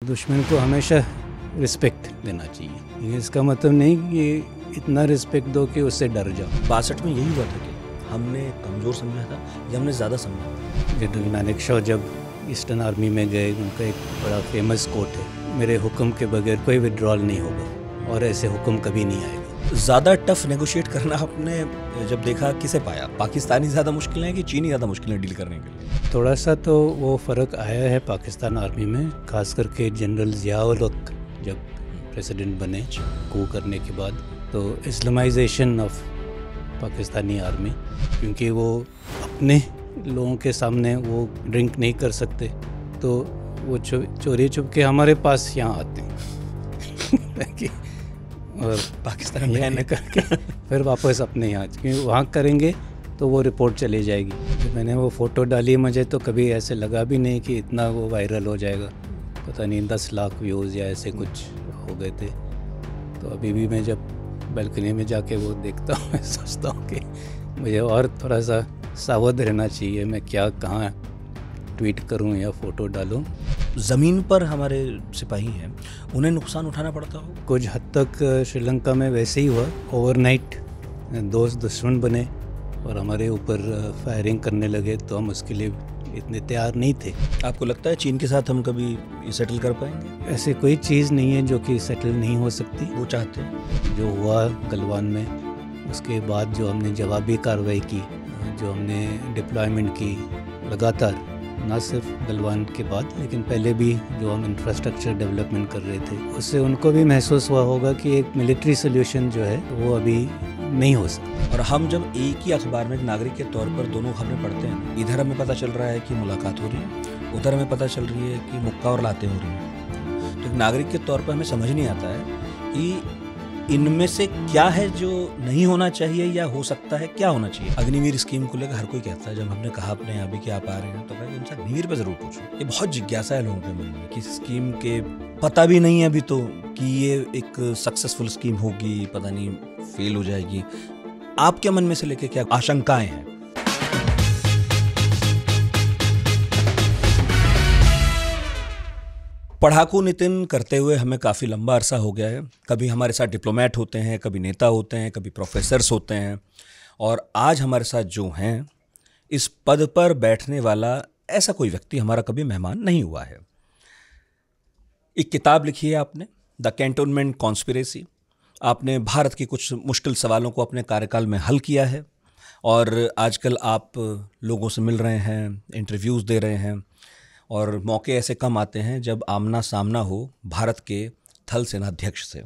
दुश्मन को हमेशा रिस्पेक्ट देना चाहिए। इसका मतलब नहीं कि इतना रिस्पेक्ट दो कि उससे डर जाओ। 62 में यही हुआ था कि हमने कमज़ोर समझा था या हमने ज़्यादा समझा। जनरल नानकशॉ जब ईस्टर्न आर्मी में गए, उनका एक बड़ा फेमस कोट है, मेरे हुक्म के बगैर कोई विड्रॉल नहीं होगा और ऐसे हुक्म कभी नहीं आएगा। ज़्यादा टफ नेगोशिएट करना आपने जब देखा किसे पाया? पाकिस्तानी ज़्यादा मुश्किल है कि चीनी ज़्यादा मुश्किल है डील करने के लिए? थोड़ा सा तो वो फ़र्क आया है पाकिस्तान आर्मी में, खास करके जनरल ज़ियाउल हक जब प्रेसिडेंट बने कू करने के बाद, तो इस्लामाइजेशन ऑफ पाकिस्तानी आर्मी, क्योंकि वो अपने लोगों के सामने वो ड्रिंक नहीं कर सकते, तो वो चोरी छुप के हमारे पास यहाँ आते हैं और पाकिस्तान में करके फिर वापस अपने यहाँ, क्योंकि वहाँ करेंगे तो वो रिपोर्ट चली जाएगी। तो मैंने वो फ़ोटो डाली, मुझे तो कभी ऐसे लगा भी नहीं कि इतना वो वायरल हो जाएगा। पता नहीं 10 लाख व्यूज़ या ऐसे कुछ हो गए थे। तो अभी भी मैं जब बालकनी में जाके वो देखता हूँ, मैं सोचता हूँ कि मुझे और थोड़ा सा सावध रहना चाहिए, मैं क्या कहाँ ट्वीट करूं या फ़ोटो डालूं। ज़मीन पर हमारे सिपाही हैं, उन्हें नुकसान उठाना पड़ता हो? कुछ हद तक श्रीलंका में वैसे ही हुआ। ओवरनाइट दोस्त दुश्मन बने और हमारे ऊपर फायरिंग करने लगे, तो हम उसके लिए इतने तैयार नहीं थे। आपको लगता है चीन के साथ हम कभी सेटल कर पाएंगे? ऐसे कोई चीज़ नहीं है जो कि सेटल नहीं हो सकती। वो चाहते हैं। जो हुआ गलवान में, उसके बाद जो हमने जवाबी कार्रवाई की, जो हमने डिप्लॉयमेंट की लगातार, ना सिर्फ गलवान के बाद लेकिन पहले भी जो हम इंफ्रास्ट्रक्चर डेवलपमेंट कर रहे थे, उससे उनको भी महसूस हुआ होगा कि एक मिलिट्री सोल्यूशन जो है वो अभी नहीं हो सकता। और हम जब एक ही अखबार में एक नागरिक के तौर पर दोनों खबरें पढ़ते हैं, इधर हमें पता चल रहा है कि मुलाकात हो रही है, उधर हमें पता चल रही है कि मुक्का और लातें हो रही हैं, तो एक नागरिक के तौर पर हमें समझ नहीं आता है कि इनमें से क्या है जो नहीं होना चाहिए या हो सकता है क्या होना चाहिए। अग्निवीर स्कीम को लेकर हर कोई कहता है, जब हमने कहा अपने यहाँ भी कि आप आ रहे हैं, तो भाई उनसे अग्निवीर पर जरूर पूछो। ये बहुत जिज्ञासा है लोगों के मन में कि स्कीम के पता भी नहीं है अभी तो कि ये एक सक्सेसफुल स्कीम होगी, पता नहीं फेल हो जाएगी। आपके मन में से लेके क्या आशंकाएं हैं? पढ़ाकू नितिन करते हुए हमें काफ़ी लंबा अरसा हो गया है। कभी हमारे साथ डिप्लोमेट होते हैं, कभी नेता होते हैं, कभी प्रोफेसर्स होते हैं, और आज हमारे साथ जो हैं, इस पद पर बैठने वाला ऐसा कोई व्यक्ति हमारा कभी मेहमान नहीं हुआ है। एक किताब लिखी है आपने, द कैंटोनमेंट कॉन्स्पिरेसी। आपने भारत के कुछ मुश्किल सवालों को अपने कार्यकाल में हल किया है, और आजकल आप लोगों से मिल रहे हैं, इंटरव्यूज़ दे रहे हैं, और मौके ऐसे कम आते हैं जब आमना सामना हो भारत के थल सेनाध्यक्ष से।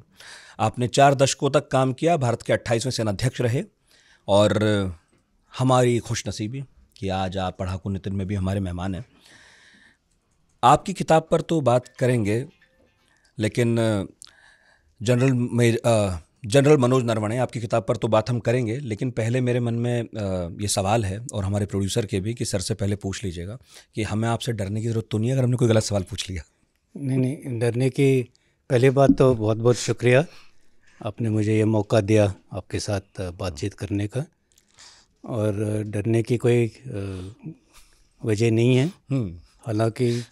आपने 4 दशकों तक काम किया, भारत के 28वें सेनाध्यक्ष रहे, और हमारी खुशनसीबी कि आज आप पढ़ाकू नितिन में भी हमारे मेहमान हैं। आपकी किताब पर तो बात करेंगे, लेकिन जनरल मनोज नरवणे, आपकी किताब पर तो बात हम करेंगे, लेकिन पहले मेरे मन में ये सवाल है, और हमारे प्रोड्यूसर के भी, कि सर से पहले पूछ लीजिएगा कि हमें आपसे डरने की ज़रूरत तो नहीं है अगर हमने कोई गलत सवाल पूछ लिया? नहीं, डरने की पहली बात तो बहुत बहुत शुक्रिया, आपने मुझे ये मौका दिया आपके साथ बातचीत करने का, और डरने की कोई वजह नहीं है। हालांकि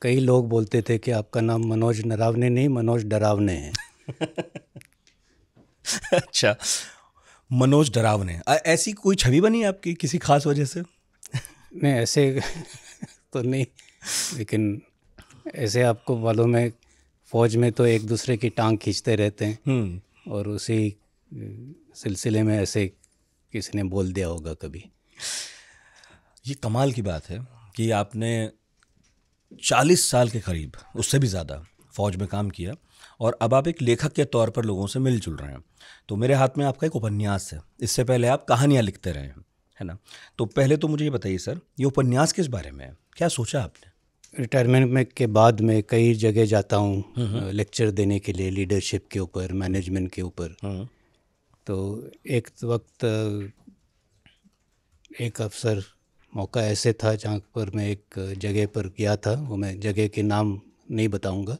कई लोग बोलते थे कि आपका नाम मनोज नरावने नहीं, मनोज डरावने है। अच्छा, मनोज डरावने, ऐसी कोई छवि बनी आपकी किसी खास वजह से? नहीं, ऐसे तो नहीं, लेकिन ऐसे आपको मालूम है फौज में तो एक दूसरे की टांग खींचते रहते हैं, और उसी सिलसिले में ऐसे किसी ने बोल दिया होगा कभी। ये कमाल की बात है कि आपने 40 साल के करीब, उससे भी ज़्यादा फौज में काम किया, और अब आप एक लेखक के तौर पर लोगों से मिलजुल रहे हैं। तो मेरे हाथ में आपका एक उपन्यास है, इससे पहले आप कहानियाँ लिखते रहे हैं, है ना? तो पहले तो मुझे ये बताइए सर, ये उपन्यास किस बारे में है, क्या सोचा आपने? रिटायरमेंट में के बाद मैं कई जगह जाता हूँ लेक्चर देने के लिए, लीडरशिप के ऊपर, मैनेजमेंट के ऊपर। तो एक वक्त एक अवसर मौका ऐसे था जहाँ पर मैं एक जगह पर गया था, वो मैं जगह के नाम नहीं बताऊंगा,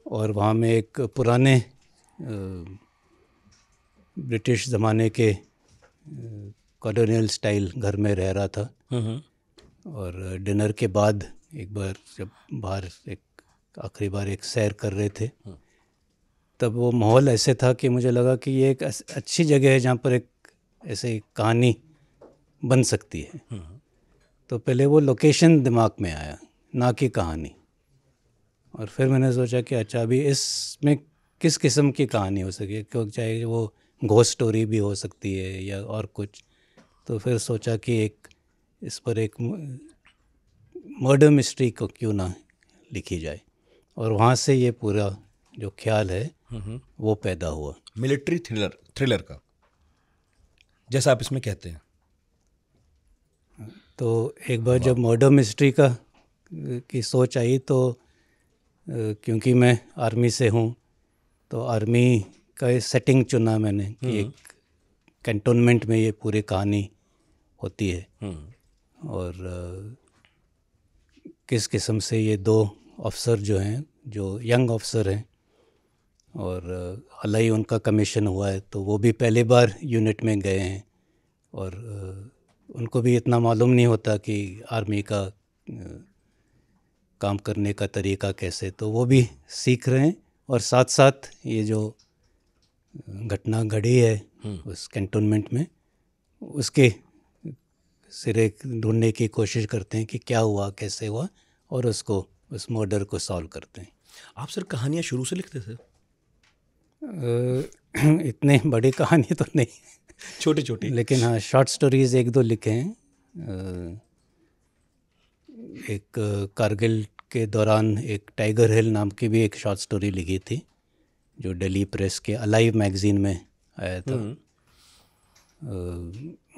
और वहाँ में एक पुराने ब्रिटिश ज़माने के कॉलोनियल स्टाइल घर में रह रहा था, और डिनर के बाद एक बार जब बाहर एक आखिरी बार एक सैर कर रहे थे, तब वो माहौल ऐसे था कि मुझे लगा कि ये एक अच्छी जगह है जहाँ पर एक ऐसे कहानी बन सकती है। तो पहले वो लोकेशन दिमाग में आया, ना कि कहानी। और फिर मैंने सोचा कि अच्छा अभी इसमें किस किस्म की कहानी हो सके, क्योंकि चाहे वो घोस्ट स्टोरी भी हो सकती है या और कुछ। तो फिर सोचा कि एक इस पर एक मर्डर मिस्ट्री को क्यों ना लिखी जाए, और वहाँ से ये पूरा जो ख्याल है वो पैदा हुआ। मिलिट्री थ्रिलर का, जैसा आप इसमें कहते हैं। तो एक बार जब मर्डर मिस्ट्री की सोच आई, तो क्योंकि मैं आर्मी से हूँ, तो आर्मी का सेटिंग चुना मैंने कि एक कैंटोनमेंट में ये पूरी कहानी होती है, और किस किस्म से ये दो अफसर जो हैं, जो यंग अफसर हैं, और हाल ही उनका कमीशन हुआ है, तो वो भी पहली बार यूनिट में गए हैं, और उनको भी इतना मालूम नहीं होता कि आर्मी का काम करने का तरीका कैसे, तो वो भी सीख रहे हैं। और साथ साथ ये जो घटना घड़ी है उस कैंटोनमेंट में, उसके सिरे ढूंढने की कोशिश करते हैं कि क्या हुआ, कैसे हुआ, और उसको उस मर्डर को सॉल्व करते हैं। आप सर कहानियाँ शुरू से लिखते थे? इतने बड़ी कहानी तो नहीं, छोटी छोटी, लेकिन हाँ शॉर्ट स्टोरीज एक दो लिखे हैं। एक कारगिल के दौरान एक टाइगर हिल नाम की भी एक शॉर्ट स्टोरी लिखी थी, जो दिल्ली प्रेस के अलाइव मैगज़ीन में आया था।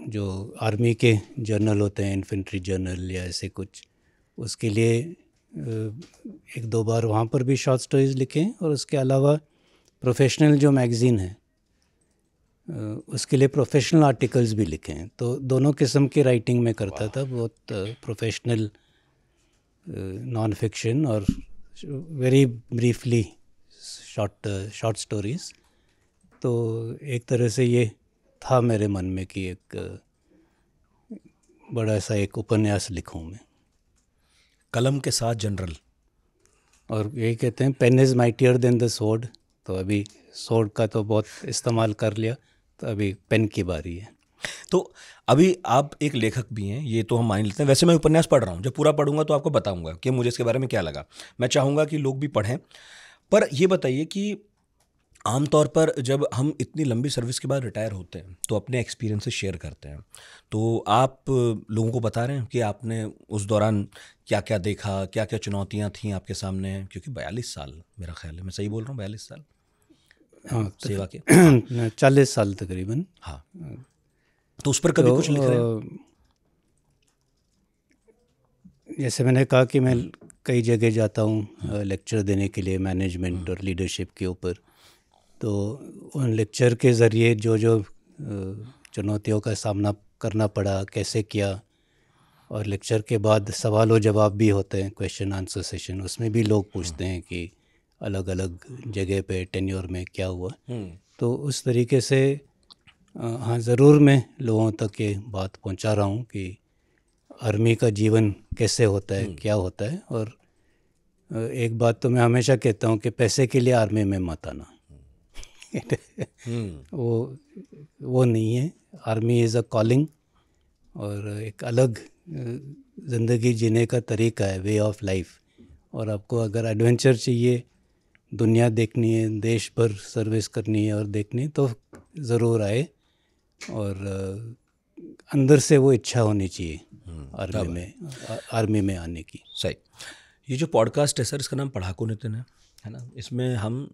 जो आर्मी के जर्नल होते हैं, इन्फेंट्री जर्नल या ऐसे कुछ, उसके लिए एक दो बार वहाँ पर भी शॉर्ट स्टोरीज लिखे हैं। और उसके अलावा प्रोफेशनल जो मैगज़ीन है उसके लिए प्रोफेशनल आर्टिकल्स भी लिखे हैं। तो दोनों किस्म की राइटिंग में करता था, बहुत प्रोफेशनल नॉन फिक्शन और वेरी ब्रीफली शॉर्ट स्टोरीज। तो एक तरह से ये था मेरे मन में कि एक बड़ा सा एक उपन्यास लिखूं मैं। कलम के साथ जनरल, और यही कहते हैं pen is mightier than the sword. तो अभी स्वॉर्ड का तो बहुत इस्तेमाल कर लिया, तो अभी पेन की बारी है। तो अभी आप एक लेखक भी हैं, ये तो हम मान लेते हैं। वैसे मैं उपन्यास पढ़ रहा हूँ, जब पूरा पढ़ूंगा तो आपको बताऊंगा कि मुझे इसके बारे में क्या लगा। मैं चाहूँगा कि लोग भी पढ़ें। पर ये बताइए कि आमतौर पर जब हम इतनी लंबी सर्विस के बाद रिटायर होते हैं तो अपने एक्सपीरियंसेस शेयर करते हैं, तो आप लोगों को बता रहे हैं कि आपने उस दौरान क्या क्या देखा, क्या क्या चुनौतियाँ थीं आपके सामने, क्योंकि 42 साल मेरा ख्याल है, मैं सही बोल रहा हूँ, 42 साल हाँ, सेवा के। 40 साल तकरीबन। हाँ, तो उस पर कभी कुछ लिख रहे हैं? जैसे मैंने कहा कि मैं कई जगह जाता हूँ लेक्चर देने के लिए, मैनेजमेंट और लीडरशिप के ऊपर। तो उन लेक्चर के ज़रिए जो जो चुनौतियों का सामना करना पड़ा, कैसे किया, और लेक्चर के बाद सवाल और जवाब भी होते हैं, क्वेश्चन आंसर सेशन, उसमें भी लोग पूछते हैं कि अलग अलग जगह पे टेन्योर में क्या हुआ। तो उस तरीके से हाँ ज़रूर मैं लोगों तक ये बात पहुंचा रहा हूँ कि आर्मी का जीवन कैसे होता है, क्या होता है। और एक बात तो मैं हमेशा कहता हूँ कि पैसे के लिए आर्मी में मत आना। वो नहीं है। आर्मी इज़ अ कॉलिंग, और एक अलग ज़िंदगी जीने का तरीका है, वे ऑफ लाइफ। और आपको अगर एडवेंचर चाहिए, दुनिया देखनी है, देश भर सर्विस करनी है और देखनी है, तो ज़रूर आए। और अंदर से वो इच्छा होनी चाहिए आर्मी में आने की। सही। ये जो पॉडकास्ट है सर, इसका नाम पढ़ाकू नितिन है ना। इसमें हम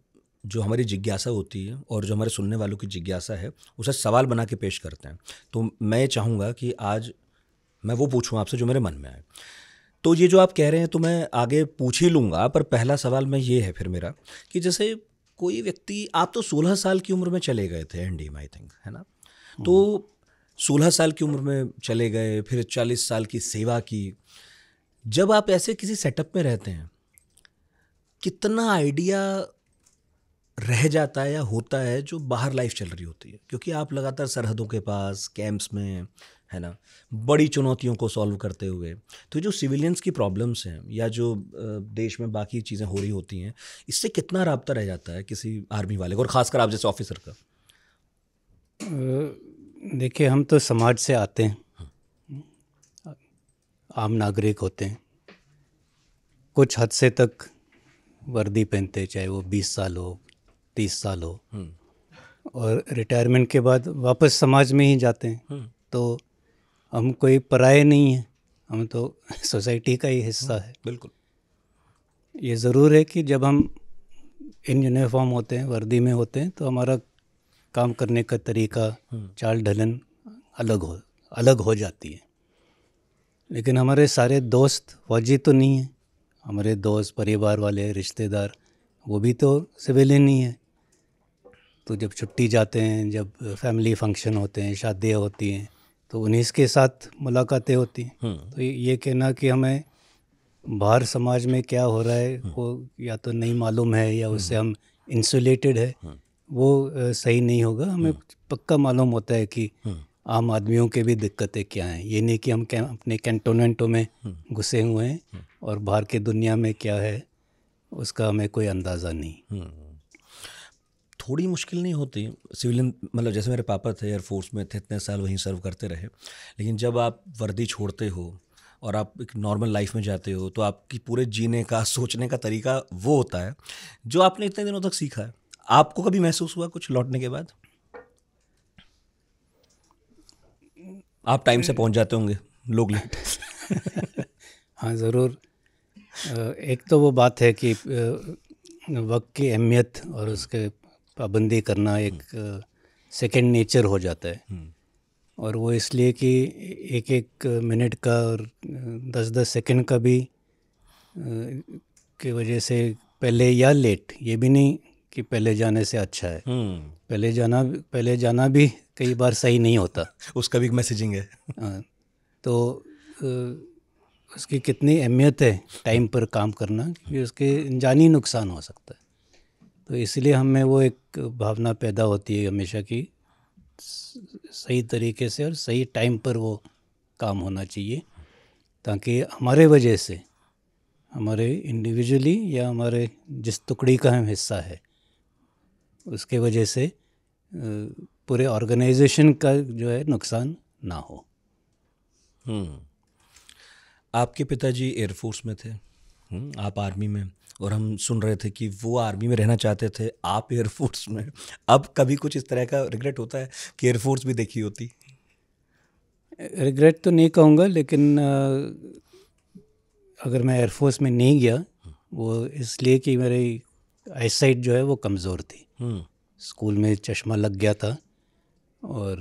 जो हमारी जिज्ञासा होती है और जो हमारे सुनने वालों की जिज्ञासा है, उसे सवाल बना के पेश करते हैं। तो मैं चाहूँगा कि आज मैं वो पूछूँ आपसे जो मेरे मन में आए। तो ये जो आप कह रहे हैं तो मैं आगे पूछ ही लूँगा, पर पहला सवाल मैं ये है फिर मेरा कि जैसे कोई व्यक्ति, आप तो 16 साल की उम्र में चले गए थे एनडीए में, आई थिंक, है ना। तो 16 साल की उम्र में चले गए, फिर 40 साल की सेवा की। जब आप ऐसे किसी सेटअप में रहते हैं, कितना आइडिया रह जाता है या होता है जो बाहर लाइफ चल रही होती है, क्योंकि आप लगातार सरहदों के पास, कैंप्स में, है ना, बड़ी चुनौतियों को सॉल्व करते हुए। तो जो सिविलियंस की प्रॉब्लम्स हैं या जो देश में बाकी चीज़ें हो रही होती हैं, इससे कितना राब्ता रह जाता है किसी आर्मी वाले को, और ख़ासकर आप जैसे ऑफिसर का? देखिए, हम तो समाज से आते हैं, आम नागरिक होते हैं, कुछ हद से तक वर्दी पहनते हैं, चाहे वो 20 साल हो, 30 साल हो, और रिटायरमेंट के बाद वापस समाज में ही जाते हैं। तो हम कोई पराये नहीं हैं, हम तो सोसाइटी का ही हिस्सा है। बिल्कुल। ये ज़रूर है कि जब हम इन यूनिफॉर्म होते हैं, वर्दी में होते हैं, तो हमारा काम करने का तरीका, चाल ढलन अलग हो जाती है। लेकिन हमारे सारे दोस्त फौजी तो नहीं हैं, हमारे दोस्त, परिवार वाले, रिश्तेदार, वो भी तो सिविलियन ही हैं। तो जब छुट्टी जाते हैं, जब फैमिली फंक्शन होते हैं, शादियाँ होती हैं, तो उन्हीं के साथ मुलाकातें होती हैं। तो ये कहना कि हमें बाहर समाज में क्या हो रहा है वो या तो नहीं मालूम है या उससे हम इंसुलेटेड है, वो सही नहीं होगा। हमें पक्का मालूम होता है कि आम आदमियों के भी दिक्कतें क्या हैं। ये नहीं कि हम अपने कैंटोनमेंटों में घुसे हुए हैं और बाहर की दुनिया में क्या है उसका हमें कोई अंदाज़ा नहीं। थोड़ी मुश्किल नहीं होती सिविलियन, मतलब जैसे मेरे पापा थे एयरफोर्स में थे, इतने साल वहीं सर्व करते रहे, लेकिन जब आप वर्दी छोड़ते हो और आप एक नॉर्मल लाइफ में जाते हो तो आपकी पूरे जीने का, सोचने का तरीका वो होता है जो आपने इतने दिनों तक सीखा है। आपको कभी महसूस हुआ कुछ लौटने के बाद? आप टाइम से पहुंच जाते होंगे, लोग लेट। हाँ, ज़रूर। एक तो वो बात है कि वक्त की अहमियत और उसके पाबंदी करना एक सेकंड नेचर हो जाता है। और वो इसलिए कि एक एक मिनट का और 10-10 सेकंड का भी की वजह से पहले या लेट, ये भी नहीं कि पहले जाने से अच्छा है, पहले जाना भी कई बार सही नहीं होता। उसका भी एक मैसेजिंग है। तो उसकी कितनी अहमियत है टाइम पर काम करना, कि उसके जानी नुकसान हो सकता है। तो इसलिए हमें वो एक भावना पैदा होती है हमेशा कि सही तरीके से और सही टाइम पर वो काम होना चाहिए, ताकि हमारे वजह से, हमारे इंडिविजुअली या हमारे जिस टुकड़ी का हम हिस्सा है उसके वजह से पूरे ऑर्गेनाइजेशन का जो है नुकसान ना हो। आपके पिताजी एयरफोर्स में थे, आप आर्मी में, और हम सुन रहे थे कि वो आर्मी में रहना चाहते थे, आप एयरफोर्स में। अब कभी कुछ इस तरह का रिग्रेट होता है कि एयरफोर्स भी देखी होती? रिग्रेट तो नहीं कहूँगा, लेकिन अगर मैं एयरफोर्स में नहीं गया वो इसलिए कि मेरी आईसाइट जो है वो कमज़ोर थी। स्कूल में चश्मा लग गया था, और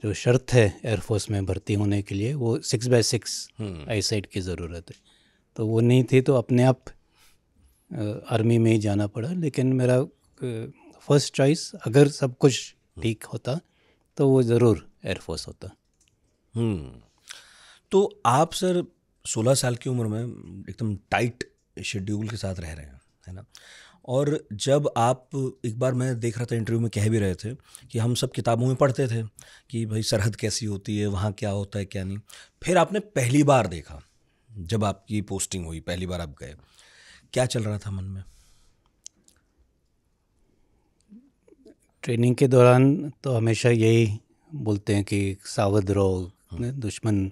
जो शर्त है एयरफोर्स में भर्ती होने के लिए वो 6/6 आईसाइट की ज़रूरत है, तो वो नहीं थी, तो अपने आप आर्मी में ही जाना पड़ा। लेकिन मेरा फर्स्ट चॉइस, अगर सब कुछ ठीक होता तो वो ज़रूर एयरफोर्स होता। तो आप सर 16 साल की उम्र में एकदम टाइट शेड्यूल के साथ रह रहे हैं, है ना, और जब आप, एक बार मैं देख रहा था इंटरव्यू में कह भी रहे थे कि हम सब किताबों में पढ़ते थे कि भाई सरहद कैसी होती है, वहाँ क्या होता है क्या नहीं, फिर आपने पहली बार देखा, जब आपकी पोस्टिंग हुई, पहली बार आप गए, क्या चल रहा था मन में? ट्रेनिंग के दौरान तो हमेशा यही बोलते हैं कि सावध रहो, दुश्मन,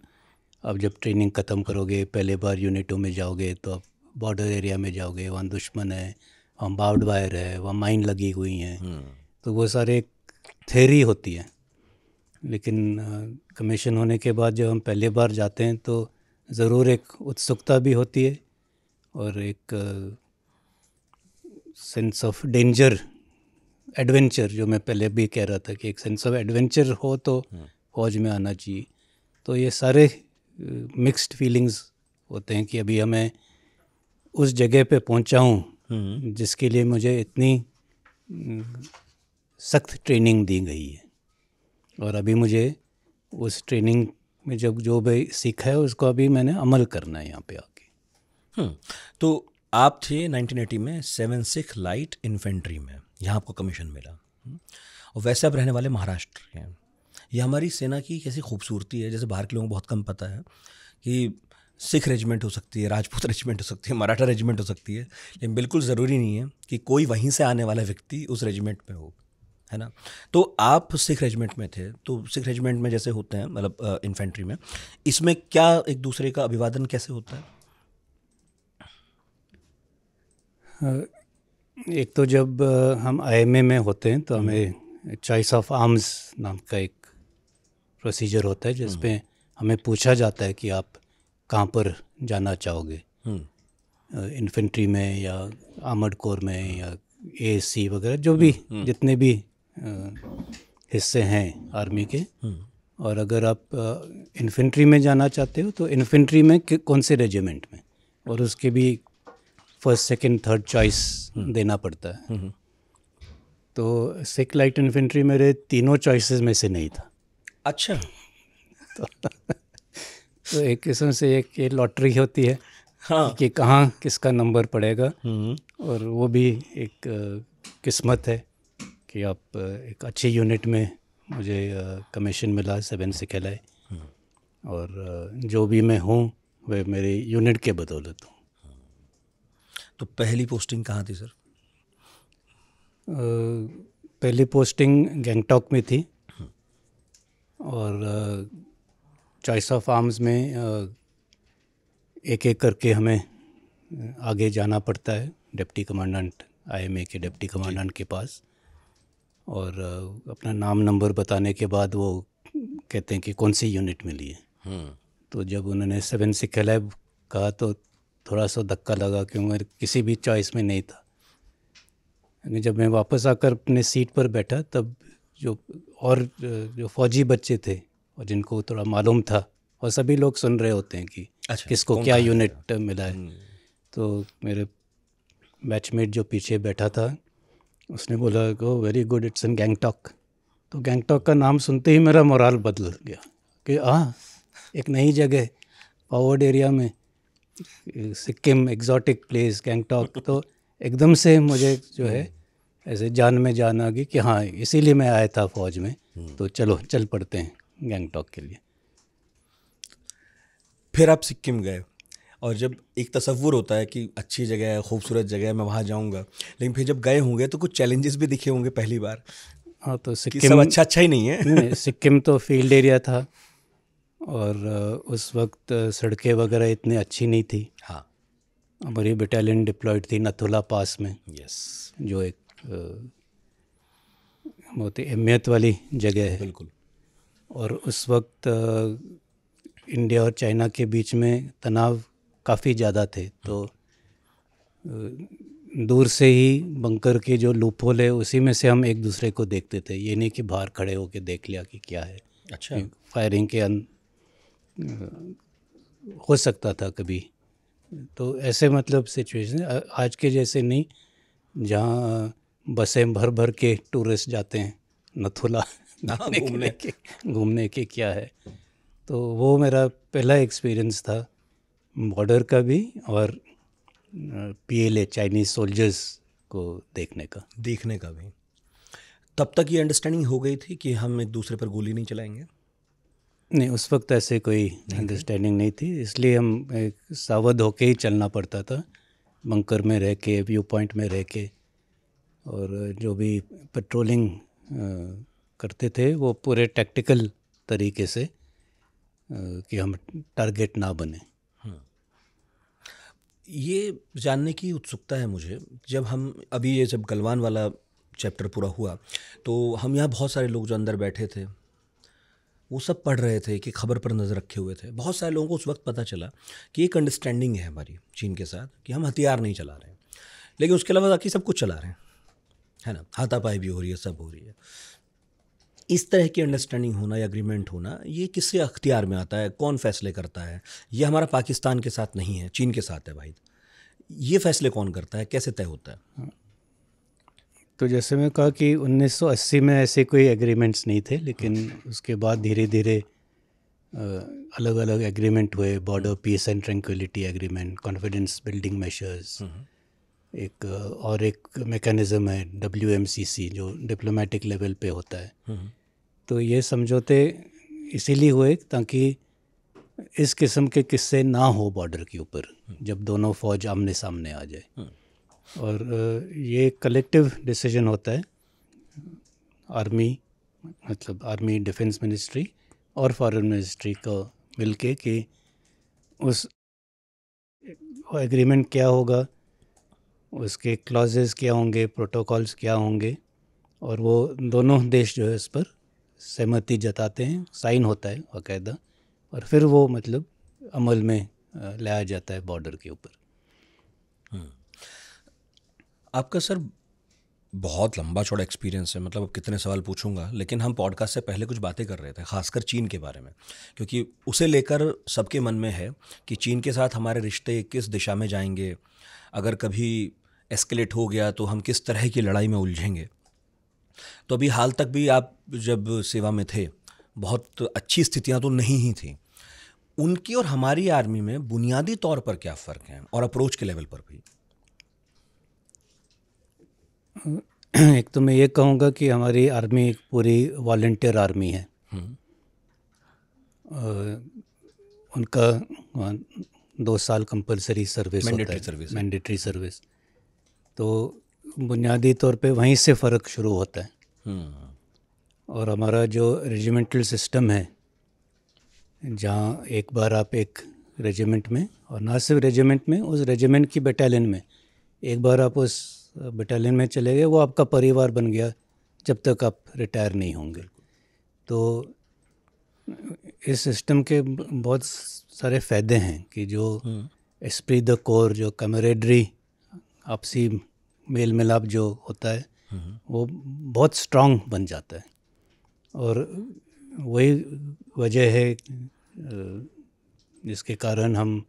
अब जब ट्रेनिंग ख़त्म करोगे, पहले बार यूनिटों में जाओगे तो आप बॉर्डर एरिया में जाओगे, वहाँ दुश्मन है, वहाँ बार्ड वायर है, वहाँ माइन लगी हुई हैं, तो वो सारे थ्योरी होती है। लेकिन कमीशन होने के बाद जब हम पहली बार जाते हैं तो ज़रूर एक उत्सुकता भी होती है और एक सेंस ऑफ डेंजर, एडवेंचर, जो मैं पहले भी कह रहा था कि एक सेंस ऑफ एडवेंचर हो तो फौज में आना चाहिए। तो ये सारे मिक्स्ड फीलिंग्स होते हैं कि अभी हमें उस जगह पे पहुंचा हूँ जिसके लिए मुझे इतनी सख्त ट्रेनिंग दी गई है, और अभी मुझे उस ट्रेनिंग में जब जो भी सीखा है उसको अभी मैंने अमल करना है यहाँ पे आके। तो आप थे 1980 में 76 लाइट इन्फेंट्री में, यहाँ आपको कमीशन मिला, और वैसे आप रहने वाले महाराष्ट्र के हैं। ये हमारी सेना की कैसी खूबसूरती है, जैसे बाहर के लोगों को बहुत कम पता है कि सिख रेजिमेंट हो सकती है, राजपूत रेजिमेंट हो सकती है, मराठा रेजिमेंट हो सकती है, लेकिन बिल्कुल ज़रूरी नहीं है कि कोई वहीं से आने वाला व्यक्ति उस रेजिमेंट में हो, है ना। तो आप सिख रेजिमेंट में थे, तो सिख रेजिमेंट में जैसे होते हैं मतलब इन्फेंट्री में, इसमें क्या एक दूसरे का अभिवादन कैसे होता है? एक तो जब हम आईएमए में होते हैं तो हमें चॉइस ऑफ आर्म्स नाम का एक प्रोसीजर होता है जिसमें हमें पूछा जाता है कि आप कहाँ पर जाना चाहोगे, इन्फेंट्री में या आर्मर्ड कोर में या एएससी वगैरह, जो भी जितने भी हिस्से हैं आर्मी के। और अगर आप इन्फेंट्री में जाना चाहते हो तो इन्फेंट्री में कौन से रेजिमेंट में, और उसके भी फर्स्ट सेकंड थर्ड चॉइस देना पड़ता है। तो सिख लाइट इन्फेंट्री मेरे तीनों चॉइसेस में से नहीं था। अच्छा। तो एक किस्म से एक ये लॉटरी होती है, हाँ, कि कहाँ किसका नंबर पड़ेगा, और वो भी एक किस्मत है कि आप एक अच्छी यूनिट में, मुझे कमीशन मिला 7 सिखलाई, और जो भी मैं हूँ वह मेरी यूनिट के बदौलत हूँ। तो पहली पोस्टिंग कहाँ थी सर? पहली पोस्टिंग गैंगटॉक में थी, और चॉइस ऑफ आर्म्स में एक एक करके हमें आगे जाना पड़ता है डिप्टी कमांडेंट, आईएमए के डिप्टी कमांडेंट के पास, और अपना नाम नंबर बताने के बाद वो कहते हैं कि कौन सी यूनिट मिली है। तो जब उन्होंने 7 सिखलाई कहा तो थोड़ा सा धक्का लगा, क्योंकि मेरे किसी भी चॉइस में नहीं था। लेकिन जब मैं वापस आकर अपने सीट पर बैठा तब जो फौजी बच्चे थे और जिनको थोड़ा मालूम था, और सभी लोग सुन रहे होते हैं कि अच्छा, किसको क्या यूनिट मिला है, तो मेरे बैचमेट जो पीछे बैठा था उसने बोला go very good, it's in Gangtok. तो गैंगटॉक का नाम सुनते ही मेरा मोराल बदल गया कि एक नई जगह फॉरवर्ड एरिया में, सिक्किम, एग्जॉटिक प्लेस गैंगटॉक। तो एकदम से मुझे जो है ऐसे जान में जान आ गई कि हाँ, इसीलिए मैं आया था फौज में, तो चलो चल पड़ते हैं गैंगटॉक के लिए। फिर आप सिक्किम गए, और जब एक तसव्वुर होता है कि अच्छी जगह है, खूबसूरत जगह है, मैं वहाँ जाऊँगा, लेकिन फिर जब गए होंगे तो कुछ चैलेंजेस भी दिखे होंगे पहली बार। हाँ, तो कि सिक्किम सब अच्छा ही नहीं है। नहीं, सिक्किम तो फील्ड एरिया था, और उस वक्त सड़कें वगैरह इतनी अच्छी नहीं थी। हाँ, हमारी बटालियन डिप्लॉयड थी नथुला पास में, यस, जो एक बहुत ही अहमियत वाली जगह है। बिल्कुल। और उस वक्त इंडिया और चाइना के बीच में तनाव काफ़ी ज़्यादा थे, तो दूर से ही बंकर के जो लूपहोल है उसी में से हम एक दूसरे को देखते थे। ये नहीं कि बाहर खड़े होके देख लिया कि क्या है। अच्छा, फायरिंग के हो सकता था कभी। तो ऐसे मतलब सिचुएशन आज के जैसे नहीं, जहाँ बसें भर भर के टूरिस्ट जाते हैं नथुला घूमने के क्या है। तो वो मेरा पहला एक्सपीरियंस था बॉर्डर का भी, और पीएलए चाइनीज़ सोल्जर्स को देखने का भी। तब तक ये अंडरस्टैंडिंग हो गई थी कि हम एक दूसरे पर गोली नहीं चलाएंगे? नहीं, उस वक्त ऐसे कोई अंडरस्टैंडिंग नहीं थी, इसलिए हम एक सावध होके ही चलना पड़ता था, बंकर में रह के, व्यू पॉइंट में रह के, और जो भी पेट्रोलिंग करते थे वो पूरे टैक्टिकल तरीके से, कि हम टारगेट ना बने। ये जानने की उत्सुकता है मुझे, जब हम अभी ये जब गलवान वाला चैप्टर पूरा हुआ तो हम यहाँ बहुत सारे लोग जो अंदर बैठे थे वो सब पढ़ रहे थे कि खबर पर नज़र रखे हुए थे। बहुत सारे लोगों को उस वक्त पता चला कि एक अंडरस्टैंडिंग है हमारी चीन के साथ कि हम हथियार नहीं चला रहे हैं, लेकिन उसके अलावा बाकी सब कुछ चला रहे हैं, है ना, हाथापाई भी हो रही है, सब हो रही है। इस तरह की अंडरस्टैंडिंग होना या एग्रीमेंट होना, ये किससे अख्तियार में आता है? कौन फैसले करता है? ये हमारा पाकिस्तान के साथ नहीं है, चीन के साथ है भाई। ये फैसले कौन करता है, कैसे तय होता है? तो जैसे मैं कहा कि 1980 में ऐसे कोई एग्रीमेंट्स नहीं थे, लेकिन उसके बाद धीरे धीरे अलग अलग एग्रीमेंट हुए। Border peace and tranquillity agreement, confidence building measures, एक मैकेनिज़्म है WMCC जो डिप्लोमेटिक लेवल पे होता है, तो ये समझौते इसीलिए हुए ताकि इस किस्म के किस्से ना हो बॉर्डर के ऊपर जब दोनों फौज आमने सामने आ जाए। और ये कलेक्टिव डिसीजन होता है आर्मी, मतलब आर्मी डिफेंस मिनिस्ट्री और फॉरेन मिनिस्ट्री को मिलके कि उस एग्रीमेंट क्या होगा, उसके क्लॉजेस क्या होंगे, प्रोटोकॉल्स क्या होंगे, और वो दोनों देश जो है इस पर सहमति जताते हैं, साइन होता है बाकायदा, और फिर वो मतलब अमल में लाया जाता है बॉर्डर के ऊपर। आपका सर बहुत लंबा चौड़ा एक्सपीरियंस है, मतलब अब कितने सवाल पूछूंगा, लेकिन हम पॉडकास्ट से पहले कुछ बातें कर रहे थे खासकर चीन के बारे में, क्योंकि उसे लेकर सबके मन में है कि चीन के साथ हमारे रिश्ते किस दिशा में जाएंगे, अगर कभी एस्केलेट हो गया तो हम किस तरह की लड़ाई में उलझेंगे। तो अभी हाल तक भी आप जब सेवा में थे बहुत अच्छी स्थितियां तो नहीं ही थी। उनकी और हमारी आर्मी में बुनियादी तौर पर क्या फ़र्क है, और अप्रोच के लेवल पर भी? एक तो मैं ये कहूँगा कि हमारी आर्मी एक पूरी वॉलंटियर आर्मी है। उनका 2 साल कंपलसरी सर्विस होता मैंडेटरी है, सर्विस है। Mandatory service. तो बुनियादी तौर पे वहीं से फ़र्क शुरू होता है। और हमारा जो रेजिमेंटल सिस्टम है, जहाँ एक बार आप एक रेजिमेंट में, और ना सिर्फ रेजिमेंट में, उस रेजिमेंट की बटालियन में एक बार आप उस बटालियन में चले गए, वो आपका परिवार बन गया जब तक आप रिटायर नहीं होंगे। तो इस सिस्टम के बहुत सारे फ़ायदे हैं कि जो एस्प्री द कोर, जो कैमरेडरी, आपसी मेल मिलाप जो होता है, वो बहुत स्ट्रांग बन जाता है। और वही वजह है जिसके कारण हम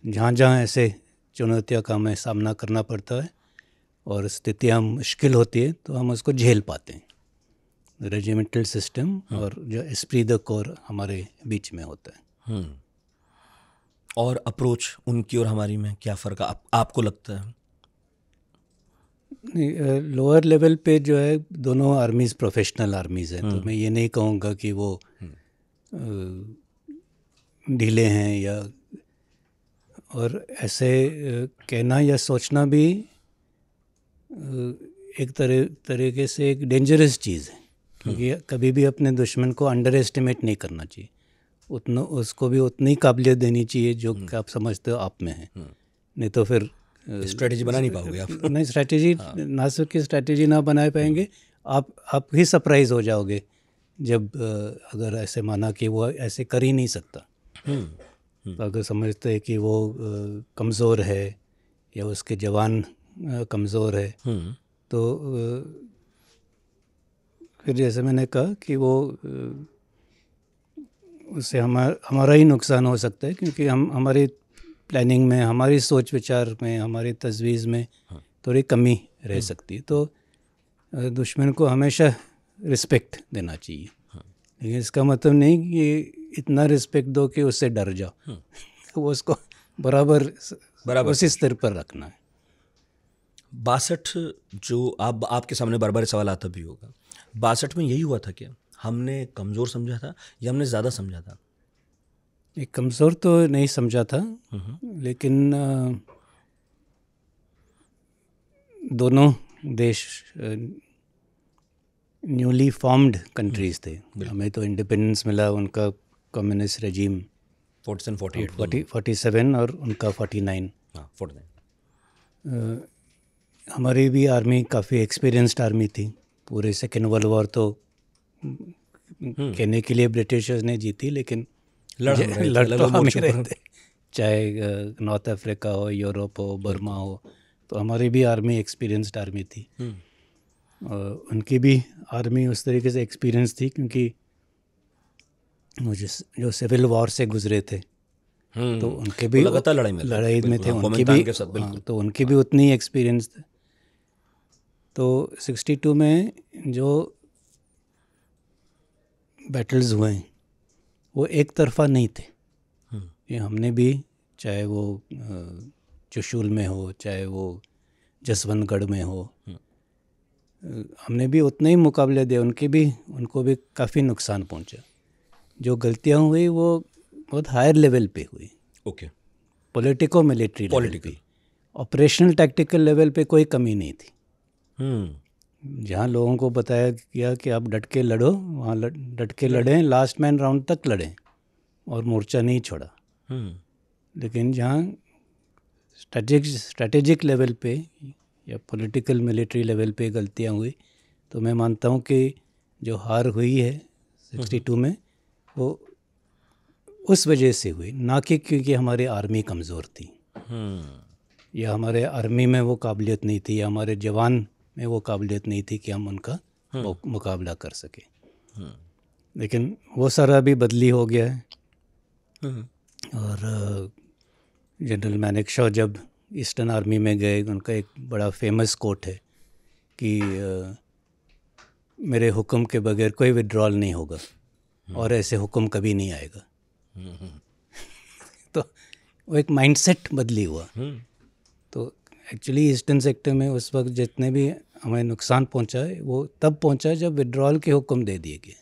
जहाँ जहाँ ऐसे चुनौतियों का हमें सामना करना पड़ता है और स्थितियाँ मुश्किल होती है, तो हम उसको झेल पाते हैं। रेजिमेंटल सिस्टम और जो एस्प्री द कोर हमारे बीच में होता है। और अप्रोच उनकी और हमारी में क्या फ़र्क आपको लगता है? लोअर लेवल पे जो है दोनों आर्मीज़ प्रोफेशनल आर्मीज़ हैं, तो मैं ये नहीं कहूँगा कि वो ढीले हैं, या और ऐसे कहना या सोचना भी एक तरीके से एक डेंजरस चीज़ है, क्योंकि कभी भी अपने दुश्मन को अंडर एस्टिमेट नहीं करना चाहिए। उसको भी उतनी काबिलियत देनी चाहिए जो कि आप समझते हो आप में है। नहीं तो फिर स्ट्रेटजी बना नहीं पाओगे आप। नहीं, स्ट्रेटजी ना सिर्फ की स्ट्रेटजी ना बना पाएंगे, आप ही सरप्राइज हो जाओगे जब अगर ऐसे माना कि वो ऐसे कर ही नहीं सकता। तो अगर समझते हैं कि वो कमज़ोर है या उसके जवान कमज़ोर है, तो फिर जैसे मैंने कहा कि वो उससे हमारा ही नुकसान हो सकता है, क्योंकि हमारी प्लानिंग में, हमारी सोच विचार में, हमारी तजवीज़ में थोड़ी कमी रह सकती है। तो दुश्मन को हमेशा रिस्पेक्ट देना चाहिए, लेकिन इसका मतलब नहीं कि इतना रिस्पेक्ट दो कि उससे डर जाओ। वो उसको बराबर उसी स्तर पर रखना है। 62 जो आपके सामने बार बार सवाल आता भी होगा, 62 में यही हुआ था क्या? हमने कमज़ोर समझा था या हमने ज़्यादा समझा था? एक कमज़ोर तो नहीं समझा था, लेकिन दोनों देश न्यूली फॉर्म्ड कंट्रीज़ थे। हमें तो इंडिपेंडेंस मिला, उनका कम्युनिस्ट रेजीम 47 और उनका 49। हाँ, 49। हमारी भी आर्मी काफ़ी एक्सपीरियंस्ड आर्मी थी। पूरे सेकेंड वर्ल्ड वॉर तो कहने के लिए ब्रिटिशर्स ने जीती, लेकिन लड़ तो हम ही रहे थे, चाहे नॉर्थ अफ्रीका हो, यूरोप हो, बर्मा हो। तो हमारी भी आर्मी एक्सपीरियंस्ड आर्मी थी। उनकी भी आर्मी उस तरीके से एक्सपीरियंस थी, क्योंकि जो सिविल वॉर से गुजरे थे, तो उनके भी लगातार लड़ाई में थे, उनकी भी, तो उनकी भी उतनी एक्सपीरियंस थे। तो 62 में जो बैटल्स हुए हैं वो एक तरफा नहीं थे। ये हमने भी, चाहे वो चुशूल में हो, चाहे वो जसवंतगढ़ में हो, हमने भी उतना ही मुकाबले दिए, उनको भी काफ़ी नुकसान पहुंचा। जो गलतियां हुई वो बहुत हायर लेवल पे हुई, ओके, पॉलिटिको मिलिट्री लेवल पे। ऑपरेशनल टैक्टिकल लेवल पे कोई कमी नहीं थी। जहाँ लोगों को बताया गया कि आप डट के लड़ो, वहाँ डट के लड़ें, लास्ट मैन राउंड तक लड़ें और मोर्चा नहीं छोड़ा। लेकिन जहाँ स्ट्रेटेजिक लेवल पे या पॉलिटिकल मिलिट्री लेवल पे गलतियाँ हुई, तो मैं मानता हूँ कि जो हार हुई है 62 में वो उस वजह से हुई, ना कि क्योंकि हमारी आर्मी कमज़ोर थी या हमारे आर्मी में वो काबिलियत नहीं थी या हमारे जवान में वो काबिलियत नहीं थी कि हम उनका मुकाबला कर सके। लेकिन वो सारा अभी बदली हो गया है। और जनरल मैनेकशॉ जब ईस्टर्न आर्मी में गए, उनका एक बड़ा फेमस कोट है कि मेरे हुक्म के बगैर कोई विड्रॉल नहीं होगा और ऐसे हुक्म कभी नहीं आएगा। तो वो एक माइंडसेट बदली हुआ। तो एक्चुअली ईस्टर्न सेक्टर में उस वक्त जितने भी हमें नुकसान पहुंचा है वो तब पहुंचा जब विड्रॉल के हुक्म दे दिए गए,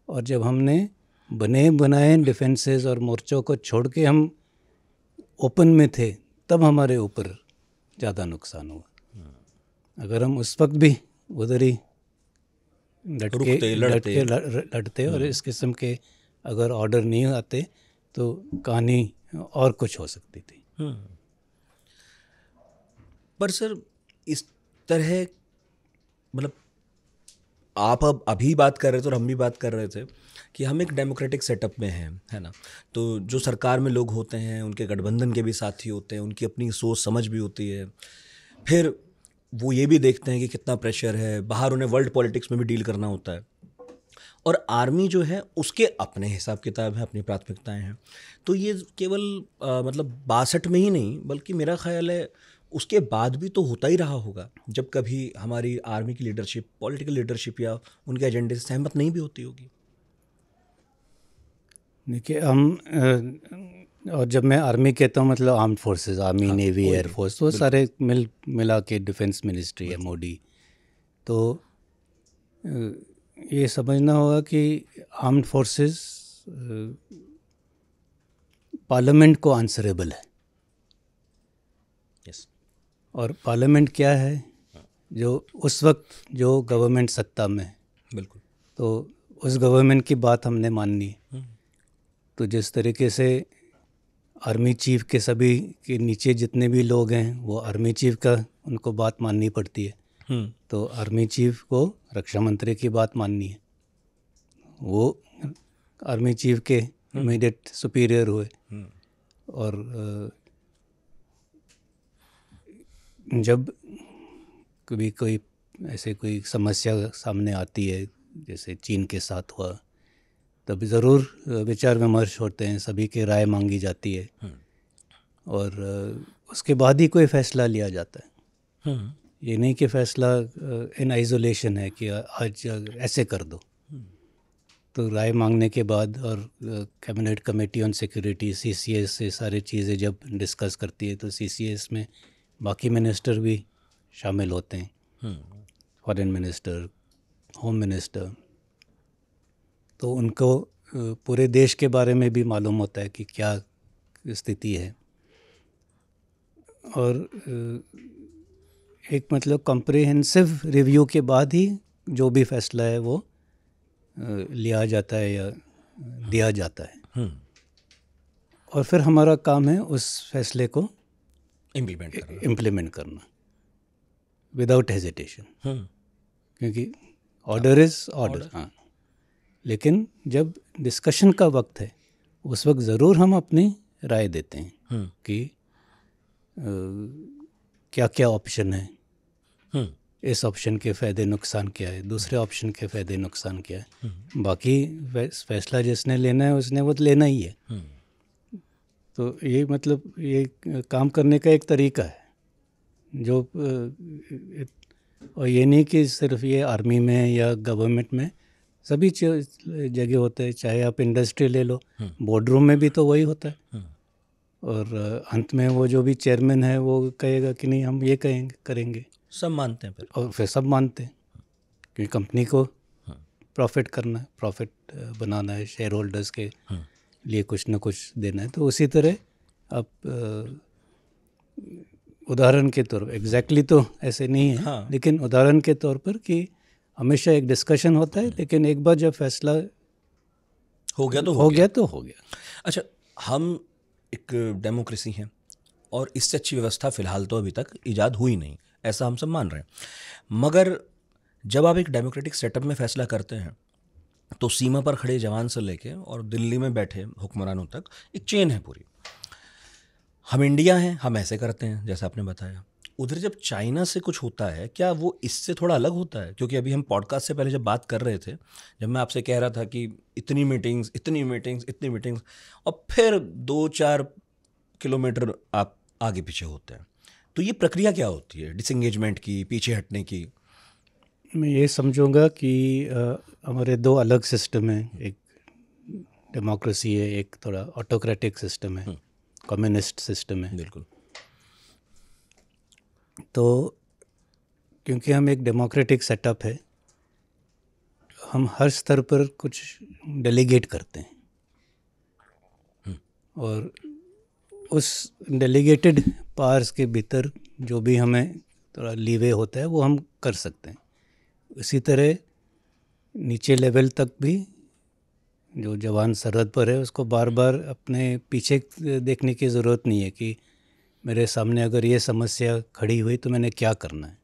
और जब हमने बने बनाए डिफेंसेस और मोर्चों को छोड़ के हम ओपन में थे, तब हमारे ऊपर ज़्यादा नुकसान हुआ। अगर हम उस वक्त भी उधर ही लड़ते और इस किस्म के अगर ऑर्डर नहीं आते तो कहानी और कुछ हो सकती थी। पर सर इस तरह, मतलब आप अब अभी बात कर रहे थे और हम भी बात कर रहे थे कि हम एक डेमोक्रेटिक सेटअप में हैं, है ना। तो जो सरकार में लोग होते हैं उनके गठबंधन के भी साथी होते हैं, उनकी अपनी सोच समझ भी होती है। फिर वो ये भी देखते हैं कि कितना प्रेशर है बाहर, उन्हें वर्ल्ड पॉलिटिक्स में भी डील करना होता है। और आर्मी जो है उसके अपने हिसाब किताब है, अपनी प्राथमिकताएं हैं। तो ये केवल मतलब 62 में ही नहीं, बल्कि मेरा ख्याल है उसके बाद भी तो होता ही रहा होगा, जब कभी हमारी आर्मी की लीडरशिप, पॉलिटिकल लीडरशिप या उनके एजेंडे से सहमत नहीं भी होती होगी। देखिए और जब मैं आर्मी कहता हूँ मतलब armed forces, army, navy, air force, वो सारे मिला के डिफेंस मिनिस्ट्री है मोदी। तो ये समझना होगा कि आर्म्ड फोर्सेस पार्लियामेंट को आंसरेबल है। और पार्लियामेंट क्या है, जो उस वक्त जो गवर्नमेंट सत्ता में है, बिल्कुल, तो उस गवर्नमेंट की बात हमने माननी है। तो जिस तरीके से आर्मी चीफ के सभी के नीचे जितने भी लोग हैं वो आर्मी चीफ का उनको बात माननी पड़ती है। तो आर्मी चीफ को रक्षा मंत्री की बात माननी है, वो आर्मी चीफ के इमीडिएट सुपीरियर हुए। और जब कभी कोई ऐसे कोई समस्या सामने आती है, जैसे चीन के साथ हुआ, तब ज़रूर विचार विमर्श होते हैं, सभी की राय मांगी जाती है और उसके बाद ही कोई फ़ैसला लिया जाता है। ये नहीं कि फ़ैसला इन आइसोलेशन है कि आज ऐसे कर दो। तो राय मांगने के बाद और cabinet committee on security, CCS से सारी चीज़ें जब डिस्कस करती है, तो CCS में बाकी मिनिस्टर भी शामिल होते हैं, फॉरेन मिनिस्टर, होम मिनिस्टर। तो उनको पूरे देश के बारे में भी मालूम होता है कि क्या स्थिति है। और एक मतलब कॉम्प्रिहेंसिव रिव्यू के बाद ही जो भी फैसला है वो लिया जाता है या दिया जाता है। और फिर हमारा काम है उस फैसले को इम्प्लीमेंट करना विदाउट हेजिटेशन, क्योंकि ऑर्डर इज़ ऑर्डर। हाँ, लेकिन जब डिस्कशन का वक्त है उस वक्त ज़रूर हम अपनी राय देते हैं कि क्या क्या ऑप्शन है, इस ऑप्शन के फ़ायदे नुकसान क्या है, दूसरे ऑप्शन के फ़ायदे नुकसान क्या है। बाकी फैसला जिसने लेना है उसने वो लेना ही है। तो ये मतलब ये काम करने का एक तरीका है जो, और ये नहीं कि सिर्फ ये आर्मी में या गवर्नमेंट में, सभी जगह होता है। चाहे आप इंडस्ट्री ले लो, बोर्ड रूम में भी तो वही होता है। और अंत में वो जो भी चेयरमैन है वो कहेगा कि नहीं हम ये करेंगे, सब मानते हैं फिर, और फिर सब मानते हैं। क्योंकि कंपनी को प्रॉफिट करना है, प्रॉफिट बनाना है, शेयर होल्डर्स के लिए कुछ ना कुछ देना है। तो उसी तरह आप उदाहरण के तौर पर, एग्जैक्टली तो ऐसे नहीं है, लेकिन उदाहरण के तौर पर कि हमेशा एक डिस्कशन होता है, लेकिन एक बार जब फैसला हो गया तो हो गया। अच्छा, हम एक डेमोक्रेसी हैं और इससे अच्छी व्यवस्था फिलहाल तो अभी तक इजाद हुई नहीं, ऐसा हम सब मान रहे हैं। मगर जब आप एक डेमोक्रेटिक सेटअप में फैसला करते हैं तो सीमा पर खड़े जवान से लेके और दिल्ली में बैठे हुक्मरानों तक एक चेन है पूरी। हम इंडिया हैं, हम ऐसे करते हैं जैसा आपने बताया। उधर जब चाइना से कुछ होता है, क्या वो इससे थोड़ा अलग होता है? क्योंकि अभी हम पॉडकास्ट से पहले जब बात कर रहे थे, जब मैं आपसे कह रहा था कि इतनी मीटिंग्स और फिर 2-4 किलोमीटर आप आगे पीछे होते हैं, तो ये प्रक्रिया क्या होती है डिसएंगेजमेंट की, पीछे हटने की? मैं ये समझूंगा कि हमारे दो अलग सिस्टम हैं, एक डेमोक्रेसी है, एक थोड़ा ऑटोक्रेटिक सिस्टम है, कम्युनिस्ट सिस्टम है। बिल्कुल। तो क्योंकि हम एक डेमोक्रेटिक सेटअप है, हम हर स्तर पर कुछ डेलीगेट करते हैं और उस डेलीगेटेड पावर्स के भीतर जो भी हमें थोड़ा लीवे होता है वो हम कर सकते हैं। इसी तरह नीचे लेवल तक भी जो जवान सरहद पर है उसको बार बार अपने पीछे देखने की ज़रूरत नहीं है कि मेरे सामने अगर ये समस्या खड़ी हुई तो मैंने क्या करना है।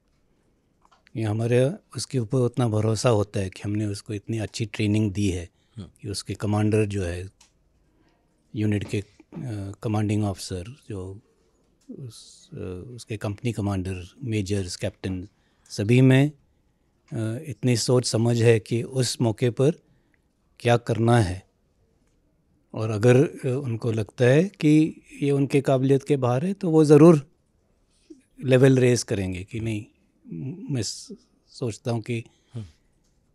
ये हमारे उसके ऊपर उतना भरोसा होता है कि हमने उसको इतनी अच्छी ट्रेनिंग दी है कि उसके कमांडर जो है, यूनिट के कमांडिंग ऑफिसर, जो उसके कंपनी कमांडर, मेजर्स, कैप्टन, सभी में इतनी सोच समझ है कि उस मौके पर क्या करना है। और अगर उनको लगता है कि ये उनके काबिलियत के बाहर है तो वो ज़रूर लेवल रेस करेंगे कि नहीं, मैं सोचता हूँ कि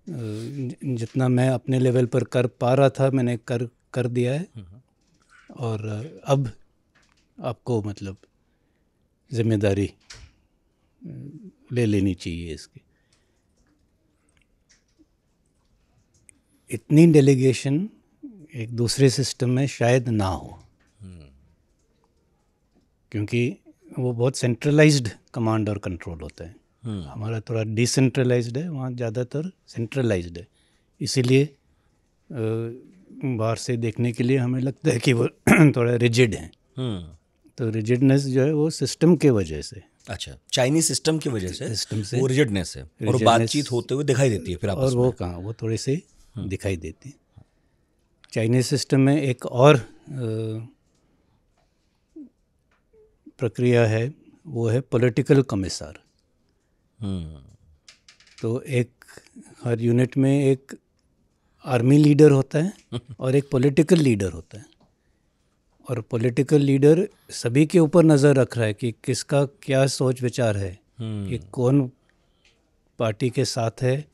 जितना मैं अपने लेवल पर कर पा रहा था मैंने कर दिया है और अब आपको मतलब जिम्मेदारी ले लेनी चाहिए इसकी। इतनी डेलीगेशन एक दूसरे सिस्टम में शायद ना हो, क्योंकि वो बहुत सेंट्रलाइज्ड कमांड और कंट्रोल होता है। हमारा थोड़ा डिसेंट्रलाइज्ड है, वहाँ ज़्यादातर सेंट्रलाइज्ड है। इसीलिए बाहर से देखने के लिए हमें लगता है कि वो थोड़ा रिजिड हैं। तो रिजिडनेस जो है वो सिस्टम के वजह से, अच्छा, चाइनीज सिस्टम की वजह से वो रिजिडनेस है और बातचीत होते हुए दिखाई देती है फिर आपस में। और वो कहाँ, वो थोड़े से दिखाई देती है। चाइनीज सिस्टम में एक और प्रक्रिया है, वो है पॉलिटिकल कमिश्नर। तो एक हर यूनिट में एक आर्मी लीडर होता है और एक पॉलिटिकल लीडर होता है। और पॉलिटिकल लीडर सभी के ऊपर नज़र रख रहा है कि किसका क्या सोच विचार है, कि कौन पार्टी के साथ है,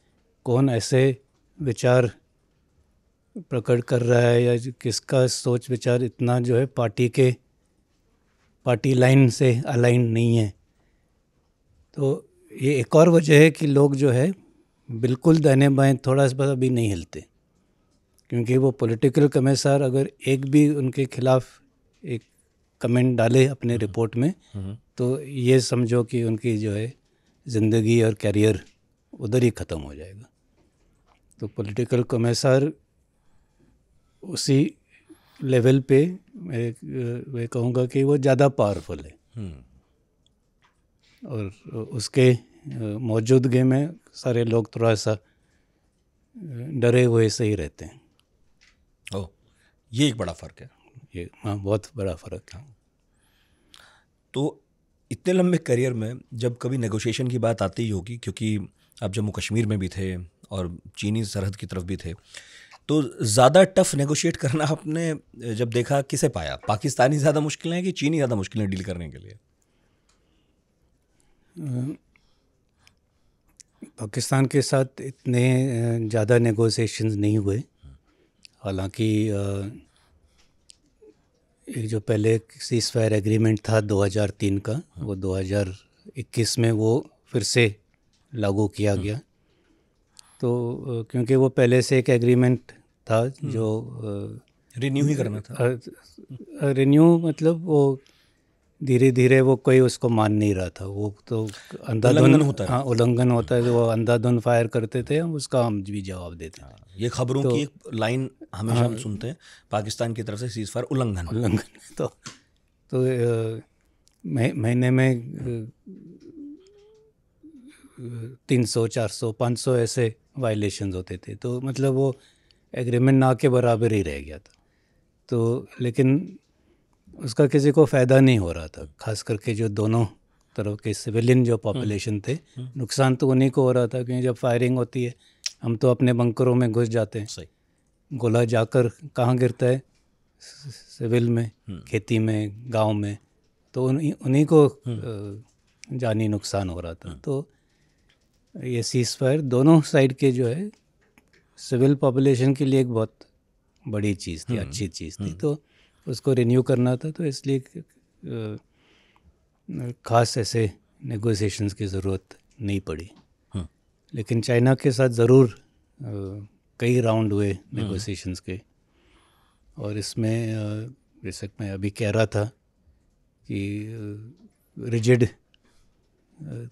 कौन ऐसे विचार प्रकट कर रहा है या किसका सोच विचार इतना जो है पार्टी लाइन से अलाइन नहीं है। तो ये एक और वजह है कि लोग जो है बिल्कुल दाहिने बाएं थोड़ा सा भी नहीं हिलते, क्योंकि वो पॉलिटिकल कमिश्नर अगर एक भी उनके खिलाफ एक कमेंट डाले अपने रिपोर्ट में तो ये समझो कि उनकी जो है ज़िंदगी और कैरियर उधर ही ख़त्म हो जाएगा। तो पॉलिटिकल कमिश्नर उसी लेवल पे मैं कहूँगा कि वो ज़्यादा पावरफुल है और उसके मौजूदगी में सारे लोग थोड़ा सा डरे हुए से ही रहते हैं। ओह, ये एक बड़ा फ़र्क है। ये हाँ, बहुत बड़ा फ़र्क है। तो इतने लंबे करियर में जब कभी नेगोशिएशन की बात आती ही होगी, क्योंकि आप जम्मू कश्मीर में भी थे और चीनी सरहद की तरफ भी थे, तो ज़्यादा टफ नेगोशिएट करना आपने जब देखा किसे पाया? पाकिस्तानी ज़्यादा मुश्किल है कि चीनी ज़्यादा मुश्किल है डील करने के लिए? पाकिस्तान के साथ इतने ज़्यादा नेगोशिएशंस नहीं हुए। हालांकि एक जो पहले सीज़ फायर एग्रीमेंट था 2003 का, वो 2021 में वो फिर से लागू किया गया तो क्योंकि वो पहले से एक एग्रीमेंट था जो रिन्यू ही करना था। रिन्यू मतलब वो धीरे धीरे वो कोई उसको मान नहीं रहा था, वो तो अंधाधुन उल्लंघन होता है। हाँ उल्लंघन होता है, तो वो अंधाधुन फायर करते थे, हम उसका हम भी जवाब देते थे। ये खबरों की एक लाइन हमेशा हम सुनते हैं, पाकिस्तान की तरफ से सीज फायर उल्लंघन। तो महीने में 300 400 500 ऐसे वायलेशंस होते थे, तो मतलब वो एग्रीमेंट ना के बराबर ही रह गया था। तो लेकिन उसका किसी को फ़ायदा नहीं हो रहा था, खास करके जो दोनों तरफ के सिविलियन जो पॉपुलेशन थे, नुकसान तो उन्हीं को हो रहा था, क्योंकि जब फायरिंग होती है हम तो अपने बंकरों में घुस जाते हैं। सही। गोला जाकर कहाँ गिरता है? सिविल में, खेती में, गांव में, तो उन्हीं को जानी नुकसान हो रहा था। तो ये सीज़ फायर दोनों साइड के जो है सिविल पॉपुलेशन के लिए एक बहुत बड़ी चीज़ थी, अच्छी चीज़ थी, तो उसको रिन्यू करना था। तो इसलिए ख़ास ऐसे नेगोशिएशंस की ज़रूरत नहीं पड़ी। लेकिन चाइना के साथ ज़रूर कई राउंड हुए नेगोशिएशंस के, और इसमें जैसे मैं अभी कह रहा था कि रिजिड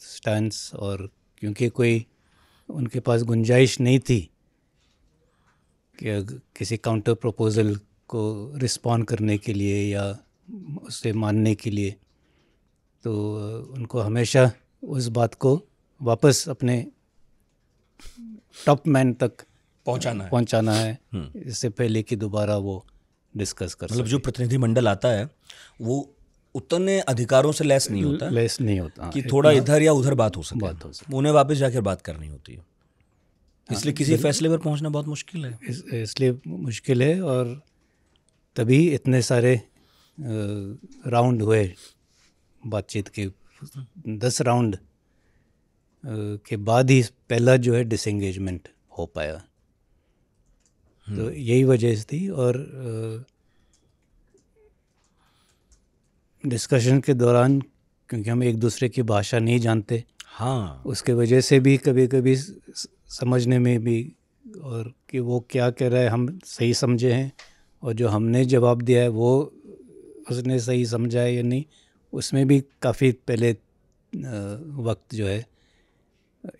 स्टैंस, और क्योंकि कोई उनके पास गुंजाइश नहीं थी कि किसी काउंटर प्रपोज़ल को रिस्पॉन्ड करने के लिए या उसे मानने के लिए, तो उनको हमेशा उस बात को वापस अपने टॉप मैन तक पहुंचाना है इससे पहले कि दोबारा वो डिस्कस कर मतलब जो प्रतिनिधिमंडल आता है वो उतने अधिकारों से लेस नहीं होता कि थोड़ा इधर या उधर बात हो सके, उन्हें वापस जाकर बात करनी होती है। इसलिए किसी फैसले पर पहुंचना बहुत मुश्किल है। इसलिए मुश्किल है, और तभी इतने सारे राउंड हुए बातचीत के, 10 राउंड के बाद ही पहला जो है डिसएंगेजमेंट हो पाया। तो यही वजह थी। और डिस्कशन के दौरान क्योंकि हम एक दूसरे की भाषा नहीं जानते, हाँ, उसके वजह से भी कभी कभी समझने में भी, और कि वो क्या कह रहा है हम सही समझे हैं, और जो हमने जवाब दिया है वो उसने सही समझा है या नहीं, उसमें भी काफ़ी पहले वक्त जो है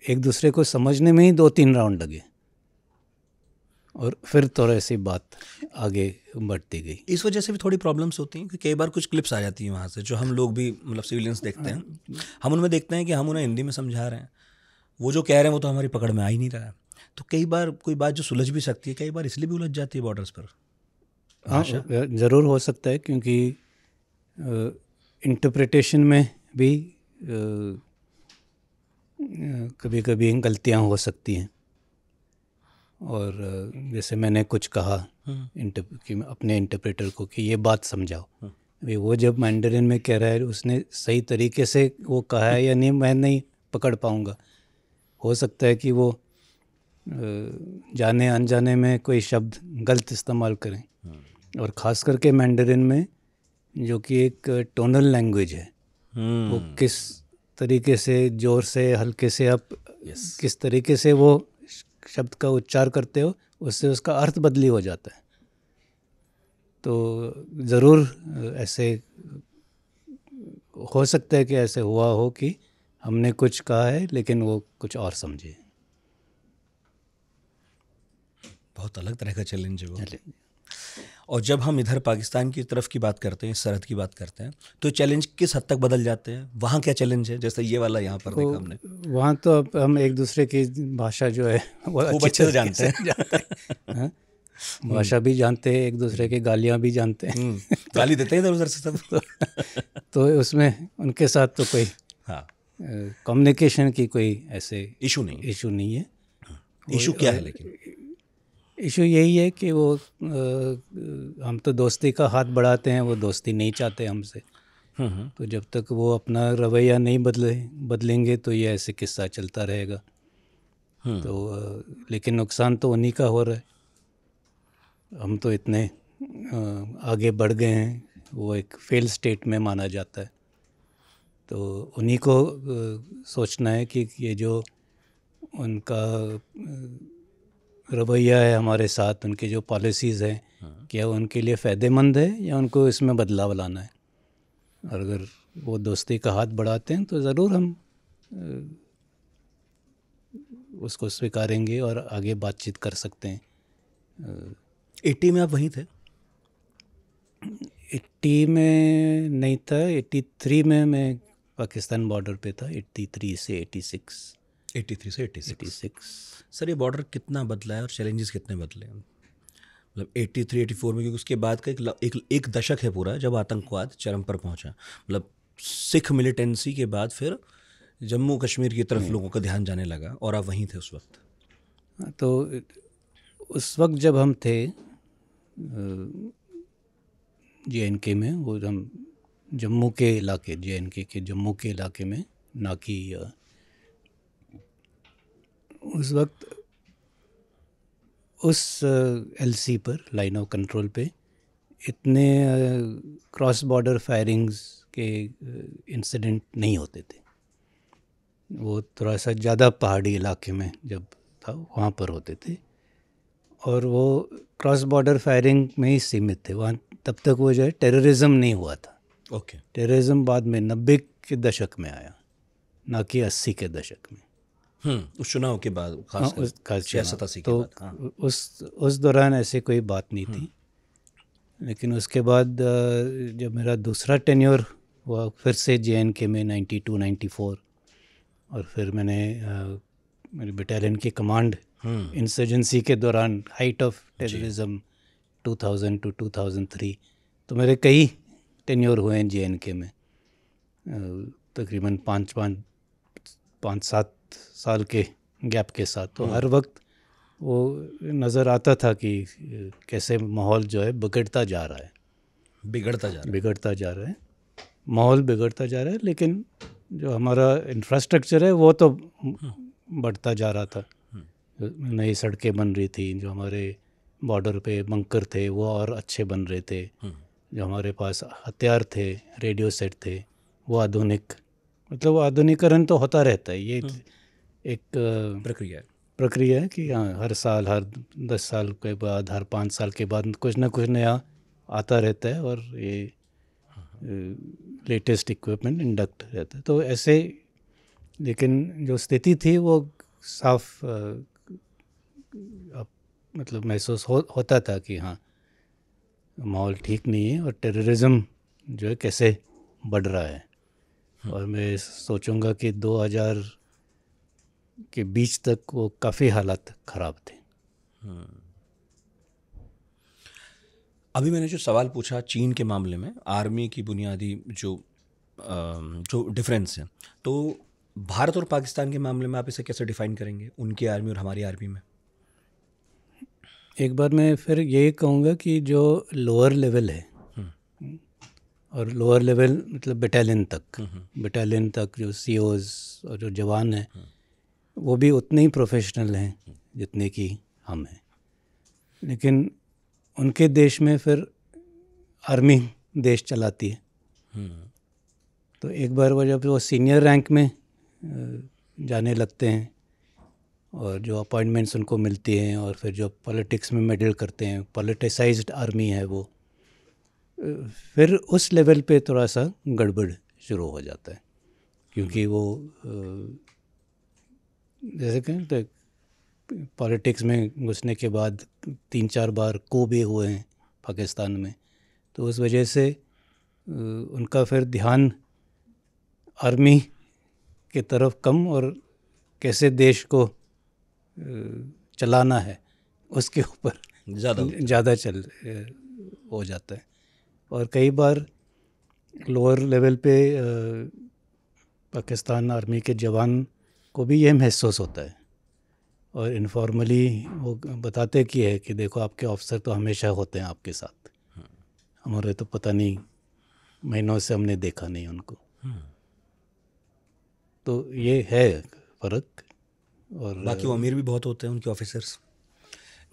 एक दूसरे को समझने में ही 2-3 राउंड लगे, और फिर थोड़ा सी बात आगे बढ़ती गई। इस वजह से भी थोड़ी प्रॉब्लम्स होती हैं कि कई बार कुछ क्लिप्स आ जाती हैं वहाँ से, जो हम लोग भी मतलब सिविलियंस देखते हैं, हम उनमें देखते हैं कि हम उन्हें हिंदी में समझा रहे हैं, वो जो कह रहे हैं वो तो हमारी पकड़ में आ ही नहीं रहा है। तो कई बार कोई बात जो सुलझ भी सकती है, कई बार इसलिए भी उलझ जाती है बॉर्डर्स पर। हाँ, ज़रूर हो सकता है, क्योंकि इंटरप्रिटेशन में भी कभी कभी गलतियाँ हो सकती हैं। और जैसे मैंने कुछ कहा कि अपने इंटरप्रेटर को कि ये बात समझाओ, अभी वो जब मैंडरिन में कह रहा है उसने सही तरीके से वो कहा है या नहीं मैं नहीं पकड़ पाऊँगा। हो सकता है कि वो जाने अनजाने में कोई शब्द गलत इस्तेमाल करें, और ख़ास करके मैंडरिन में जो कि एक टोनल लैंग्वेज है, वो किस तरीके से ज़ोर से हल्के से आप किस तरीके से वो शब्द का उच्चार करते हो, उससे उसका अर्थ बदली हो जाता है। तो ज़रूर ऐसे हो सकता है कि ऐसे हुआ हो कि हमने कुछ कहा है लेकिन वो कुछ और समझे। बहुत अलग तरह का चैलेंज है वो। और जब हम इधर पाकिस्तान की तरफ की बात करते हैं, सरहद की बात करते हैं, तो चैलेंज किस हद तक बदल जाते हैं? वहाँ क्या चैलेंज है, जैसे ये वाला यहाँ पर देखा हमने? वहाँ तो अब हम एक दूसरे की भाषा जो है वो अच्छे से जानते हैं। भाषा भी जानते हैं, एक दूसरे की गालियाँ भी जानते हैं। गाली देते हैं इधर उधर से सब। तो उसमें उनके साथ तो कोई कम्युनिकेशन की कोई ऐसे इशू नहीं है। इशू क्या है? लेकिन इशू यही है कि वो हम तो दोस्ती का हाथ बढ़ाते हैं, वो दोस्ती नहीं चाहते हमसे। तो जब तक वो अपना रवैया नहीं बदलेंगे तो ये ऐसे किस्सा चलता रहेगा। तो लेकिन नुकसान तो उन्हीं का हो रहा है। हम तो इतने आगे बढ़ गए हैं, वो एक फेल स्टेट में माना जाता है। तो उन्हीं को सोचना है कि ये जो उनका रवैया है हमारे साथ, उनकी जो पॉलिसीज़ हैं, क्या उनके लिए फ़ायदेमंद है या उनको इसमें बदलाव लाना है। और अगर वो दोस्ती का हाथ बढ़ाते हैं तो ज़रूर हम उसको स्वीकारेंगे और आगे बातचीत कर सकते हैं। 80 में आप वहीं थे? 80 में नहीं था, 83 में मैं पाकिस्तान बॉर्डर पे था, 83 से 86। 83 से 86। 86। सर ये बॉर्डर कितना बदला है और चैलेंजेस कितने बदले हैं? मतलब 83 84 में, क्योंकि उसके बाद का एक दशक है पूरा जब आतंकवाद चरम पर पहुंचा। मतलब सिख मिलिटेंसी के बाद फिर जम्मू कश्मीर की तरफ लोगों का ध्यान जाने लगा और आप वहीं थे उस वक्त। तो उस वक्त जब हम थे JNK में, वो हम जम्मू के इलाके, JNK के जम्मू के इलाके में नाकी, उस वक्त उस LC पर, लाइन ऑफ कंट्रोल पे, इतने क्रॉस बॉर्डर फायरिंग्स के इंसिडेंट नहीं होते थे। वो थोड़ा सा ज़्यादा पहाड़ी इलाके में जब था वहाँ पर होते थे, और वो क्रॉस बॉर्डर फायरिंग में ही सीमित थे वहाँ। तब तक वो जो है टेररिज्म नहीं हुआ था। ओके। टेररिज्म बाद में 90 के दशक में आया, ना कि 80 के दशक में। उस चुनाव के बाद खासकर खास 86 के तो बाद। हाँ। उस दौरान ऐसी कोई बात नहीं थी। लेकिन उसके बाद जब मेरा दूसरा टेन्योर हुआ फिर से JNK में 92 94, और फिर मैंने मेरे बटालियन की कमांड इंसर्जेंसी के दौरान, हाइट ऑफ टेररिज्म 2000 to 2003, तो मेरे कई टेन्योर हुए हैं JNK में, तकरीबन 5-7 साल के गैप के साथ। तो हर वक्त वो नज़र आता था कि कैसे माहौल जो है बिगड़ता जा रहा है, बिगड़ता जा रहा है, माहौल बिगड़ता जा रहा है। लेकिन जो हमारा इंफ्रास्ट्रक्चर है वो तो बढ़ता जा रहा था। नई सड़कें बन रही थी, जो हमारे बॉर्डर पे बंकर थे वो और अच्छे बन रहे थे, जो हमारे पास हथियार थे, रेडियो सेट थे, वो आधुनिक, मतलब वो आधुनिकीकरण तो होता रहता है। ये एक प्रक्रिया है कि हाँ, हर साल, हर 10 साल के बाद, हर 5 साल के बाद कुछ ना कुछ नया आता रहता है, और ये लेटेस्ट इक्विपमेंट इंडक्ट रहता है। तो ऐसे, लेकिन जो स्थिति थी वो साफ मतलब महसूस होता था कि हाँ, माहौल ठीक नहीं है और टेररिज्म जो है कैसे बढ़ रहा है। और मैं सोचूंगा कि 2000 के बीच तक वो काफ़ी हालात ख़राब थे। अभी मैंने जो सवाल पूछा चीन के मामले में, आर्मी की बुनियादी जो डिफरेंस है, तो भारत और पाकिस्तान के मामले में आप इसे कैसे डिफाइन करेंगे, उनकी आर्मी और हमारी आर्मी में? एक बार मैं फिर यही कहूँगा कि जो लोअर लेवल है, और लोअर लेवल मतलब बटालियन तक जो COs और जो जवान हैं, वो भी उतने ही प्रोफेशनल हैं जितने कि हम हैं। लेकिन उनके देश में फिर आर्मी देश चलाती है। तो एक बार वो जब वो सीनियर रैंक में जाने लगते हैं, और जो अपॉइंटमेंट्स उनको मिलती हैं, और फिर जो पॉलिटिक्स में मेडल करते हैं, पॉलिटिसाइज्ड आर्मी है वो, फिर उस लेवल पे थोड़ा सा गड़बड़ शुरू हो जाता है। क्योंकि वो जैसे कहें तो पॉलिटिक्स में घुसने के बाद 3-4 बार को भी हुए हैं पाकिस्तान में, तो उस वजह से उनका फिर ध्यान आर्मी के तरफ कम, और कैसे देश को चलाना है उसके ऊपर ज़्यादा हो जाता है। और कई बार लोअर लेवल पे पाकिस्तान आर्मी के जवान को भी यह महसूस होता है, और इनफॉर्मली वो बताते कि है कि देखो आपके ऑफिसर तो हमेशा होते हैं आपके साथ, हमारे तो पता नहीं महीनों से हमने देखा नहीं उनको। तो ये है फ़र्क। और बाकी वो अमीर भी बहुत होते हैं उनके ऑफिसर्स,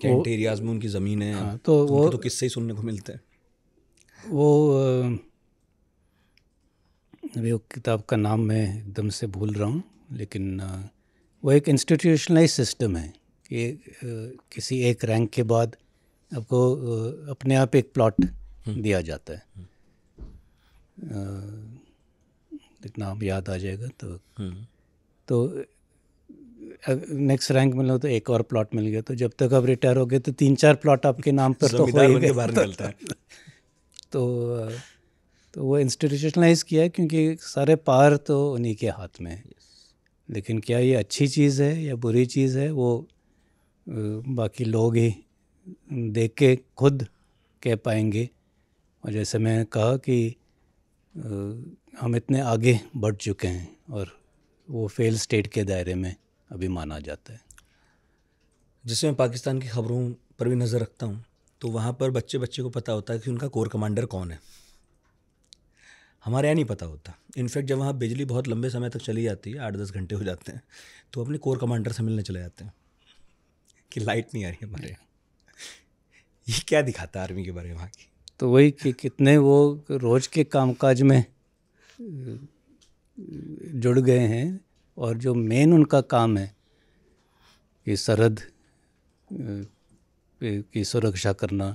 कैंट एरियाज में उनकी ज़मीनें हैं। हाँ, तो वो तो किस्से ही सुनने को मिलते हैं। वो अभी वो किताब का नाम मैं एकदम से भूल रहा हूँ, लेकिन वो एक इंस्टीट्यूशनलाइज सिस्टम है कि किसी एक रैंक के बाद आपको अपने आप एक प्लॉट दिया जाता है। नाम याद आ जाएगा तो नेक्स्ट रैंक मिला तो एक और प्लॉट मिल गया, तो जब तक आप रिटायर हो गए तो 3-4 प्लॉट आपके नाम पर तो हो ही गए, बाहर निकलता है। तो वो इंस्टीट्यूशनलाइज किया है क्योंकि सारे पावर तो उन्हीं के हाथ में है। लेकिन क्या ये अच्छी चीज़ है या बुरी चीज़ है, वो बाकी लोग ही देख के खुद कह पाएंगे। और जैसे मैंने कहा कि हम इतने आगे बढ़ चुके हैं और वो फेल स्टेट के दायरे में अभी माना जाता है। जिससे मैं पाकिस्तान की खबरों पर भी नज़र रखता हूँ तो वहाँ पर बच्चे को पता होता है कि उनका कोर कमांडर कौन है। हमारे यहाँ नहीं पता होता। इनफैक्ट जब वहाँ बिजली बहुत लंबे समय तक चली जाती है, 8-10 घंटे हो जाते हैं, तो अपने कोर कमांडर से मिलने चले जाते हैं कि लाइट नहीं आ रही हमारे यहाँ। ये क्या दिखाता है आर्मी के बारे में वहाँ की? तो वही कि कितने वो रोज़ के कामकाज में जुड़ गए हैं और जो मेन उनका काम है कि सरहद की सुरक्षा करना,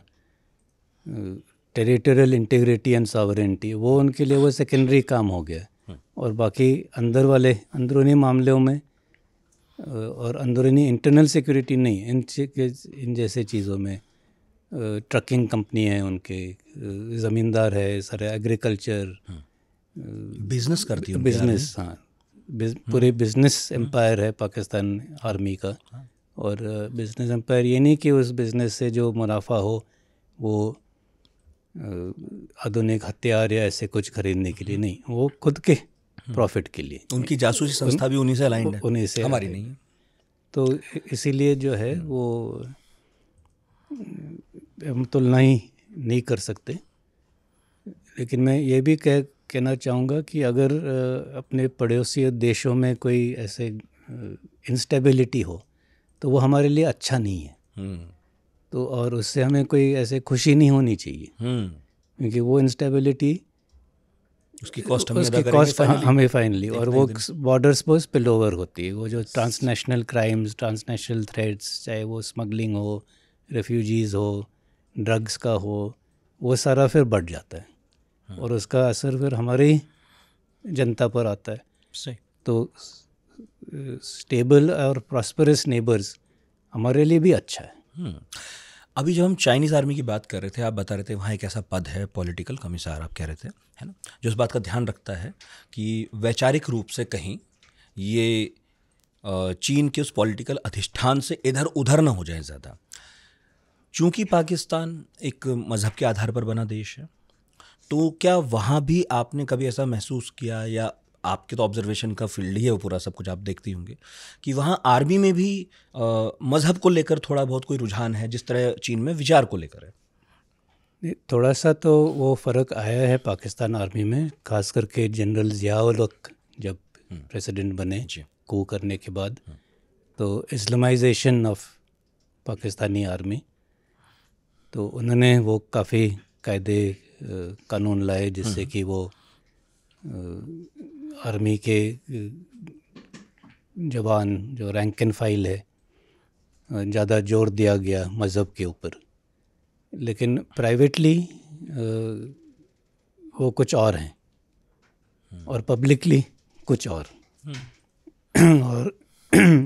टेरिटोरियल इंटीग्रिटी एंड सॉवरेनिटी, वो उनके लिए वो सेकेंडरी काम हो गया। और बाकी अंदरूनी मामलों में और अंदरूनी इंटरनल सिक्योरिटी नहीं, इन जैसे चीज़ों में ट्रकिंग कंपनी है उनके, ज़मींदार है, सारे एग्रीकल्चर, बिजनेस करती है बिजनेस। हाँ, पूरे बिजनेस एम्पायर है पाकिस्तान आर्मी का। और बिजनेस एम्पायर ये नहीं कि उस बिजनेस से जो मुनाफा हो वो आधुनिक हथियार या ऐसे कुछ खरीदने के लिए नहीं, वो खुद के प्रॉफिट के लिए। उनकी जासूसी संस्था भी उन्हीं से अलाइंड है, उन्हीं से, हमारी नहीं है। तो इसीलिए जो है वो हम तुलना ही नहीं कर सकते। लेकिन मैं ये भी कहना चाहूँगा कि अगर अपने पड़ोसी देशों में कोई ऐसे इंस्टेबिलिटी हो तो वो हमारे लिए अच्छा नहीं है। तो और उससे हमें कोई ऐसे खुशी नहीं होनी चाहिए, क्योंकि वो इंस्टेबिलिटी उसकी कॉस्ट हमें फाइनली और वो बॉर्डर्स पर स्पिल ओवर होती है। वो जो ट्रांसनेशनल क्राइम्स, ट्रांसनेशनल थ्रेट्स, चाहे वो स्मगलिंग हो, रेफ्यूजीज़ हो, ड्रग्स का हो, वो सारा फिर बढ़ जाता है और उसका असर फिर हमारी जनता पर आता है। सही। तो स्टेबल और प्रॉस्परस नेबर्स हमारे लिए भी अच्छा है। अभी जब हम चाइनीज़ आर्मी की बात कर रहे थे, आप बता रहे थे वहाँ एक ऐसा पद है, पॉलिटिकल कमिश्नर आप कह रहे थे, है ना, जो इस बात का ध्यान रखता है कि वैचारिक रूप से कहीं ये चीन के उस पॉलिटिकल अधिष्ठान से इधर उधर ना हो जाए ज़्यादा। चूँकि पाकिस्तान एक मज़हब के आधार पर बना देश है, तो क्या वहाँ भी आपने कभी ऐसा महसूस किया, या आपके तो ऑब्जर्वेशन का फील्ड ही है वो पूरा, सब कुछ आप देखती होंगे, कि वहाँ आर्मी में भी मज़हब को लेकर थोड़ा बहुत कोई रुझान है जिस तरह चीन में विचार को लेकर है? थोड़ा सा तो वो फ़र्क आया है पाकिस्तान आर्मी में, खास करके जनरल ज़िया-उल हक जब प्रेसिडेंट बने कू करने के बाद, तो इस्लामाइजेशन ऑफ पाकिस्तानी आर्मी, तो उन्होंने वो काफ़ी कायदे कानून लाए जिससे कि वो आर्मी के जवान जो रैंक एंड फाइल है ज़्यादा जोर दिया गया मज़हब के ऊपर। लेकिन प्राइवेटली वो कुछ और हैं और पब्लिकली कुछ और। और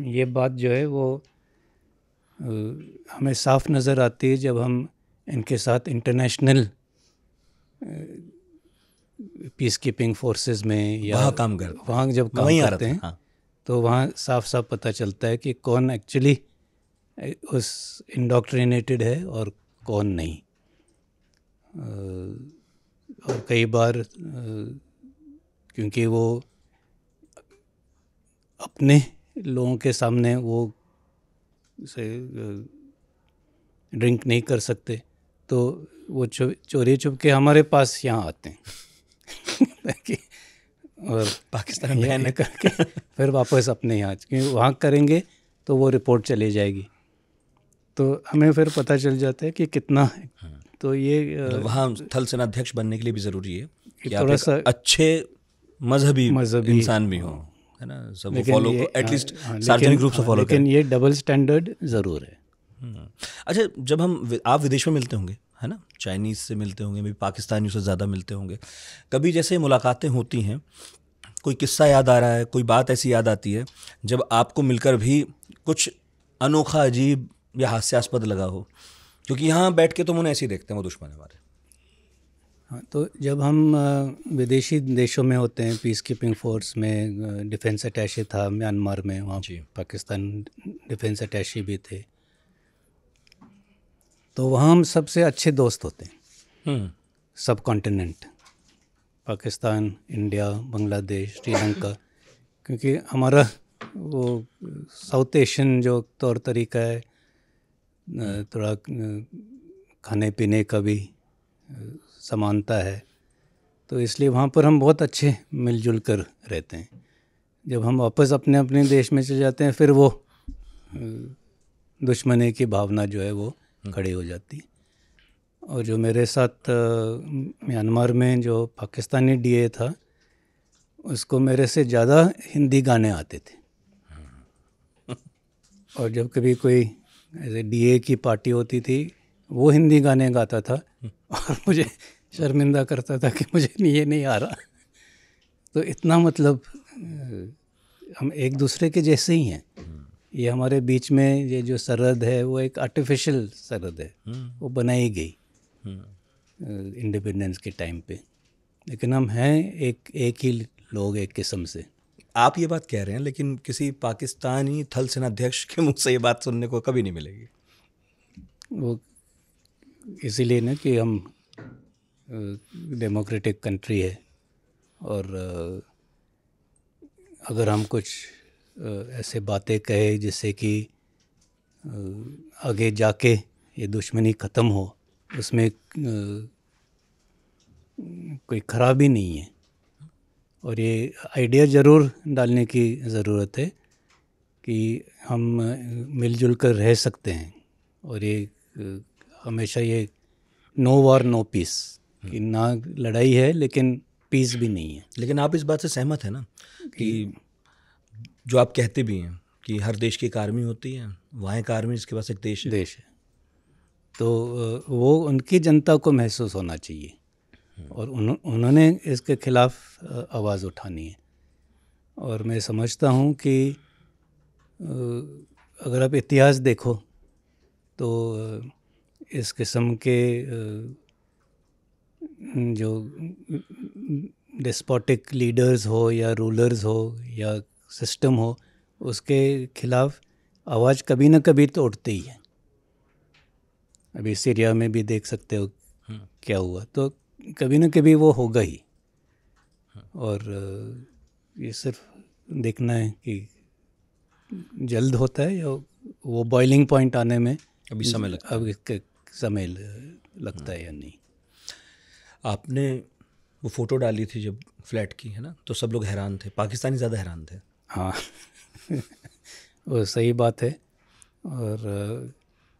ये बात जो है वो हमें साफ नज़र आती है जब हम इनके साथ इंटरनेशनल पीस कीपिंग फोर्सेस में या वहाँ जब काम करते हैं। हाँ। तो वहाँ साफ साफ पता चलता है कि कौन एक्चुअली उस इंडोक्ट्रिनेटेड है और कौन नहीं। और कई बार क्योंकि वो अपने लोगों के सामने वो ड्रिंक नहीं कर सकते, तो वो चोरी छुप के हमारे पास यहाँ आते हैं और पाकिस्तान में करके फिर वापस अपने यहाँ, क्योंकि वहाँ करेंगे तो वो रिपोर्ट चली जाएगी, तो हमें फिर पता चल जाता है कि कितना है। तो ये वहाँ थल सेनाध्यक्ष बनने के लिए भी ज़रूरी है कि थोड़ा सा अच्छे मजहबी इंसान भी हो, है ना, सब वो लेकिन फॉलो ये एटलीस्ट हाँ, सार्वजनिक रूप से फॉलो लेकिन करें। ये डबल स्टैंडर्ड ज़रूर है। अच्छा, जब आप विदेश में मिलते होंगे, है ना, चाइनीज़ से मिलते होंगे, भी पाकिस्तानियों से ज़्यादा मिलते होंगे, कभी जैसे मुलाकातें होती हैं, कोई किस्सा याद आ रहा है, कोई बात ऐसी याद आती है जब आपको मिलकर भी कुछ अनोखा, अजीब या हास्यास्पद लगा हो? क्योंकि यहाँ बैठ के तो उन्हें ऐसे ही देखते हैं, वो दुश्मन है हमारे। हाँ, तो जब हम विदेशी देशों में होते हैं, पीस कीपिंग फोर्स में डिफेंस अटैचे था म्यांमार में, वहाँ जी। पाकिस्तान डिफेंस अटैचे भी थे, तो वहाँ हम सबसे अच्छे दोस्त होते हैं। सब कॉन्टिनेंट, पाकिस्तान, इंडिया, बांग्लादेश, श्रीलंका, क्योंकि हमारा वो साउथ एशियन जो तौर तरीका है, थोड़ा खाने पीने का भी समानता है, तो इसलिए वहाँ पर हम बहुत अच्छे मिलजुल कर रहते हैं। जब हम वापस अपने अपने देश में चले जाते हैं, फिर वो दुश्मनी की भावना जो है वो खड़ी हो जाती है। और जो मेरे साथ म्यांमार में जो पाकिस्तानी डीए था, उसको मेरे से ज़्यादा हिंदी गाने आते थे। और जब कभी कोई ऐसे डीए की पार्टी होती थी, वो हिंदी गाने गाता था और मुझे शर्मिंदा करता था कि मुझे ये नहीं आ रहा। तो इतना मतलब हम एक दूसरे के जैसे ही हैं। ये हमारे बीच में ये जो सरहद है वो एक आर्टिफिशियल सरहद है, वो बनाई गई इंडिपेंडेंस के टाइम पे, लेकिन हम हैं एक ही लोग, एक किस्म से। आप ये बात कह रहे हैं, लेकिन किसी पाकिस्तानी थल सेनाध्यक्ष के मुख से ये बात सुनने को कभी नहीं मिलेगी। वो इसीलिए ना कि हम डेमोक्रेटिक कंट्री है, और अगर हम कुछ ऐसे बातें कहे जिससे कि आगे जाके ये दुश्मनी ख़त्म हो, उसमें कोई खराबी नहीं है। और ये आइडिया ज़रूर डालने की ज़रूरत है कि हम मिलजुल कर रह सकते हैं, और ये हमेशा ये नो वॉर नो पीस, कि ना लड़ाई है लेकिन पीस भी नहीं है। लेकिन आप इस बात से सहमत हैं ना कि जो आप कहते भी हैं कि हर देश की एक आर्मी होती है, वहाँ एक आर्मी जिसके पास एक देश है। तो वो उनकी जनता को महसूस होना चाहिए, और उन्होंने इसके खिलाफ आवाज़ उठानी है। और मैं समझता हूँ कि अगर आप इतिहास देखो तो इस किस्म के जो डेस्पोटिक लीडर्स हो या रूलर्स हो या सिस्टम हो, उसके खिलाफ आवाज़ कभी ना कभी तो उठती ही है। अभी सीरिया में भी देख सकते हो क्या हुआ, तो कभी ना कभी वो होगा ही। और ये सिर्फ देखना है कि जल्द होता है या वो बॉइलिंग पॉइंट आने में अभी समय लगता है। अब समय लगता है या नहीं। आपने वो फ़ोटो डाली थी जब फ्लैट की, है ना, तो सब लोग हैरान थे, पाकिस्तानी ज़्यादा हैरान थे। हाँ वो सही बात है। और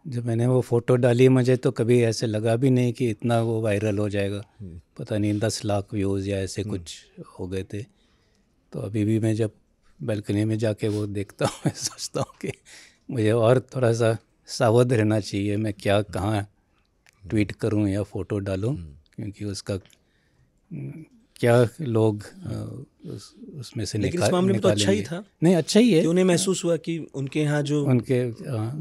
जब मैंने वो फ़ोटो डाली, मुझे तो कभी ऐसे लगा भी नहीं कि इतना वो वायरल हो जाएगा। पता नहीं 10 लाख व्यूज़ या ऐसे कुछ हो गए थे। तो अभी भी मैं जब बालकनी में जाके वो देखता हूँ, मैं सोचता हूँ कि मुझे और थोड़ा सा सावध रहना चाहिए, मैं क्या कहाँ ट्वीट करूँ या फ़ोटो डालूँ, क्योंकि उसका क्या लोग उसमें से लेकिन इस मामले में तो अच्छा ही था। नहीं, अच्छा ही है कि उन्हें महसूस हुआ कि उनके यहाँ जो उनके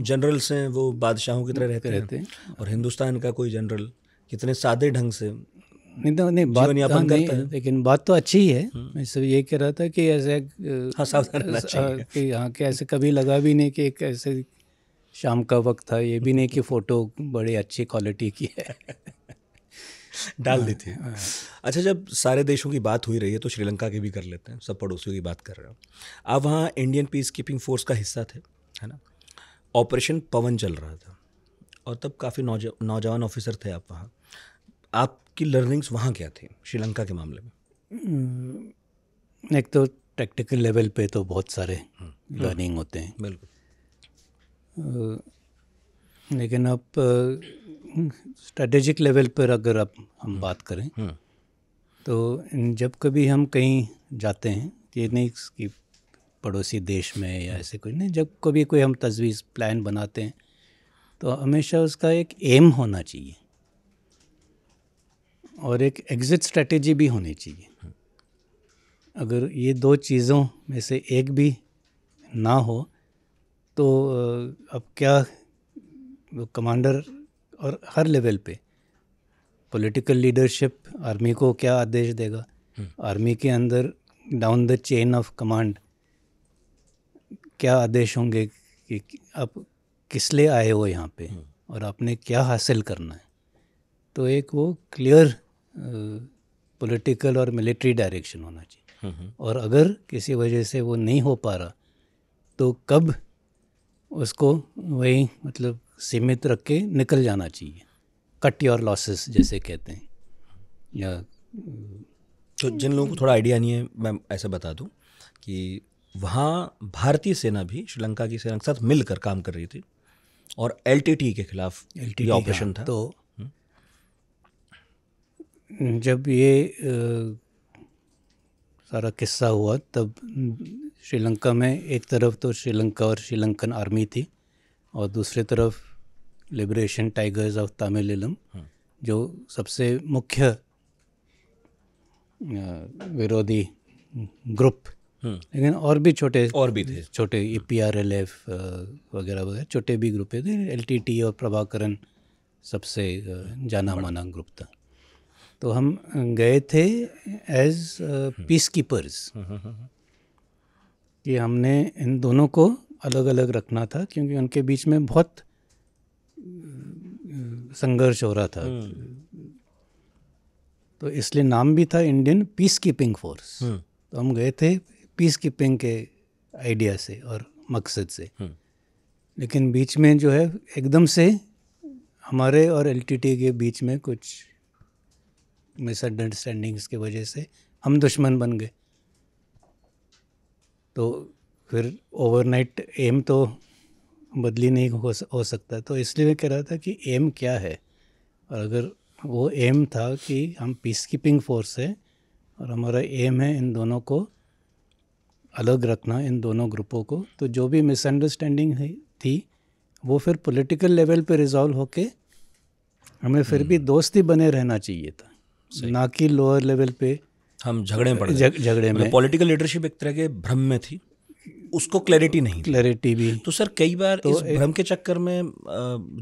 जनरल्स हैं वो बादशाहों की तरह रहते हैं, और हिंदुस्तान का कोई जनरल कितने सादे ढंग से नहीं बात यापन नहीं, करता है। लेकिन बात तो अच्छी ही है। मैं सिर्फ ये कह रहा था कि ऐसे सावधान रहना चाहिए कि यहाँ के ऐसे कभी लगा भी नहीं कि एक ऐसे शाम का वक्त था, ये भी नहीं कि फ़ोटो बड़ी अच्छी क्वालिटी की है डाल दी थी। अच्छा, जब सारे देशों की बात हुई रही है तो श्रीलंका की भी कर लेते हैं, सब पड़ोसियों की बात कर रहे हो। आप वहाँ इंडियन पीस कीपिंग फोर्स का हिस्सा थे, है ना, ऑपरेशन पवन चल रहा था, और तब काफ़ी नौजवान ऑफिसर थे आप वहाँ। आपकी लर्निंग्स वहाँ क्या थी श्रीलंका के मामले में? एक तो टेक्निकल लेवल पे तो बहुत सारे लर्निंग होते हैं, बिल्कुल, लेकिन अब स्ट्रेटेजिक लेवल पर अगर अब हम बात करें तो जब कभी हम कहीं जाते हैं, ये नहीं कि पड़ोसी देश में या ऐसे कुछ नहीं। जब कभी कोई हम तजवीज़ प्लान बनाते हैं तो हमेशा उसका एक एम होना चाहिए और एक एग्ज़िट स्ट्रेटेजी भी होनी चाहिए। अगर ये दो चीज़ों में से एक भी ना हो तो अब क्या कमांडर और हर लेवल पे पॉलिटिकल लीडरशिप आर्मी को क्या आदेश देगा, आर्मी के अंदर down the chain of command क्या आदेश होंगे कि आप किस लिए आए हो यहाँ पे और आपने क्या हासिल करना है। तो एक वो क्लियर पॉलिटिकल और मिलिट्री डायरेक्शन होना चाहिए। और अगर किसी वजह से वो नहीं हो पा रहा तो कब उसको वही मतलब सीमित रख के निकल जाना चाहिए, कट योर लॉसेस जैसे कहते हैं। या तो जिन लोगों को थोड़ा आइडिया नहीं है, मैं ऐसे बता दूं कि वहाँ भारतीय सेना भी श्रीलंका की सेना के साथ मिलकर काम कर रही थी और एलटीटी के खिलाफ ये ऑपरेशन था। तो जब ये सारा किस्सा हुआ तब श्रीलंका में एक तरफ तो श्रीलंका और श्रीलंकन आर्मी थी और दूसरी तरफ लिबरेशन टाइगर्स ऑफ तमिलिलम जो सबसे मुख्य विरोधी ग्रुप, लेकिन और भी छोटे थे छोटे EPRLF वगैरह वगैरह छोटे भी ग्रुप थे। LTT और प्रभाकरन सबसे जाना माना ग्रुप था। तो हम गए थे एज पीस कीपर्स कि हमने इन दोनों को अलग अलग रखना था क्योंकि उनके बीच में बहुत संघर्ष हो रहा था। तो इसलिए नाम भी था इंडियन पीस कीपिंग फोर्स। तो हम गए थे पीस कीपिंग के आइडिया से और मकसद से, लेकिन बीच में जो है एकदम से हमारे और LTT के बीच में कुछ मिसअंडरस्टैंडिंग्स की वजह से हम दुश्मन बन गए। तो फिर ओवरनाइट एम तो बदली नहीं हो सकता। तो इसलिए मैं कह रहा था कि एम क्या है, और अगर वो एम था कि हम पीस कीपिंग फोर्स है और हमारा एम है इन दोनों को अलग रखना, इन दोनों ग्रुपों को, तो जो भी मिसअंडरस्टैंडिंग थी वो फिर पॉलिटिकल लेवल पे रिजॉल्व होके हमें फिर भी दोस्ती बने रहना चाहिए था, ना कि लोअर लेवल पे हम झगड़े में पड़ गए। झगड़े में पॉलिटिकल लीडरशिप एक तरह के भ्रम में थी, उसको क्लैरिटी नहीं थी। क्लैरिटी भी तो सर कई बार तो इस भ्रम के चक्कर में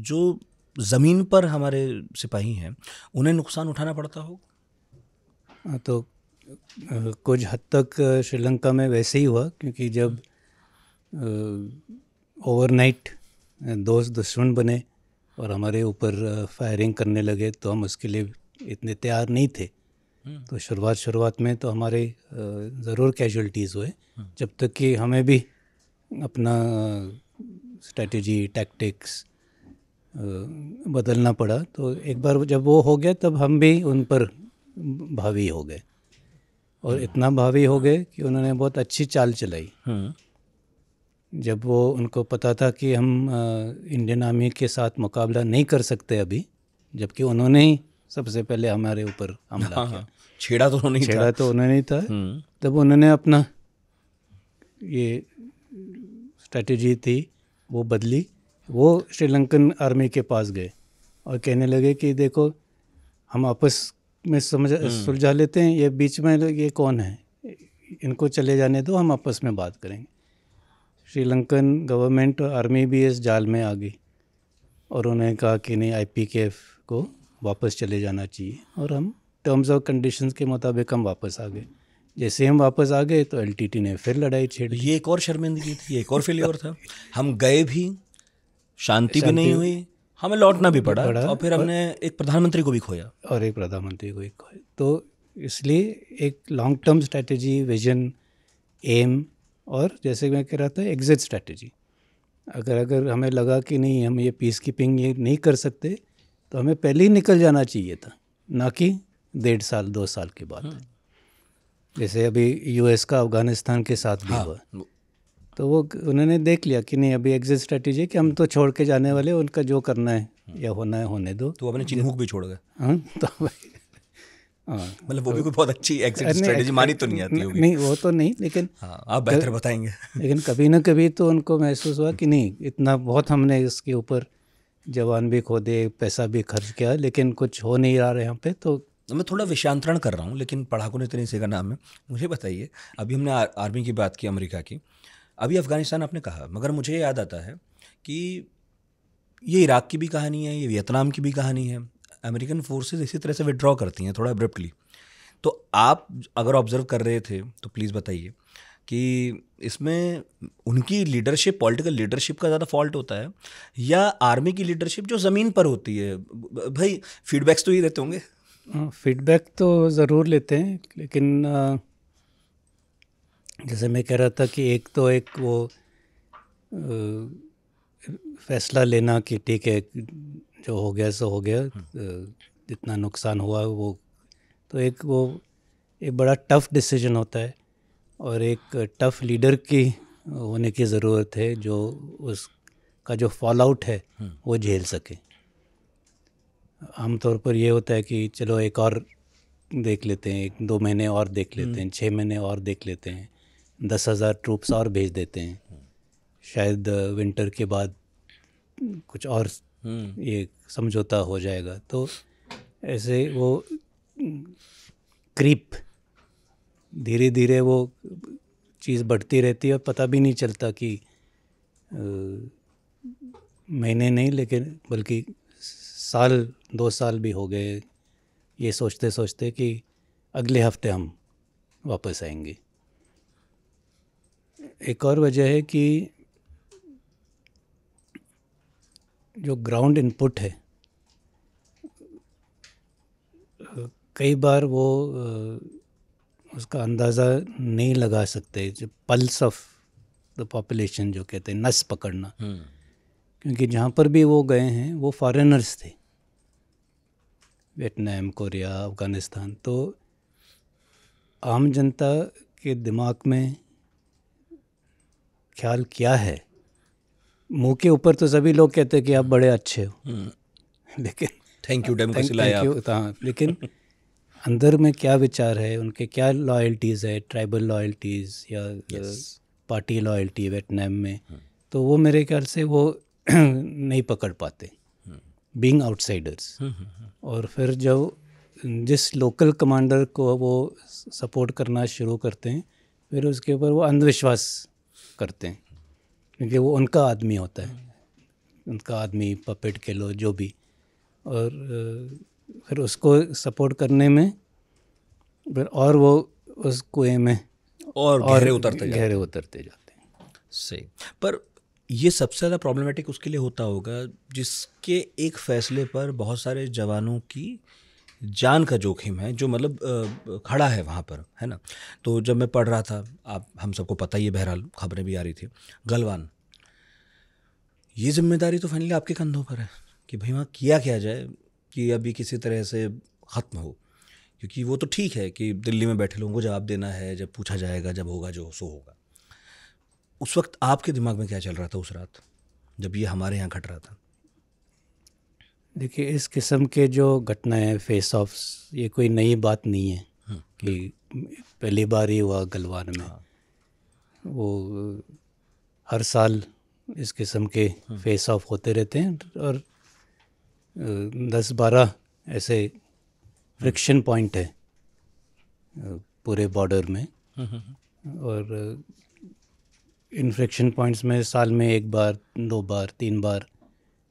जो ज़मीन पर हमारे सिपाही हैं उन्हें नुकसान उठाना पड़ता हो। तो कुछ हद तक श्रीलंका में वैसे ही हुआ, क्योंकि जब ओवरनाइट दोस्त दुश्मन बने और हमारे ऊपर फायरिंग करने लगे तो हम उसके लिए इतने तैयार नहीं थे। तो शुरुआत में तो हमारे ज़रूर कैजुअल्टीज़ हुए, जब तक कि हमें भी अपना स्ट्रेटजी टैक्टिक्स बदलना पड़ा। तो एक बार जब वो हो गया तब हम भी उन पर भावी हो गए, और इतना भावी हो गए कि उन्होंने बहुत अच्छी चाल चलाई। जब वो उनको पता था कि हम इंडियन आर्मी के साथ मुकाबला नहीं कर सकते अभी, जबकि उन्होंने ही सबसे पहले हमारे ऊपर हमला किया। छेड़ा तो उन्होंने ही था। तब उन्होंने अपना ये स्ट्रेटजी थी वो बदली। वो श्रीलंकन आर्मी के पास गए और कहने लगे कि देखो हम आपस में सुलझा लेते हैं, ये बीच में ये कौन है, इनको चले जाने दो, हम आपस में बात करेंगे। श्रीलंकन गवर्नमेंट और आर्मी भी इस जाल में आ गई और उन्होंने कहा कि नहीं, IPKF को वापस चले जाना चाहिए, और हम टर्म्स और कंडीशंस के मुताबिक हम वापस आ गए। जैसे हम वापस आ गए तो LTT ने फिर लड़ाई छेड़ी। ये एक और शर्मिंदगी थी, एक और फेलियर था। हम गए भी, शांति भी नहीं हुई, हमें लौटना भी पड़ा और फिर हमने एक प्रधानमंत्री को भी खोया। तो इसलिए एक long term strategy, vision, aim, और जैसे मैं कह रहा था एग्जिट स्ट्रेटजी। अगर हमें लगा कि नहीं हम ये पीस कीपिंग ये नहीं कर सकते तो हमें पहले ही निकल जाना चाहिए था, ना कि 1.5 साल 2 साल के बाद। जैसे अभी US का अफगानिस्तान के साथ भी हुआ। तो वो उन्होंने देख लिया कि नहीं अभी एग्जिट स्ट्रेटजी कि हम तो छोड़ के जाने वाले, उनका जो करना है या होना है होने दो। तो अपने चिन्हुक भी छोड़ गए। हाँ, तो हाँ, मतलब वो भी कोई बहुत अच्छी एग्जिट नहीं, स्ट्रेटेजी मानी तो नहीं आती होगी। नहीं वो तो नहीं, लेकिन हाँ, आप बेहतर बताएंगे। लेकिन कभी ना कभी तो उनको महसूस हुआ कि नहीं, इतना बहुत हमने इसके ऊपर जवान भी खो दिए, पैसा भी खर्च किया, लेकिन कुछ हो नहीं रहा है यहाँ पे। तो मैं थोड़ा विषयांतरण कर रहा हूँ, लेकिन पढ़ाकू ने इतनी से का नाम है। मुझे बताइए, अभी हमने आर्मी की बात की, अमेरिका की, अभी अफगानिस्तान आपने कहा, मगर मुझे याद आता है कि ये इराक की भी कहानी है, ये वियतनाम की भी कहानी है। अमेरिकन फोर्सेस इसी तरह से विड्रॉ करती हैं थोड़ा अब्रप्टली। तो आप अगर ऑब्जर्व कर रहे थे तो प्लीज़ बताइए कि इसमें उनकी लीडरशिप, पॉलिटिकल लीडरशिप का ज़्यादा फॉल्ट होता है या आर्मी की लीडरशिप जो ज़मीन पर होती है? भाई फीडबैक्स तो ही रहते होंगे। फीडबैक तो ज़रूर लेते हैं, लेकिन जैसे मैं कह रहा था कि एक वो फैसला लेना कि ठीक है, जो हो गया सो हो गया, जितना नुकसान हुआ वो, तो एक बड़ा टफ डिसीजन होता है, और एक टफ लीडर की होने की ज़रूरत है जो उसका जो फॉल आउट है वो झेल सके। आमतौर पर ये होता है कि चलो एक और देख लेते हैं, 1-2 महीने और देख लेते हैं, 6 महीने और देख लेते हैं, 10,000 ट्रूप्स और भेज देते हैं, शायद विंटर के बाद कुछ और ये समझौता हो जाएगा। तो ऐसे वो क्रीप, धीरे धीरे वो चीज़ बढ़ती रहती है और पता भी नहीं चलता कि महीने नहीं, लेकिन बल्कि साल 2 साल भी हो गए ये सोचते सोचते कि अगले हफ्ते हम वापस आएंगे। एक और वजह है कि जो ग्राउंड इनपुट है, कई बार वो उसका अंदाज़ा नहीं लगा सकते, जो पल्स ऑफ द पॉपुलेशन जो कहते हैं, नस पकड़ना, क्योंकि जहाँ पर भी वो गए हैं वो फॉरेनर्स थे, वियतनाम, कोरिया, अफ़गानिस्तान। तो आम जनता के दिमाग में ख्याल क्या है, मुंह के ऊपर तो सभी लोग कहते हैं कि आप बड़े अच्छे हो, लेकिन थैंक यू डेमोक्रेसी लाया आप। हाँ, लेकिन अंदर में क्या विचार है, उनके क्या लॉयल्टीज़ है, ट्राइबल लॉयल्टीज़ या पार्टी लॉयल्टी वियतनाम में, तो वो मेरे ख्याल से वो नहीं पकड़ पाते, बीइंग आउटसाइडर्स। और फिर जब जिस लोकल कमांडर को वो सपोर्ट करना शुरू करते हैं, फिर उसके ऊपर वो अंधविश्वास करते हैं, क्योंकि वो उनका आदमी होता है, उनका आदमी, पपेट के लो जो भी, और फिर उसको सपोर्ट करने में फिर और वो उस कुएं में और गहरे उतरते जाते हैं। सही। पर ये सबसे ज़्यादा प्रॉब्लमेटिक उसके लिए होता होगा जिसके एक फैसले पर बहुत सारे जवानों की जान का जोखिम है, जो मतलब खड़ा है वहाँ पर, है ना। तो जब मैं पढ़ रहा था, आप हम सबको पता ही है, बहरहाल खबरें भी आ रही थी, गलवान, ये जिम्मेदारी तो फाइनली आपके कंधों पर है कि भाई वहाँ किया क्या जाए कि अभी किसी तरह से ख़त्म हो। क्योंकि वो तो ठीक है कि दिल्ली में बैठे लोगों को जवाब देना है, जब पूछा जाएगा, जब होगा जो सो होगा। उस वक्त आपके दिमाग में क्या चल रहा था उस रात जब ये हमारे यहाँ घट रहा था? देखिए, इस किस्म के जो घटनाएं, फेस ऑफ्स, ये कोई नई बात नहीं है कि पहली बार ही हुआ गलवान में। वो हर साल इस किस्म के फेस ऑफ होते रहते हैं, और 10-12 ऐसे फ्रिक्शन पॉइंट है पूरे बॉर्डर में, और इन फ्रिक्शन पॉइंट्स में साल में 1 बार, 2 बार, 3 बार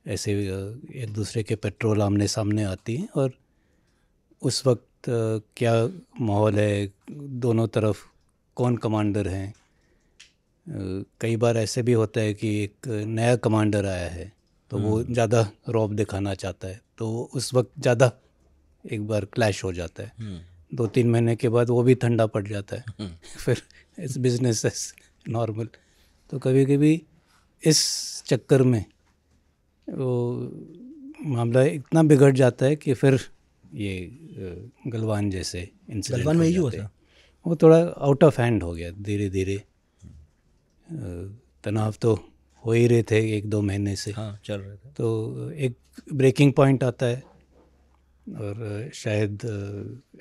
ऐसे एक दूसरे के पेट्रोल आमने सामने आती हैं। और उस वक्त क्या माहौल है, दोनों तरफ कौन कमांडर हैं। कई बार ऐसे भी होता है कि एक नया कमांडर आया है तो वो ज़्यादा रौब दिखाना चाहता है, तो उस वक्त ज़्यादा एक बार क्लैश हो जाता है। 2-3 महीने के बाद वो भी ठंडा पड़ जाता है। फिर इस बिजनेस एज नॉर्मल। तो कभी कभी इस चक्कर में वो मामला इतना बिगड़ जाता है कि फिर ये गलवान जैसे इंसिडेंट गलवान में यही हुआ था। वो थोड़ा आउट ऑफ हैंड हो गया धीरे धीरे। तनाव तो हो ही रहे थे 1-2 महीने से, हाँ, चल रहे थे। तो एक ब्रेकिंग पॉइंट आता है और शायद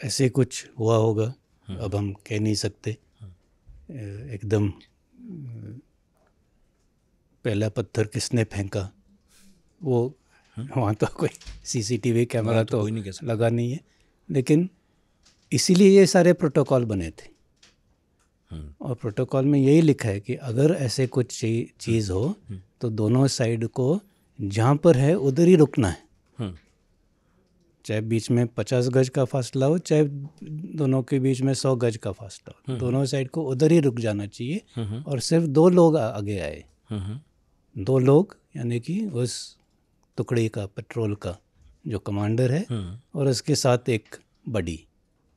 ऐसे कुछ हुआ होगा, अब हम कह नहीं सकते। एकदम पहला पत्थर किसने फेंका, वो वहाँ तो कोई सीसीटीवी कैमरा तो कोई नहीं कह सकता। लगा नहीं है, लेकिन इसीलिए ये सारे प्रोटोकॉल बने थे। और प्रोटोकॉल में यही लिखा है कि अगर ऐसे कुछ चीज़ हो तो दोनों साइड को जहाँ पर है उधर ही रुकना है, चाहे बीच में 50 गज का फासला हो, चाहे दोनों के बीच में 100 गज का फासला हो, दोनों साइड को उधर ही रुक जाना चाहिए। और सिर्फ 2 लोग आगे आए, 2 लोग, यानी कि उस टुकड़ी का, पेट्रोल का जो कमांडर है, और उसके साथ एक बडी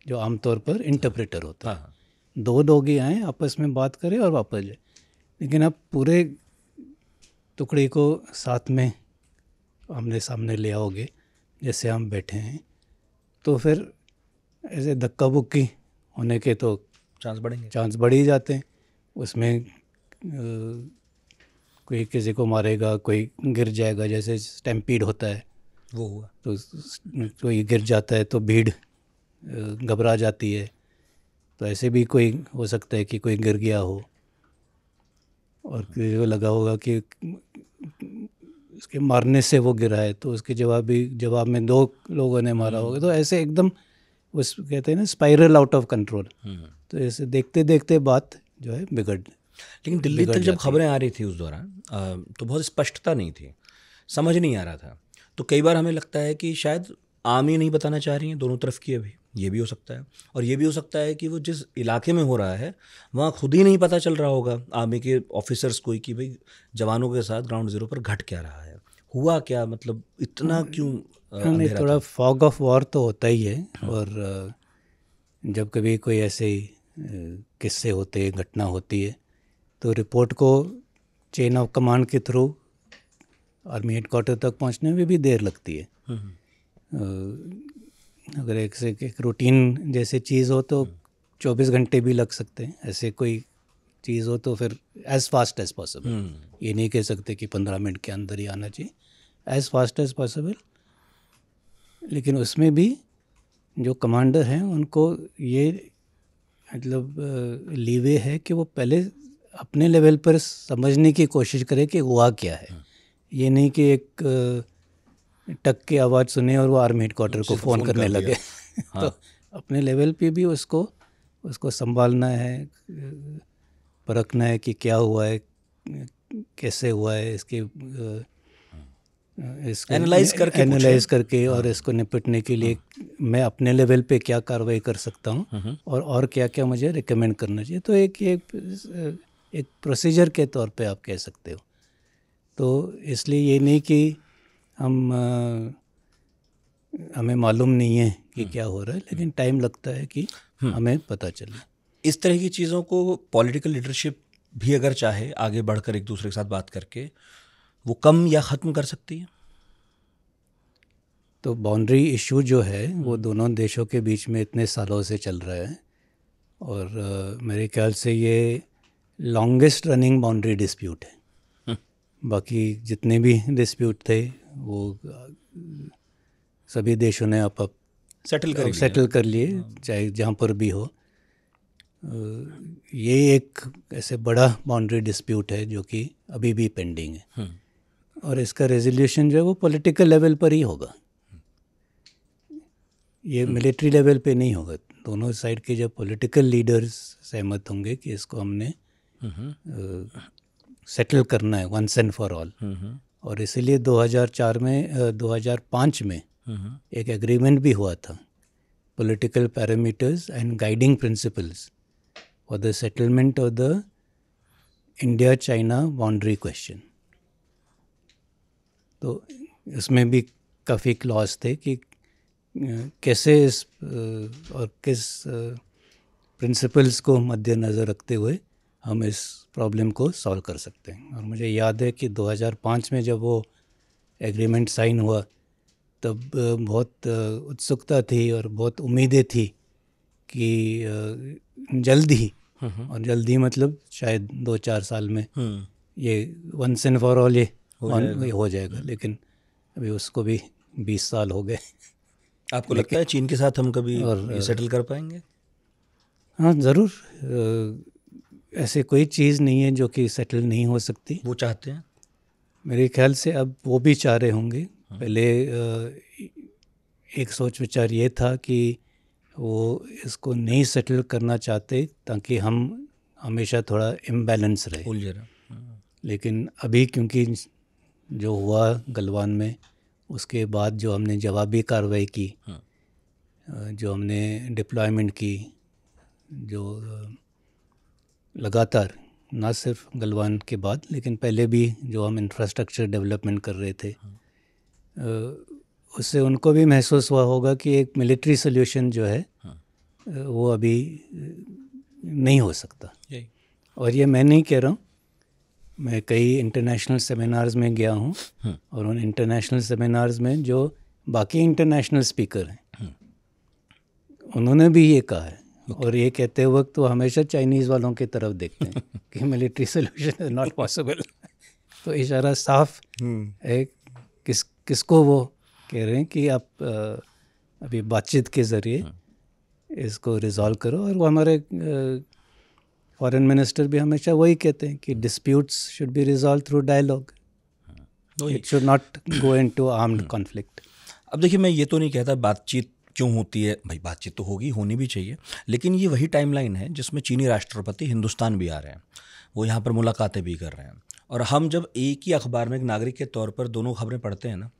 जो आमतौर पर इंटरप्रेटर होता है। 2 लोग ही आए, आपस में बात करें और वापस जाए। लेकिन आप पूरे टुकड़ी को साथ में आमने सामने ले आओगे जैसे हम बैठे हैं, तो फिर ऐसे धक्का बुक्की होने के तो चांस बढ़ ही जाते हैं। उसमें कोई किसी को मारेगा, कोई गिर जाएगा, जैसे स्टैम्पीड होता है वो हुआ, तो कोई गिर जाता है तो भीड़ घबरा जाती है। तो ऐसे भी कोई हो सकता है कि कोई गिर गया हो और किसी को लगा होगा कि उसके मारने से वो गिरा है, तो उसके जवाब में 2 लोगों ने मारा होगा। तो ऐसे एकदम उस कहते हैं ना स्पाइरल आउट ऑफ कंट्रोल। तो ऐसे देखते देखते बात जो है बिगड़। लेकिन दिल्ली तक जब खबरें आ रही थी उस दौरान तो बहुत स्पष्टता नहीं थी, समझ नहीं आ रहा था। तो कई बार हमें लगता है कि शायद आर्मी नहीं बताना चाह रही है दोनों तरफ की, अभी ये भी हो सकता है। और ये भी हो सकता है कि वो जिस इलाके में हो रहा है वहाँ खुद ही नहीं पता चल रहा होगा आर्मी के ऑफिसर्स को कि भाई जवानों के साथ ग्राउंड ज़ीरो पर घट क्या रहा है, हुआ क्या, मतलब इतना क्यों नहीं, थोड़ा फॉग ऑफ वॉर तो होता ही है। और जब कभी कोई ऐसे किस्से होते हैं, घटना होती है, तो रिपोर्ट को चेन ऑफ कमांड के थ्रू आर्मी हेडक्वार्टर तक पहुंचने में भी देर लगती है। अगर एक रूटीन जैसे चीज़ हो तो 24 घंटे भी लग सकते हैं। ऐसे कोई चीज़ हो तो फिर एज़ फास्ट एज़ पॉसिबल, ये नहीं कह सकते कि 15 मिनट के अंदर ही आना चाहिए, एज़ फास्ट एज़ पॉसिबल। लेकिन उसमें भी जो कमांडर हैं उनको ये मतलब लीवे है कि वो पहले अपने लेवल पर समझने की कोशिश करें कि हुआ क्या है। ये नहीं कि एक टक की आवाज़ सुने और वो आर्मी हेडक्वार्टर को फ़ोन करने लगे। तो अपने लेवल पे भी उसको संभालना है, परखना है कि क्या हुआ है, कैसे हुआ है, इसको एनालाइज करके और इसको निपटने के लिए मैं अपने लेवल पे क्या कार्रवाई कर सकता हूँ और क्या क्या मुझे रिकमेंड करना चाहिए। तो एक प्रोसीजर के तौर पे आप कह सकते हो। तो इसलिए ये नहीं कि हमें मालूम नहीं है कि क्या हो रहा है, लेकिन टाइम लगता है कि हमें पता चले। इस तरह की चीज़ों को पॉलिटिकल लीडरशिप भी अगर चाहे आगे बढ़कर एक दूसरे के साथ बात करके वो कम या ख़त्म कर सकती है। तो बाउंड्री इशू जो है वो दोनों देशों के बीच में इतने सालों से चल रहा है और मेरे ख्याल से ये लॉन्गेस्ट रनिंग बाउंड्री डिस्प्यूट है। बाकी जितने भी डिस्प्यूट थे वो सभी देशों ने आप सेटल कर लिए, चाहे जहाँ पर भी हो। ये एक ऐसे बड़ा बाउंड्री डिस्प्यूट है जो कि अभी भी पेंडिंग है और इसका रेजोल्यूशन जो है वो पॉलिटिकल लेवल पर ही होगा, ये मिलिट्री लेवल पे नहीं होगा। दोनों साइड के जब पॉलिटिकल लीडर्स सहमत होंगे कि इसको हमने सेटल करना है वंस एंड फॉर ऑल। और इसीलिए 2005 में एक एग्रीमेंट भी हुआ था, political parameters and guiding principles for the settlement of the India China boundary question. तो इसमें भी काफ़ी क्लॉज थे कि कैसे इस और किस प्रिंसिपल्स को मद्देनज़र रखते हुए हम इस प्रॉब्लम को सॉल्व कर सकते हैं। और मुझे याद है कि 2005 में जब वो एग्रीमेंट साइन हुआ तब बहुत उत्सुकता थी और बहुत उम्मीदें थी कि जल्द ही, और जल्द ही मतलब शायद 2-4 साल में ये वंस एंड फॉर ऑल ये हो जाएगा। लेकिन अभी उसको भी 20 साल हो गए। आपको लगता है चीन के साथ हम कभी और ये सेटल कर पाएंगे? हाँ ज़रूर, ऐसे कोई चीज़ नहीं है जो कि सेटल नहीं हो सकती। वो चाहते हैं? मेरे ख्याल से अब वो भी चाह रहे होंगे। पहले एक सोच विचार ये था कि वो इसको नहीं सेटल करना चाहते ताकि हम हमेशा थोड़ा इम्बैलेंस रहे। उलझे रहे। लेकिन अभी क्योंकि जो हुआ गलवान में, उसके बाद जो हमने जवाबी कार्रवाई की, जो हमने डिप्लॉयमेंट की, जो लगातार ना सिर्फ गलवान के बाद लेकिन पहले भी जो हम इंफ्रास्ट्रक्चर डेवलपमेंट कर रहे थे, उससे उनको भी महसूस हुआ होगा कि एक मिलिट्री सोल्यूशन जो है वो अभी नहीं हो सकता। और ये मैं नहीं कह रहा हूँ, मैं कई इंटरनेशनल सेमिनार्स में गया हूँ और उन इंटरनेशनल सेमिनार्स में जो बाकी इंटरनेशनल स्पीकर हैं उन्होंने भी ये कहा है। और ये कहते वक्त वो हमेशा चाइनीज़ वालों की तरफ देखते हैं कि military solution is not possible. तो इशारा साफ है किसको वो कह रहे हैं कि आप अभी बातचीत के ज़रिए इसको रिजॉल्व करो। और वो हमारे फॉरेन मिनिस्टर भी हमेशा वही कहते हैं कि disputes should be resolve through dialogue, it should not go into armed conflict. अब देखिए, मैं ये तो नहीं कहता बातचीत क्यों होती है, भाई बातचीत तो होगी, होनी भी चाहिए, लेकिन ये वही टाइमलाइन है जिसमें चीनी राष्ट्रपति हिंदुस्तान भी आ रहे हैं, वो यहाँ पर मुलाकातें भी कर रहे हैं। और हम जब एक ही अखबार में एक नागरिक के तौर पर दोनों खबरें पढ़ते हैं ना,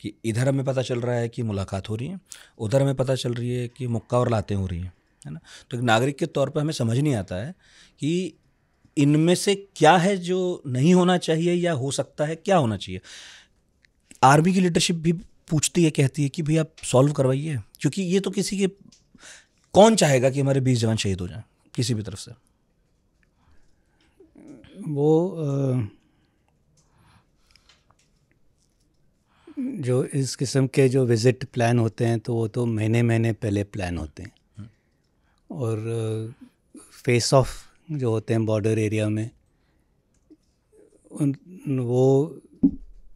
कि इधर हमें पता चल रहा है कि मुलाकात हो रही है, उधर हमें पता चल रही है कि मुक्का और लातें हो रही हैं, है ना, तो एक नागरिक के तौर पर हमें समझ नहीं आता है कि इनमें से क्या है जो नहीं होना चाहिए या हो सकता है क्या होना चाहिए। आर्मी की लीडरशिप भी पूछती है, कहती है कि भाई आप सॉल्व करवाइए, क्योंकि ये तो किसी के, कौन चाहेगा कि हमारे 20 जवान शहीद हो जाएं किसी भी तरफ से। वो जो इस किस्म के जो विज़िट प्लान होते हैं तो वो तो महीने महीने पहले प्लान होते हैं। और फेस ऑफ जो होते हैं बॉर्डर एरिया में, वो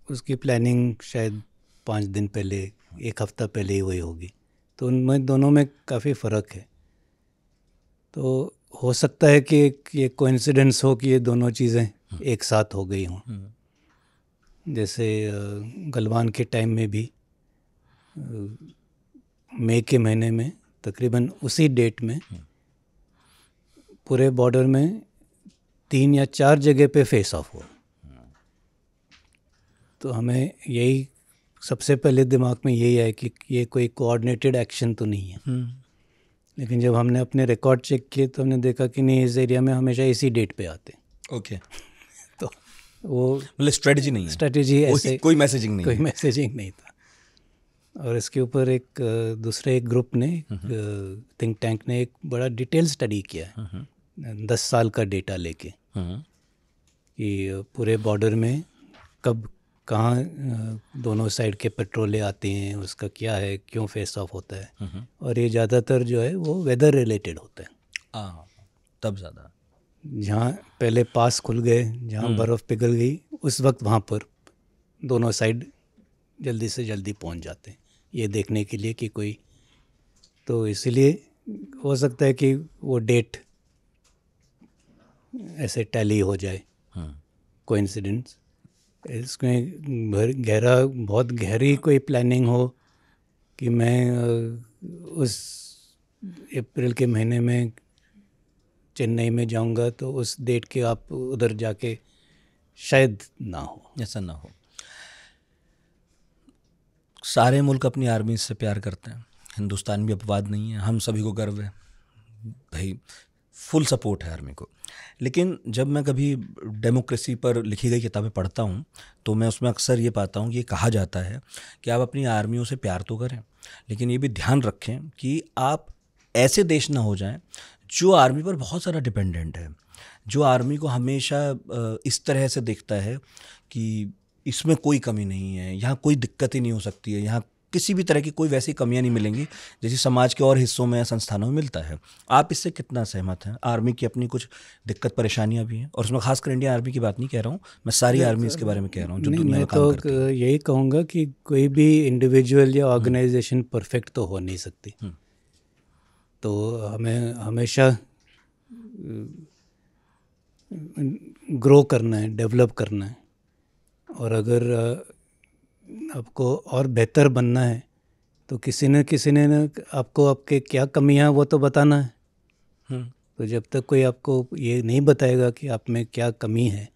उसकी प्लानिंग शायद 5 दिन पहले, 1 हफ्ता पहले ही हुई होगी। तो उनमें दोनों में काफ़ी फ़र्क है। तो हो सकता है कि ये कोइंसिडेंस हो कि ये दोनों चीज़ें एक साथ हो गई हों। जैसे गलवान के टाइम में भी मई के महीने में तकरीबन उसी डेट में पूरे बॉर्डर में 3 या 4 जगह पे फेस ऑफ हुआ। तो हमें यही सबसे पहले दिमाग में यही है कि ये कोई कोऑर्डिनेटेड एक्शन तो नहीं है। लेकिन जब हमने अपने रिकॉर्ड चेक किए तो हमने देखा कि नहीं, इस एरिया में हमेशा इसी डेट पे आते हैं। ओके। तो वो मतलब स्ट्रेटजी नहीं है, स्ट्रेटजी ऐसे कोई मैसेजिंग नहीं, कोई मैसेजिंग नहीं था। और इसके ऊपर एक दूसरे एक ग्रुप ने, थिंक टैंक ने एक बड़ा डिटेल स्टडी किया है 10 साल का डेटा लेके कि पूरे बॉर्डर में कब कहाँ दोनों साइड के पेट्रोले आते हैं, उसका क्या है, क्यों फेस ऑफ होता है। और ये ज़्यादातर जो है वो वेदर रिलेटेड होता है। तब ज़्यादा जहाँ पहले पास खुल गए, जहाँ बर्फ़ पिघल गई, उस वक्त वहाँ पर दोनों साइड जल्दी से जल्दी पहुँच जाते हैं ये देखने के लिए कि कोई, तो इसलिए हो सकता है कि वो डेट ऐसे टैली हो जाए, कोइंसिडेंस। इसमें बहुत गहरी कोई प्लानिंग हो कि मैं उस अप्रैल के महीने में चेन्नई में जाऊंगा तो उस डेट के आप उधर जाके शायद ना हो, ऐसा ना हो। सारे मुल्क अपनी आर्मी से प्यार करते हैं, हिंदुस्तान भी अपवाद नहीं है, हम सभी को गर्व है भाई, फुल सपोर्ट है आर्मी को। लेकिन जब मैं कभी डेमोक्रेसी पर लिखी गई किताबें पढ़ता हूँ तो मैं उसमें अक्सर ये पाता हूँ कि ये कहा जाता है कि आप अपनी आर्मियों से प्यार तो करें, लेकिन ये भी ध्यान रखें कि आप ऐसे देश ना हो जाएं जो आर्मी पर बहुत सारा डिपेंडेंट है, जो आर्मी को हमेशा इस तरह से देखता है कि इसमें कोई कमी नहीं है, यहाँ कोई दिक्कत ही नहीं हो सकती है, यहाँ किसी भी तरह की कोई वैसी कमियां नहीं मिलेंगी जैसी समाज के और हिस्सों में या संस्थानों में मिलता है। आप इससे कितना सहमत हैं? आर्मी की अपनी कुछ दिक्कत परेशानियां भी हैं, और उसमें खासकर इंडियन आर्मी की बात नहीं कह रहा हूँ, मैं सारी आर्मी इसके बारे में कह रहा हूँ जो नहीं, दुनिया मैं में काम तो करती है। यही कहूँगा कि कोई भी इंडिविजुअल या ऑर्गेनाइजेशन परफेक्ट तो हो नहीं सकती। तो हमें हमेशा ग्रो करना है, डेवलप करना है, और अगर आपको और बेहतर बनना है तो किसी न आपको आपके क्या कमियां हैं वो तो बताना है। तो जब तक कोई आपको ये नहीं बताएगा कि आप में क्या कमी है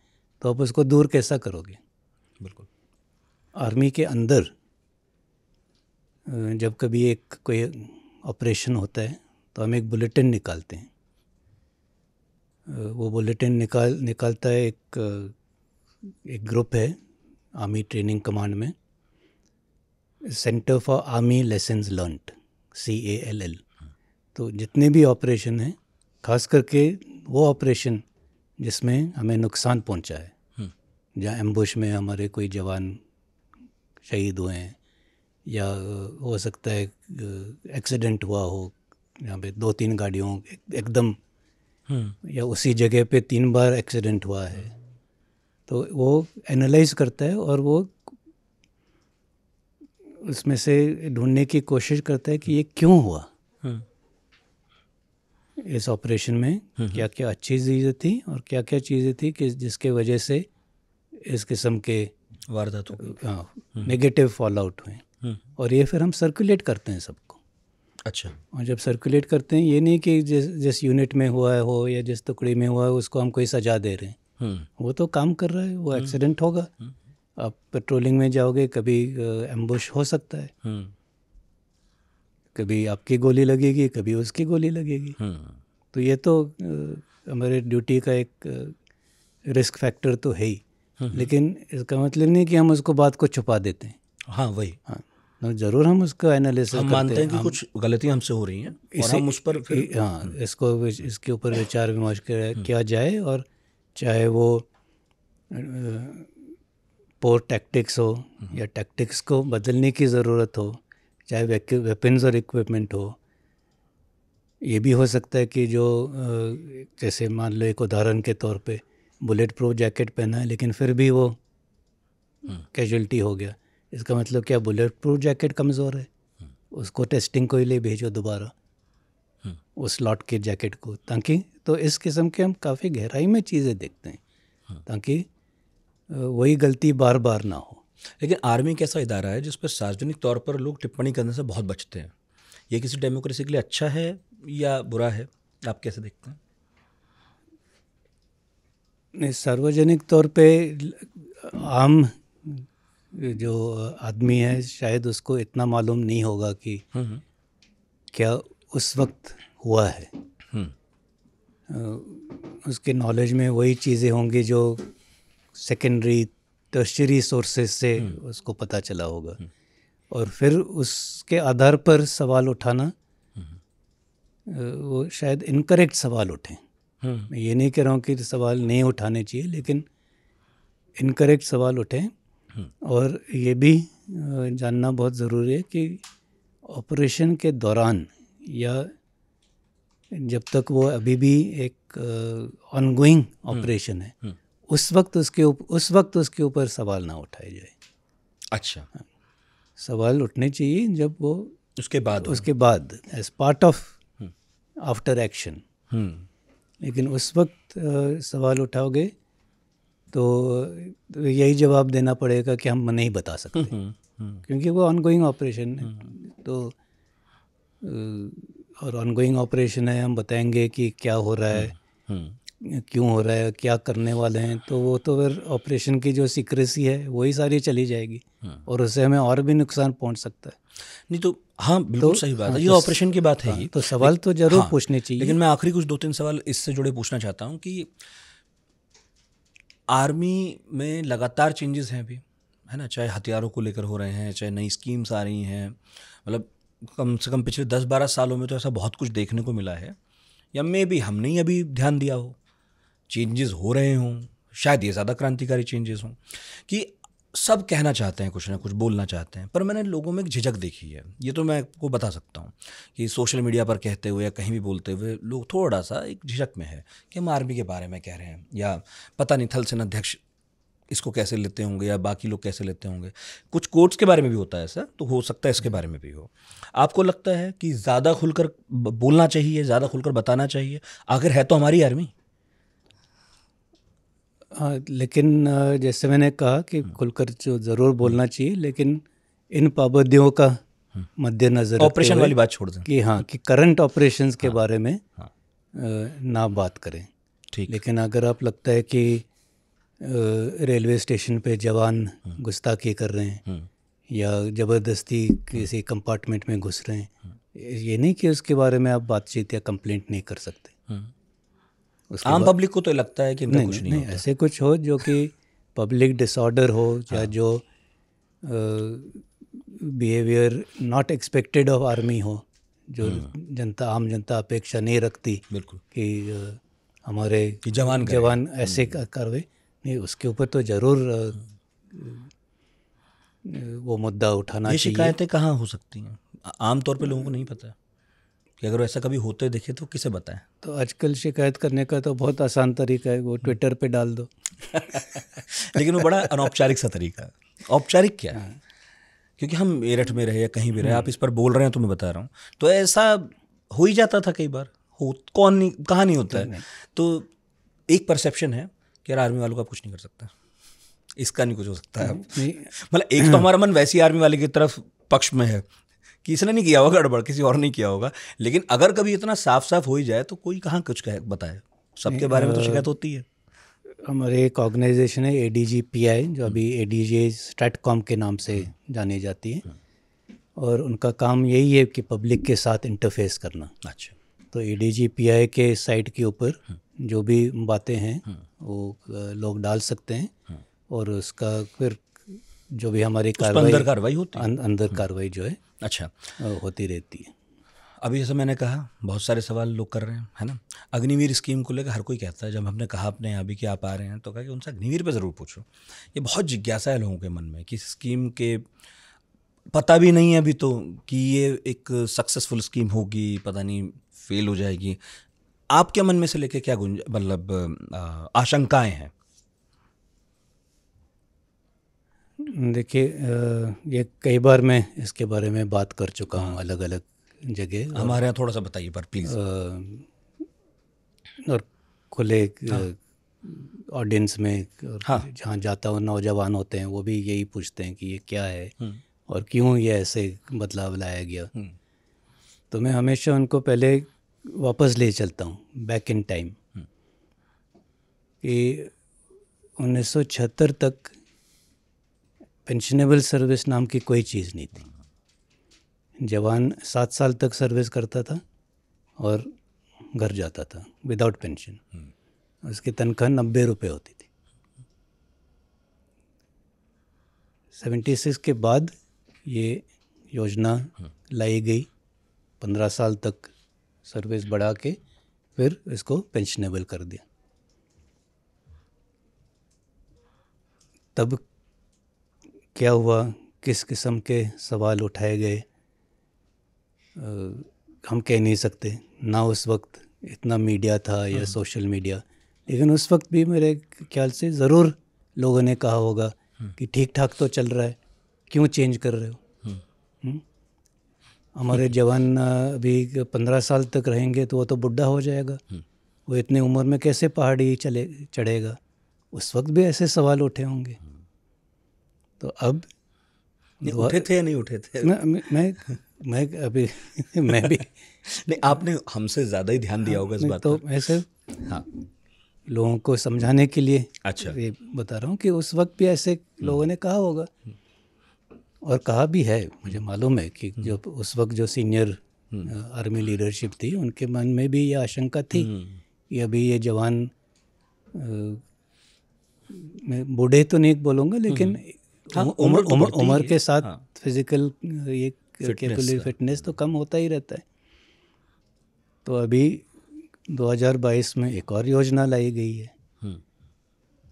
तो आप उसको दूर कैसा करोगे? बिल्कुल। आर्मी के अंदर जब कभी एक कोई ऑपरेशन होता है तो हम एक बुलेटिन निकालते हैं। वो बुलेटिन निकालता है एक ग्रुप है आर्मी ट्रेनिंग कमांड में, centre for army lessons learned, CALL। तो जितने भी ऑपरेशन हैं, खास करके वो ऑपरेशन जिसमें हमें नुकसान पहुंचा है, जहाँ एम्बुश में हमारे कोई जवान शहीद हुए हैं, या हो सकता है एक्सीडेंट हुआ हो, यहाँ पे 2-3 गाड़ियों एकदम या उसी जगह पे 3 बार एक्सीडेंट हुआ है, तो वो एनालाइज करता है और वो उसमें से ढूंढने की कोशिश करता है कि ये क्यों हुआ, इस ऑपरेशन में क्या क्या अच्छी चीज़ें थी और क्या क्या चीज़ें थी कि जिसके वजह से इस किस्म के वारदात हो गई, नेगेटिव फॉल आउट हुए, और ये फिर हम सर्कुलेट करते हैं सबको। अच्छा। और जब सर्कुलेट करते हैं, ये नहीं कि जिस यूनिट में हुआ है हो या जिस टुकड़ी में हुआ है उसको हम कोई सजा दे रहे हैं, वो तो काम कर रहा है, वो एक्सीडेंट होगा। आप पेट्रोलिंग में जाओगे, कभी एम्बुश हो सकता है, कभी आपकी गोली लगेगी, कभी उसकी गोली लगेगी। तो ये तो हमारे ड्यूटी का एक रिस्क फैक्टर तो है ही, लेकिन इसका मतलब नहीं कि हम उसको बात को छुपा देते हैं। हाँ, वही। हाँ, तो ज़रूर हम उसको एनालिसिस हम मानते हैं कि कुछ गलतियां हमसे हो रही हैं और हम उस पर फिर इसके ऊपर विचार विमर्श किया जाए, और चाहे वो पोर टैक्टिक्स हो या टैक्टिक्स को बदलने की ज़रूरत हो, चाहे वेपन्स और इक्विपमेंट हो। ये भी हो सकता है कि जो जैसे मान लो एक उदाहरण के तौर पे बुलेट प्रूफ जैकेट पहना है लेकिन फिर भी वो कैजुअल्टी हो गया, इसका मतलब क्या बुलेट प्रूफ जैकेट कमज़ोर है? उसको टेस्टिंग को ही ले भेजो दोबारा, उस लॉट के जैकेट को, ताकि तो इस किस्म के हम काफ़ी गहराई में चीज़ें देखते हैं ताकि वही गलती बार बार ना हो। लेकिन आर्मी एक ऐसा इदारा है जिस पर सार्वजनिक तौर पर लोग टिप्पणी करने से बहुत बचते हैं। ये किसी डेमोक्रेसी के लिए अच्छा है या बुरा है? आप कैसे देखते हैं? नहीं, सार्वजनिक तौर पे आम जो आदमी है शायद उसको इतना मालूम नहीं होगा कि क्या उस वक्त हुआ है। उसके नॉलेज में वही चीज़ें होंगी जो सेकेंडरी टर्शियरी सोर्सेज से उसको पता चला होगा, और फिर उसके आधार पर सवाल उठाना वो शायद इनकरेक्ट सवाल उठें। मैं ये नहीं कह रहा हूँ कि सवाल नहीं उठाने चाहिए, लेकिन इनकरेक्ट सवाल उठें। और ये भी जानना बहुत ज़रूरी है कि ऑपरेशन के दौरान या जब तक वो अभी भी एक ऑनगोइंग ऑपरेशन है, उस वक्त उसके ऊपर सवाल ना उठाए जाए। अच्छा। सवाल उठने चाहिए जब वो उसके बाद as part of after action, लेकिन उस वक्त सवाल उठाओगे तो यही जवाब देना पड़ेगा कि हम नहीं बता सकते, क्योंकि वो ऑनगोइंग ऑपरेशन है। तो और ऑनगोइंग ऑपरेशन है, हम बताएंगे कि क्या हो रहा है, क्यों हो रहा है, क्या करने वाले हैं, तो वो तो फिर ऑपरेशन की जो सीक्रेसी है वही सारी चली जाएगी और उससे हमें और भी नुकसान पहुंच सकता है। नहीं तो हाँ, बिल्कुल सही बात है, ये ऑपरेशन की बात है ही। तो सवाल तो जरूर पूछने चाहिए। लेकिन मैं आखिरी कुछ 2-3 सवाल इससे जुड़े पूछना चाहता हूँ कि आर्मी में लगातार चेंजेस हैं अभी, है ना, चाहे हथियारों को लेकर हो रहे हैं, चाहे नई स्कीम्स आ रही हैं, मतलब कम से कम पिछले 10-12 सालों में तो ऐसा बहुत कुछ देखने को मिला है, या मे भी हमने ही अभी ध्यान दिया हो, चेंजेस हो रहे हों, शायद ये ज़्यादा क्रांतिकारी चेंजेस हों, कि सब कहना चाहते हैं, कुछ ना कुछ बोलना चाहते हैं, पर मैंने लोगों में एक झिझक देखी है। ये तो मैं आपको बता सकता हूँ कि सोशल मीडिया पर कहते हुए या कहीं भी बोलते हुए लोग थोड़ा सा एक झिझक में है कि हम आर्मी के बारे में कह रहे हैं, या पता नहीं थल सेनाध्यक्ष इसको कैसे लेते होंगे या बाकी लोग कैसे लेते होंगे। कुछ कोर्ट्स के बारे में भी होता है ऐसा, तो हो सकता है इसके बारे में भी हो। आपको लगता है कि ज़्यादा खुलकर बोलना चाहिए, ज़्यादा खुलकर बताना चाहिए? आखिर है तो हमारी आर्मी। हाँ, लेकिन जैसे मैंने कहा कि खुलकर जो ज़रूर बोलना चाहिए, लेकिन इन पाबंदियों का मद्देनज़र रखते ऑपरेशन हुए वाली बात छोड़ दें कि हाँ कि करंट ऑपरेशंस के बारे में हाँ। ना बात करें। ठीक। लेकिन अगर आप लगता है कि रेलवे स्टेशन पे जवान गुस्ताखी कर रहे हैं या ज़बरदस्ती किसी कंपार्टमेंट में घुस रहे हैं, ये नहीं कि उसके बारे में आप बातचीत या कंप्लेंट नहीं कर सकते। आम पब्लिक को तो लगता है कि इनका कुछ नहीं होता। ऐसे कुछ हो जो कि पब्लिक डिसऑर्डर हो या जो behaviour not expected of army हो, जो जनता आम जनता अपेक्षा नहीं रखती बिल्कुल कि हमारे कि जवान ऐसे कार्रवाई नहीं, उसके ऊपर तो ज़रूर वो मुद्दा उठाना ये चाहिए। शिकायतें कहाँ हो सकती हैं? आमतौर पे लोगों को नहीं पता कि अगर ऐसा कभी होते दिखे तो किसे बताएं। तो आजकल शिकायत करने का तो बहुत आसान तरीका है, वो ट्विटर पे डाल दो। लेकिन वो बड़ा अनौपचारिक सा तरीका है। औपचारिक क्या है? क्योंकि हम मेरठ में रहे या कहीं भी रहे, आप इस पर बोल रहे हैं तो मैं बता रहा हूँ, तो ऐसा हो ही जाता था कई बार। हो कौन नहीं, कहाँ नहीं होता है। तो एक परसेप्शन है कि यार आर्मी वालों का कुछ नहीं कर सकता, इसका नहीं कुछ हो सकता है। मतलब एक तो हमारा मन वैसी आर्मी वाले की तरफ पक्ष में है कि इसने नहीं किया होगा गड़बड़, किसी और नहीं किया होगा। लेकिन अगर कभी इतना साफ साफ हो ही जाए तो कोई कहाँ कुछ बताए, सबके बारे में तो शिकायत होती है। हमारे एक ऑर्गेनाइजेशन है ADGPI, जो अभी ADG स्ट्रैटकॉम के नाम से जानी जाती है, और उनका काम यही है कि पब्लिक के साथ इंटरफेस करना। अच्छा। तो ADGPI के साइट के ऊपर जो भी बातें हैं वो लोग डाल सकते हैं, और उसका फिर जो भी हमारी कार्रवाई होती है, अंदर कार्रवाई जो है अच्छा होती रहती है। अभी जैसे मैंने कहा बहुत सारे सवाल लोग कर रहे हैं, है ना। अग्निवीर स्कीम को लेकर हर कोई कहता है, जब हमने कहा अपने यहाँ भी कि आप आ रहे हैं तो कहा कि उनसे अग्निवीर पे ज़रूर पूछो। ये बहुत जिज्ञासा है लोगों के मन में कि स्कीम के पता भी नहीं है अभी तो कि ये एक सक्सेसफुल स्कीम होगी, पता नहीं फेल हो जाएगी। आपके मन में से लेके क्या मतलब आशंकाएं हैं? देखिए, ये कई बार मैं इसके बारे में बात कर चुका हूँ अलग अलग जगह। हमारे यहाँ थोड़ा सा बताइए पर प्लीज़। और खुले ऑडियंस में, और जहाँ जाता हूँ नौजवान होते हैं वो भी यही पूछते हैं कि ये क्या है और क्यों ये ऐसे बदलाव लाया गया। तो मैं हमेशा उनको पहले वापस ले चलता हूँ बैक इन टाइम कि 1976 तक पेंशनेबल सर्विस नाम की कोई चीज़ नहीं थी। जवान 7 साल तक सर्विस करता था और घर जाता था विदाउट पेंशन। उसकी तनख्वाह 90 रुपये होती थी। 76 के बाद ये योजना लाई गई, 15 साल तक सर्विस बढ़ा के फिर इसको पेंशनेबल कर दिया। तब क्या हुआ, किस किस्म के सवाल उठाए गए, हम कह नहीं सकते। ना उस वक्त इतना मीडिया था या सोशल मीडिया, लेकिन उस वक्त भी मेरे ख्याल से ज़रूर लोगों ने कहा होगा कि ठीक ठाक तो चल रहा है, क्यों चेंज कर रहे हो। हमारे जवान अभी 15 साल तक रहेंगे तो वो तो बुढ़ा हो जाएगा, वो इतने उम्र में कैसे पहाड़ी चढ़ेगा। उस वक्त भी ऐसे सवाल उठे होंगे। तो अब उठे थे या नहीं उठे थे? मैं अभी मैं भी नहीं, आपने हमसे ज़्यादा ही ध्यान दिया होगा इस बात तो पर। ऐसे लोगों को समझाने के लिए अच्छा ये बता रहा हूँ कि उस वक्त भी ऐसे लोगों ने कहा होगा, और कहा भी है। मुझे मालूम है कि जो उस वक्त जो सीनियर आर्मी लीडरशिप थी उनके मन में भी ये आशंका थी कि अभी ये जवान, मैं बूढ़े तो नहीं बोलूँगा, लेकिन उम्र के साथ फिजिकल ये फिटनेस तो कम होता ही रहता है। तो अभी 2022 में एक और योजना लाई गई है।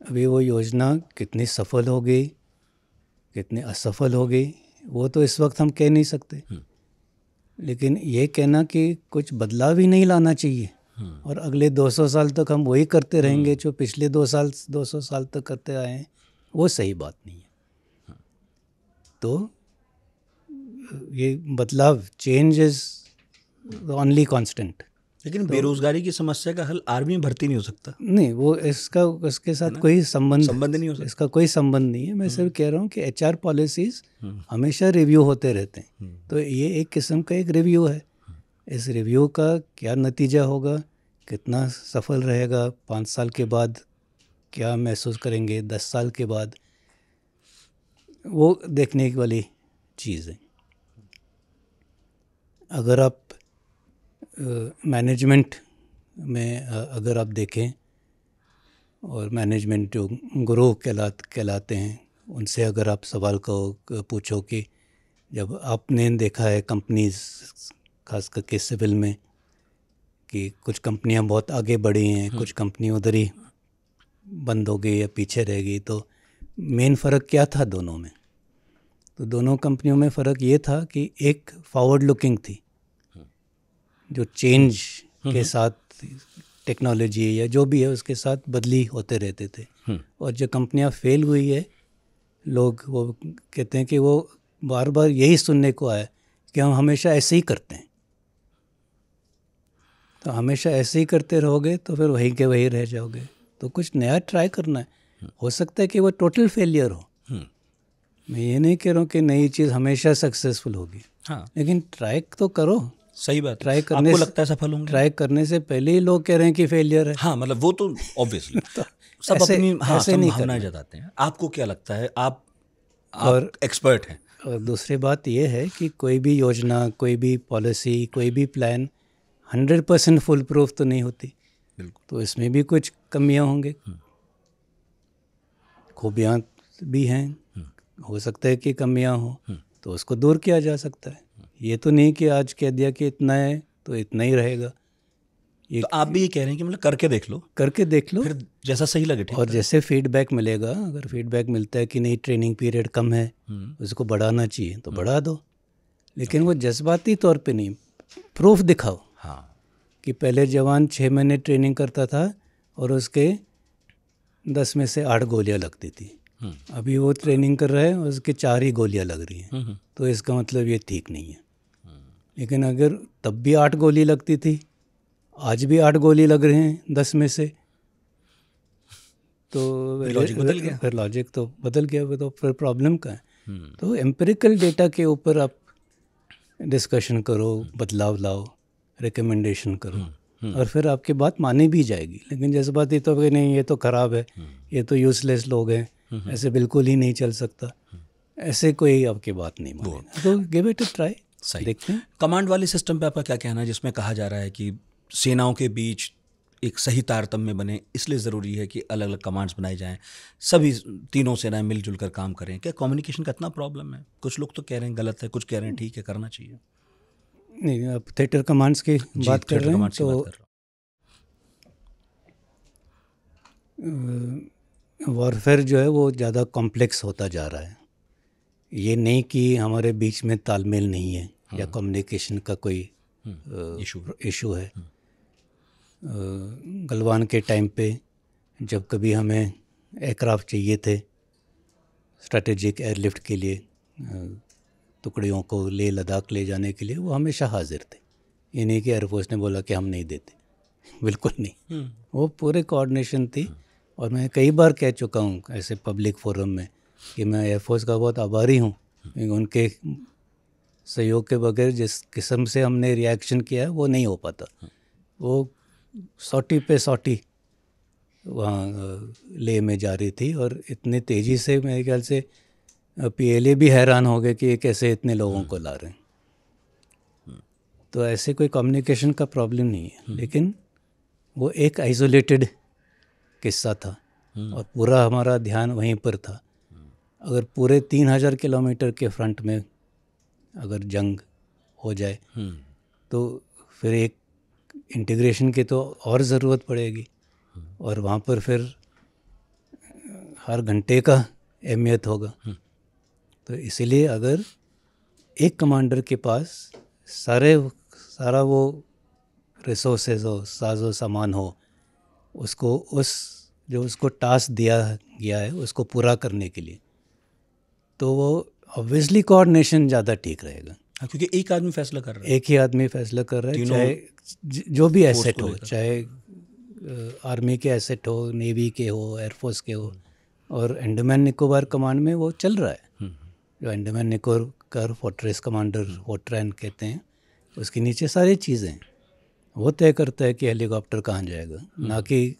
अभी वो योजना कितनी सफल हो गई कितनी असफल हो गई वो तो इस वक्त हम कह नहीं सकते, लेकिन ये कहना कि कुछ बदलाव ही नहीं लाना चाहिए और अगले 200 साल तक हम वही करते रहेंगे जो पिछले 200 साल तक करते आए हैं, वो सही बात नहीं है। तो ये बदलाव, चेंज इज ओनली कांस्टेंट। लेकिन बेरोजगारी की समस्या का हल आर्मी में भर्ती नहीं हो सकता। नहीं, वो इसके साथ कोई संबंध नहीं हो सकता, इसका कोई संबंध नहीं है। मैं सिर्फ कह रहा हूँ कि HR पॉलिसीज हमेशा रिव्यू होते रहते हैं, तो ये एक किस्म का एक रिव्यू है। इस रिव्यू का क्या नतीजा होगा, कितना सफल रहेगा, 5 साल के बाद क्या महसूस करेंगे, 10 साल के बाद, वो देखने वाली चीज़ है। अगर आप मैनेजमेंट में अगर आप देखें, और मैनेजमेंट जो गुरु कहलाते हैं, उनसे अगर आप सवाल को पूछो कि जब आपने देखा है कंपनीज, खास करके सिविल में, कि कुछ कंपनियां बहुत आगे बढ़ी हैं, कुछ कंपनी उधर ही बंद हो गई या पीछे रह गई, तो मेन फ़र्क क्या था दोनों में? तो दोनों कंपनियों में फ़र्क ये था कि एक फॉरवर्ड लुकिंग थी, जो चेंज के साथ टेक्नोलॉजी या जो भी है उसके साथ बदली होते रहते थे। और जो कंपनियां फेल हुई है, लोग वो कहते हैं कि वो बार बार यही सुनने को आया कि हम हमेशा ऐसे ही करते हैं। तो हमेशा ऐसे ही करते रहोगे तो फिर वहीं के वहीं रह जाओगे। तो कुछ नया ट्राई करना है। हो सकता है कि वो टोटल फेलियर हो, मैं ये नहीं कह रहा हूँ कि नई चीज़ हमेशा सक्सेसफुल होगी, लेकिन ट्राई तो करो। सही बात। ट्राई करने आपको लगता है सफल होंगे? ट्राई करने से पहले ही लोग कह रहे हैं कि फेलियर है। हाँ, मतलब वो तो ऑब्वियसली तो सब ऐसे, अपनी ऐसे नहीं भावनाएं जताते हैं। आपको क्या लगता है? आप एक्सपर्ट हैं। और दूसरी बात ये है कि कोई भी योजना, कोई भी पॉलिसी, कोई भी प्लान 100% फुल प्रूफ तो नहीं होती। बिल्कुल। तो इसमें भी कुछ कमियां होंगे, खूबियां भी हैं, हो सकता है कि कमियां हो, तो उसको दूर किया जा सकता है। ये तो नहीं कि आज कह दिया कि इतना है तो इतना ही रहेगा। तो आप भी ये कह रहे हैं कि मतलब करके देख लो, फिर जैसा सही लगे ठीक। और जैसे फीडबैक मिलेगा, अगर फीडबैक मिलता है कि नहीं ट्रेनिंग पीरियड कम है, उसको बढ़ाना चाहिए तो बढ़ा दो, लेकिन वो जज्बाती तौर पे नहीं, प्रूफ दिखाओ। हाँ, कि पहले जवान 6 महीने ट्रेनिंग करता था और उसके 10 में से 8 गोलियां लगती थी, अभी वो ट्रेनिंग कर रहा है और उसके 4 ही गोलियां लग रही हैं, तो इसका मतलब ये ठीक नहीं है। लेकिन अगर तब भी 8 गोली लगती थी, आज भी 8 गोली लग रहे हैं 10 में से, तो लॉजिक बदल गया। फिर लॉजिक तो बदल गया, तो फिर प्रॉब्लम का है। तो एम्पिरिकल डेटा के ऊपर आप डिस्कशन करो, बदलाव लाओ, रिकमेंडेशन करो, और फिर आपकी बात मानी भी जाएगी। लेकिन जज्बाती तो कि नहीं ये तो ख़राब है, ये तो यूजलेस लोग हैं, ऐसे बिल्कुल ही नहीं चल सकता, ऐसे कोई आपकी बात नहीं मानेगा। तो गिव इट अ ट्राई, देखते हैं। कमांड वाले सिस्टम पे आपका क्या कहना है, जिसमें कहा जा रहा है कि सेनाओं के बीच एक सही तारतम्य बने, इसलिए ज़रूरी है कि अलग अलग कमांड्स बनाए जाएं, सभी तीनों सेनाएं मिलजुल कर काम करें? क्या कम्युनिकेशन का इतना प्रॉब्लम है? कुछ लोग तो कह रहे हैं गलत है, कुछ कह रहे हैं ठीक है, करना चाहिए। नहीं, आप थिएटर कमांड्स की बात कर रहे हैं, तो वॉरफेयर जो है वो ज़्यादा कॉम्प्लेक्स होता जा रहा है। ये नहीं कि हमारे बीच में तालमेल नहीं है या कम्युनिकेशन का कोई इशू है। गलवान के टाइम पे जब कभी हमें एयरक्राफ्ट चाहिए थे स्ट्रेटेजिक एयरलिफ्ट के लिए, टुकड़ियों को लेह लद्दाख ले जाने के लिए, वो हमेशा हाजिर थे। ये नहीं कि एयरफोर्स ने बोला कि हम नहीं देते, बिल्कुल नहीं, वो पूरे कोऑर्डिनेशन थी। और मैं कई बार कह चुका हूँ ऐसे पब्लिक फोरम में कि मैं एयरफोर्स का बहुत आभारी हूँ, उनके सहयोग के बगैर जिस किस्म से हमने रिएक्शन किया है वो नहीं हो पाता। वो सौटी पे सौटी वहाँ लेह में जा रही थी और इतनी तेज़ी से, मेरे ख्याल से PLA भी हैरान हो गए कि ये कैसे इतने लोगों को ला रहे हैं। तो ऐसे कोई कम्युनिकेशन का प्रॉब्लम नहीं है, लेकिन वो एक आइसोलेटेड किस्सा था और पूरा हमारा ध्यान वहीं पर था। अगर पूरे 3000 किलोमीटर के फ्रंट में अगर जंग हो जाए तो फिर एक इंटीग्रेशन की तो और ज़रूरत पड़ेगी, और वहाँ पर फिर हर घंटे का अहमियत होगा। तो इसीलिए अगर एक कमांडर के पास सारा वो रिसोर्सेज हो, साजो सामान हो, उसको उसको टास्क दिया गया है उसको पूरा करने के लिए, तो वो ऑब्वियसली कोऑर्डिनेशन ज़्यादा ठीक रहेगा। हाँ, क्योंकि एक आदमी फैसला कर रहा है, एक ही आदमी फैसला कर रहा है, चाहे जो भी एसेट हो, चाहे आर्मी के एसेट हो, नेवी के हो, एयरफोर्स के हो, और अंडमान निकोबार कमांड में वो चल रहा है। जो Andaman Nicobar fortress commander Fortran कहते हैं, उसके नीचे सारी चीज़ें वो तय करता है कि हेलीकॉप्टर कहाँ जाएगा, ना कि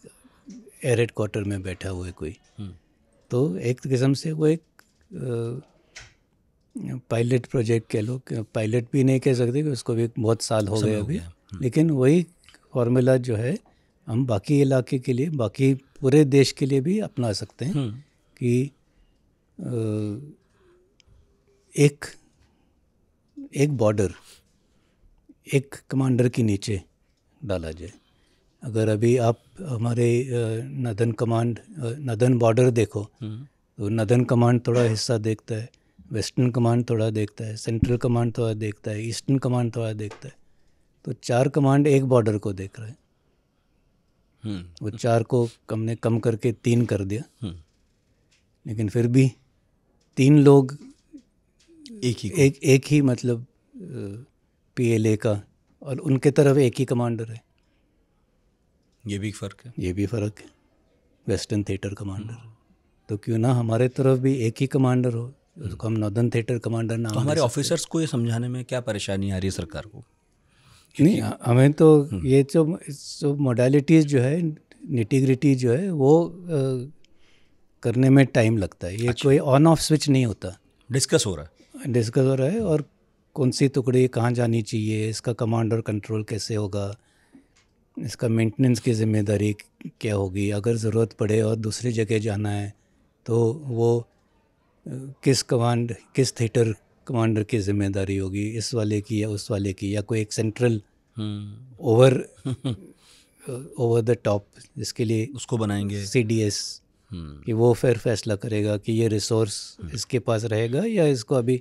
एयर हेड क्वार्टर में बैठा हुआ है कोई। तो एक किस्म से वो एक पायलट प्रोजेक्ट कह लो, पायलट भी नहीं कह सकते कि उसको भी बहुत साल हो गए अभी, लेकिन वही फॉर्मूला जो है हम बाकी इलाके के लिए, बाकी पूरे देश के लिए भी अपना सकते हैं कि एक बॉर्डर एक कमांडर के नीचे डाला जाए। अगर अभी आप हमारे नदन बॉर्डर देखो, तो नदन कमांड थोड़ा हिस्सा देखता है, वेस्टर्न कमांड थोड़ा देखता है, सेंट्रल कमांड थोड़ा देखता है, ईस्टर्न कमांड थोड़ा देखता है। तो 4 कमांड एक बॉर्डर को देख रहा है। वो 4 को हमने कम करके 3 कर दिया, लेकिन फिर भी 3 लोग एक ही मतलब PLA का, और उनके तरफ एक ही कमांडर है। ये भी फ़र्क है, ये भी फ़र्क है, वेस्टर्न थिएटर कमांडर। तो क्यों ना हमारे तरफ भी एक ही कमांडर हो, उसको हम नॉर्दर्न थिएटर कमांडर नाम। तो हमारे ऑफिसर्स को ये समझाने में क्या परेशानी आ रही है सरकार को? नहीं, हमें तो ये जो मोडालिटीज़ जो है, निटिग्रिटी जो है, वो करने में टाइम लगता है। ये कोई ऑन ऑफ स्विच नहीं होता। डिस्कस हो रहा है और कौन सी टुकड़ी कहाँ जानी चाहिए, इसका कमांड और कंट्रोल कैसे होगा, इसका मेंटेनेंस की जिम्मेदारी क्या होगी, अगर ज़रूरत पड़े और दूसरी जगह जाना है तो वो किस थिएटर कमांडर की जिम्मेदारी होगी, इस वाले की या उस वाले की, या कोई एक सेंट्रल ओवर द टॉप जिसके लिए उसको बनाएंगे CDS, कि वो फिर फैसला करेगा कि ये रिसोर्स इसके पास रहेगा या इसको अभी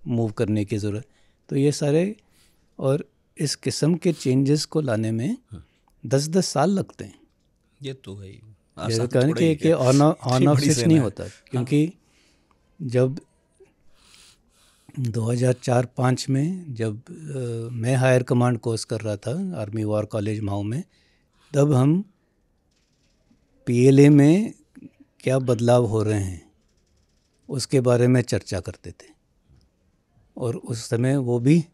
मूव करने की ज़रूरत। तो ये सारे और इस किस्म के चेंजेस को लाने में 10-10 साल लगते हैं। ये तो है कि ऑन ऑफ स्विच नहीं होता, क्योंकि जब 2004-05 में जब मैं हायर कमांड कोर्स कर रहा था आर्मी वॉर कॉलेज माऊ में, तब हम PLA में क्या बदलाव हो रहे हैं उसके बारे में चर्चा करते थे, और उस समय वो भी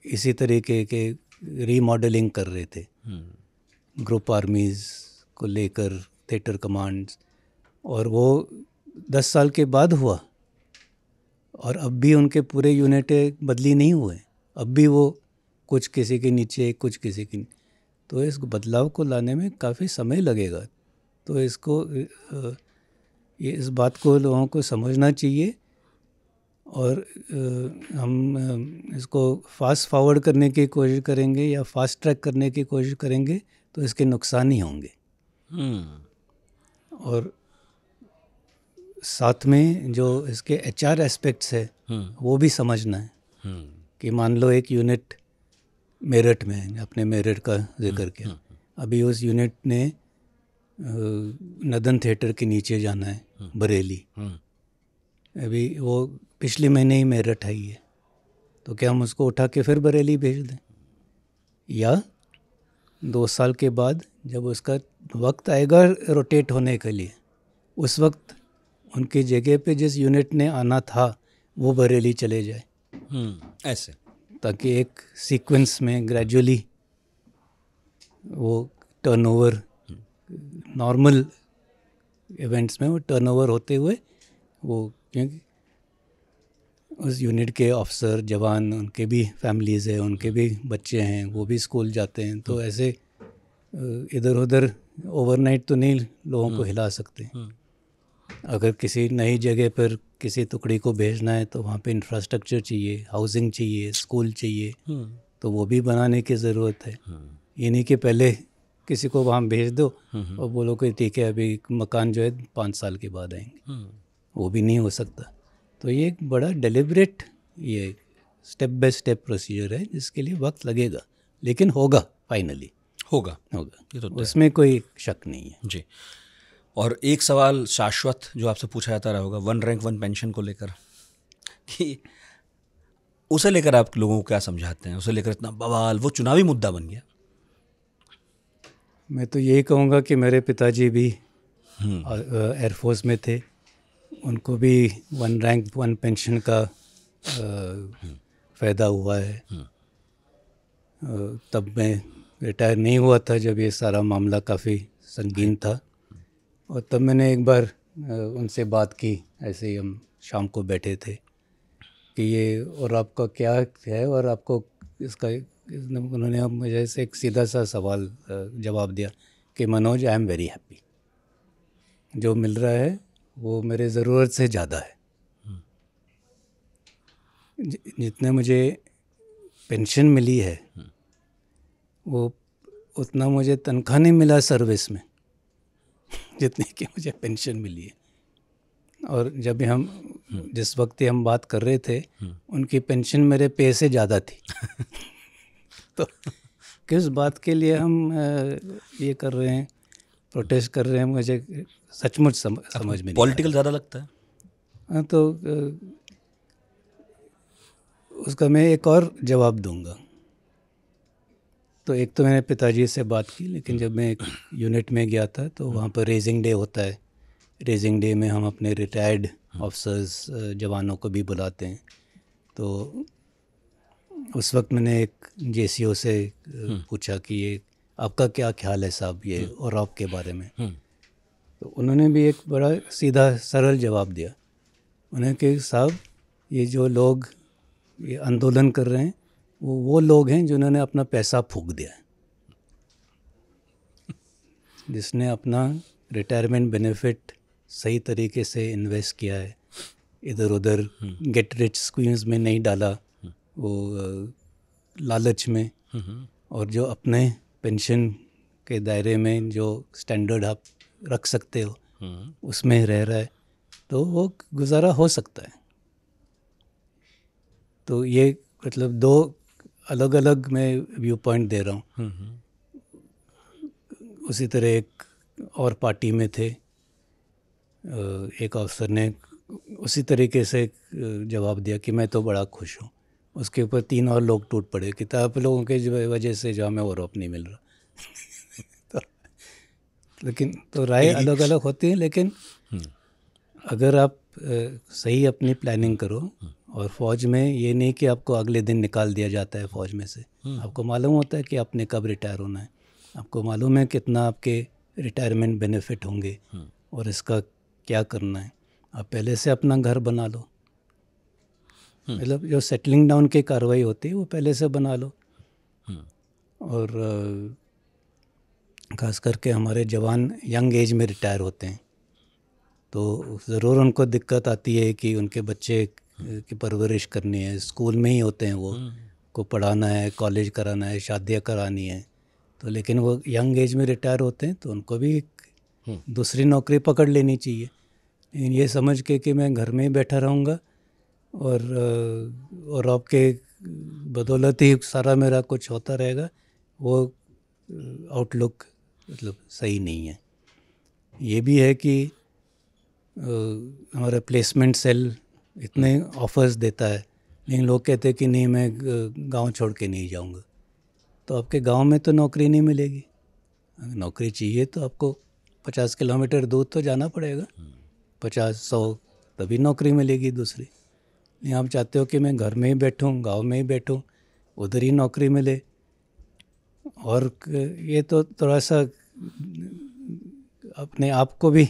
इसी तरीके के रीमॉडलिंग कर रहे थे, ग्रुप आर्मीज़ को लेकर थिएटर कमांड्स, और वो 10 साल के बाद हुआ, और अब भी उनके पूरे यूनिटें बदली नहीं हुए। अब भी वो कुछ किसी के नीचे, कुछ किसी के, तो इस बदलाव को लाने में काफ़ी समय लगेगा। तो इस बात को लोगों को समझना चाहिए, और हम इसको फास्ट फॉरवर्ड करने की कोशिश करेंगे या फास्ट ट्रैक करने की कोशिश करेंगे तो इसके नुकसान ही होंगे। और साथ में जो इसके HR एस्पेक्ट्स है वो भी समझना है, कि मान लो एक यूनिट मेरठ में है, अपने मेरठ का जिक्र किया, अभी उस यूनिट ने नदन थिएटर के नीचे जाना है, बरेली, अभी वो पिछले महीने ही मेरठ आई है, तो क्या हम उसको उठा के फिर बरेली भेज दें? या 2 साल के बाद जब उसका वक्त आएगा रोटेट होने के लिए, उस वक्त उनकी जगह पे जिस यूनिट ने आना था वो बरेली चले जाए, ऐसे, ताकि एक सीक्वेंस में ग्रेजुअली वो टर्नओवर, नॉर्मल इवेंट्स में वो टर्नओवर होते हुए वो, क्योंकि उस यूनिट के ऑफिसर जवान, उनके भी फैमिलीज़ हैं, उनके भी बच्चे हैं, वो भी स्कूल जाते हैं, तो ऐसे इधर उधर ओवरनाइट तो नहीं लोगों को हिला सकते। अगर किसी नई जगह पर किसी टुकड़ी को भेजना है तो वहाँ पे इंफ्रास्ट्रक्चर चाहिए, हाउसिंग चाहिए, स्कूल चाहिए, तो वो भी बनाने की ज़रूरत है। ये नहीं कि पहले किसी को वहाँ भेज दो और बोलो कि ठीक है अभी मकान जो है 5 साल के बाद आएंगे, वो भी नहीं हो सकता। तो ये एक बड़ा डेलिब्रेट, ये स्टेप बाय स्टेप प्रोसीजर है जिसके लिए वक्त लगेगा, लेकिन होगा, फाइनली होगा। होगा, ये तो तय है। उसमें कोई शक नहीं है। जी। और एक सवाल शाश्वत जो आपसे पूछा जाता रहा होगा, 1 रैंक 1 पेंशन को लेकर, कि उसे लेकर आप लोगों को क्या समझाते हैं? उसे लेकर इतना बवाल, वो चुनावी मुद्दा बन गया। मैं तो यही कहूँगा कि मेरे पिताजी भी एयरफोर्स में थे, उनको भी 1 रैंक 1 पेंशन का फ़ायदा हुआ है। तब मैं रिटायर नहीं हुआ था जब ये सारा मामला काफ़ी संगीन था, और तब मैंने एक बार उनसे बात की, ऐसे ही हम शाम को बैठे थे, कि ये और आपका क्या है, और आपको इसका, उन्होंने मुझे से एक सीधा सा सवाल जवाब दिया कि Manoj, I am very happy, जो मिल रहा है वो मेरे ज़रूरत से ज़्यादा है। जितने मुझे पेंशन मिली है वो उतना मुझे तनख्वाह नहीं मिला सर्विस में जितनी कि मुझे पेंशन मिली है। और जब हम जिस वक्त हम बात कर रहे थे, उनकी पेंशन मेरे पे से ज़्यादा थी। तो किस बात के लिए हम ये कर रहे हैं, प्रोटेस्ट कर रहे हैं, मुझे सचमुच समझ में नहीं। पॉलिटिकल ज़्यादा लगता है। हाँ, तो उसका मैं एक और जवाब दूंगा। तो एक तो मैंने पिताजी से बात की, लेकिन जब मैं एक यूनिट में गया था तो वहाँ पर रेजिंग डे होता है। रेजिंग डे में हम अपने रिटायर्ड ऑफिसर्स, जवानों को भी बुलाते हैं। तो उस वक्त मैंने एक जेसीओ से पूछा कि ये आपका क्या ख्याल है साहब, ये और आपके बारे में। तो उन्होंने भी एक बड़ा सीधा सरल जवाब दिया। उन्होंने कहा, साहब ये जो लोग ये आंदोलन कर रहे हैं वो लोग हैं जिन्होंने अपना पैसा फूंक दिया है, जिसने अपना रिटायरमेंट बेनिफिट सही तरीके से इन्वेस्ट किया है, इधर उधर गेट रिच स्कीम्स में नहीं डाला, वो लालच में, और जो अपने पेंशन के दायरे में जो स्टैंडर्ड आप रख सकते हो उसमें रह रहा है, तो वो गुजारा हो सकता है। तो ये मतलब दो अलग अलग मैं व्यू पॉइंट दे रहा हूँ। उसी तरह एक और पार्टी में थे, एक अफसर ने उसी तरीके से जवाब दिया कि मैं तो बड़ा खुश हूँ। उसके ऊपर 3 और लोग टूट पड़े कि आप लोगों के वजह से जो हमें और नहीं मिल रहा। तो लेकिन तो राय अलग अलग होती है, लेकिन अगर आप सही अपनी प्लानिंग करो, और फौज में ये नहीं कि आपको अगले दिन निकाल दिया जाता है फौज में से। आपको मालूम होता है कि आपने कब रिटायर होना है, आपको मालूम है कितना आपके रिटायरमेंट बेनिफिट होंगे और इसका क्या करना है। आप पहले से अपना घर बना लो, मतलब जो सेटलिंग डाउन की कार्रवाई होती है वो पहले से बना लो। और ख़ास करके हमारे जवान यंग एज में रिटायर होते हैं, तो ज़रूर उनको दिक्कत आती है कि उनके बच्चे की परवरिश करनी है, स्कूल में ही होते हैं, वो को पढ़ाना है, कॉलेज कराना है, शादियाँ करानी है। तो लेकिन वो यंग एज में रिटायर होते हैं तो उनको भी दूसरी नौकरी पकड़ लेनी चाहिए। लेकिन ये समझ के कि मैं घर में ही बैठा रहूँगा और आपके बदौलत ही सारा मेरा कुछ होता रहेगा, वो आउटलुक मतलब सही नहीं है। ये भी है कि हमारा प्लेसमेंट सेल इतने ऑफर्स देता है, लेकिन लोग कहते हैं कि नहीं मैं गांव छोड़ के नहीं जाऊंगा। तो आपके गांव में तो नौकरी नहीं मिलेगी। नौकरी चाहिए तो आपको 50 किलोमीटर दूर तो जाना पड़ेगा, 50-100, तभी नौकरी मिलेगी दूसरी। नहीं, आप चाहते हो कि मैं घर में ही बैठूं, गांव में ही बैठूं, उधर ही नौकरी मिले। और ये तो थोड़ा सा अपने आप को भी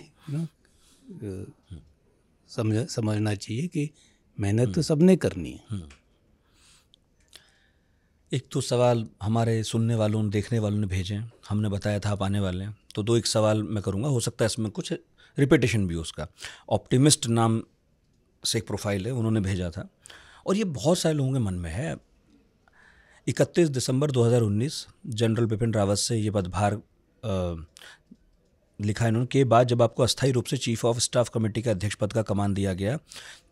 समझना चाहिए कि मेहनत तो सबने करनी है। एक तो सवाल हमारे सुनने वालों ने, देखने वालों ने भेजे हैं, हमने बताया था आप आने वाले हैं, तो 2 एक सवाल मैं करूंगा, हो सकता है इसमें कुछ रिपीटेशन भी हो उसका। ऑप्टिमिस्ट नाम से एक प्रोफाइल है, उन्होंने भेजा था, और ये बहुत सारे लोगों के मन में है। 31 दिसंबर 2019 जनरल बिपिन रावत से ये पदभार लिखा है इन्होंने के बाद जब आपको अस्थायी रूप से चीफ ऑफ स्टाफ कमेटी के अध्यक्ष पद का कमान दिया गया,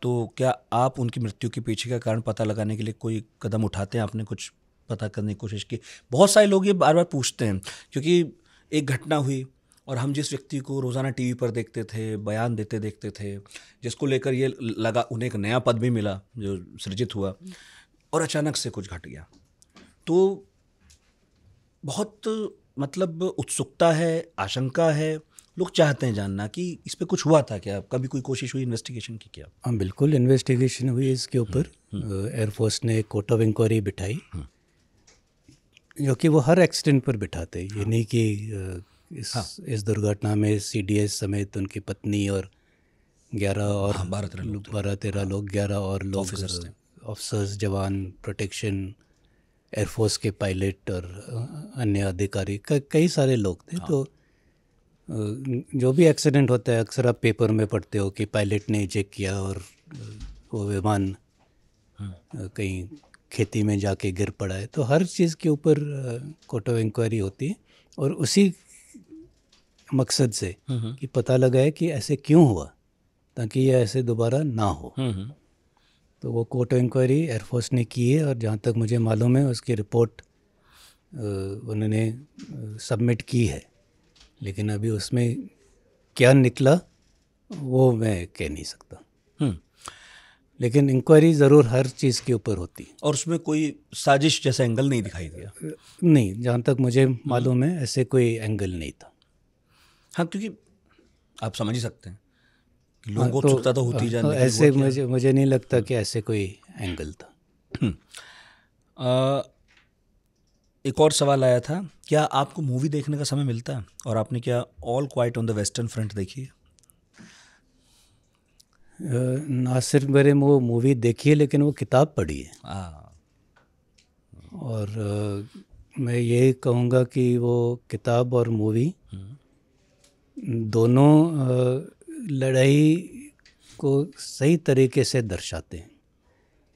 तो क्या आप उनकी मृत्यु के पीछे का कारण पता लगाने के लिए कोई कदम उठाते हैं? आपने कुछ पता करने की कोशिश की? बहुत सारे लोग ये बार बार पूछते हैं, क्योंकि एक घटना हुई और हम जिस व्यक्ति को रोज़ाना टीवी पर देखते थे, बयान देते देखते थे, जिसको लेकर ये लगा उन्हें एक नया पद भी मिला जो सृजित हुआ, और अचानक से कुछ घट गया, तो बहुत मतलब उत्सुकता है, आशंका है, लोग चाहते हैं जानना कि इस पे कुछ हुआ था क्या, कभी कोई कोशिश हुई इन्वेस्टिगेशन की क्या? हाँ बिल्कुल, इन्वेस्टिगेशन हुई इसके ऊपर। एयरफोर्स ने कोर्ट ऑफ इंक्वायरी बिठाई, जो कि वो हर एक्सीडेंट पर बिठाते हैं। ये नहीं कि इस दुर्घटना में सीडीएस समेत उनकी पत्नी और 11 और 12-13 लोग 11 और लोग ऑफिसर्स, जवान, प्रोटेक्शन, एयरफोर्स के पायलट और अन्य अधिकारी, कई सारे लोग थे। तो जो भी एक्सीडेंट होता है अक्सर आप पेपर में पढ़ते हो कि पायलट ने चेक किया और वो विमान कहीं खेती में जाके गिर पड़ा है। तो हर चीज़ के ऊपर कोर्ट ऑफ इंक्वायरी होती है, और उसी मकसद से कि पता लगा है कि ऐसे क्यों हुआ, ताकि ये ऐसे दोबारा ना हो। तो वो कोर्ट ऑफ इंक्वायरी एयरफोर्स ने की है, और जहाँ तक मुझे मालूम है उसकी रिपोर्ट उन्होंने सबमिट की है, लेकिन अभी उसमें क्या निकला वो मैं कह नहीं सकता। लेकिन इंक्वायरी ज़रूर हर चीज़ के ऊपर होती है। और उसमें कोई साजिश जैसा एंगल नहीं दिखाई दिया? नहीं, जहाँ तक मुझे मालूम है ऐसे कोई एंगल नहीं था। हाँ, क्योंकि आप समझ ही सकते हैं कि लोगों को उत्सुकता तो होती जाती है। ऐसे मुझे नहीं लगता कि ऐसे कोई एंगल था। एक और सवाल आया था, क्या आपको मूवी देखने का समय मिलता है, और आपने क्या all quite on the western front देखी है? ना सिर्फ मेरे वो मूवी देखी है, लेकिन वो किताब पढ़ी है। और मैं ये कहूँगा कि वो किताब और मूवी दोनों लड़ाई को सही तरीके से दर्शाते हैं।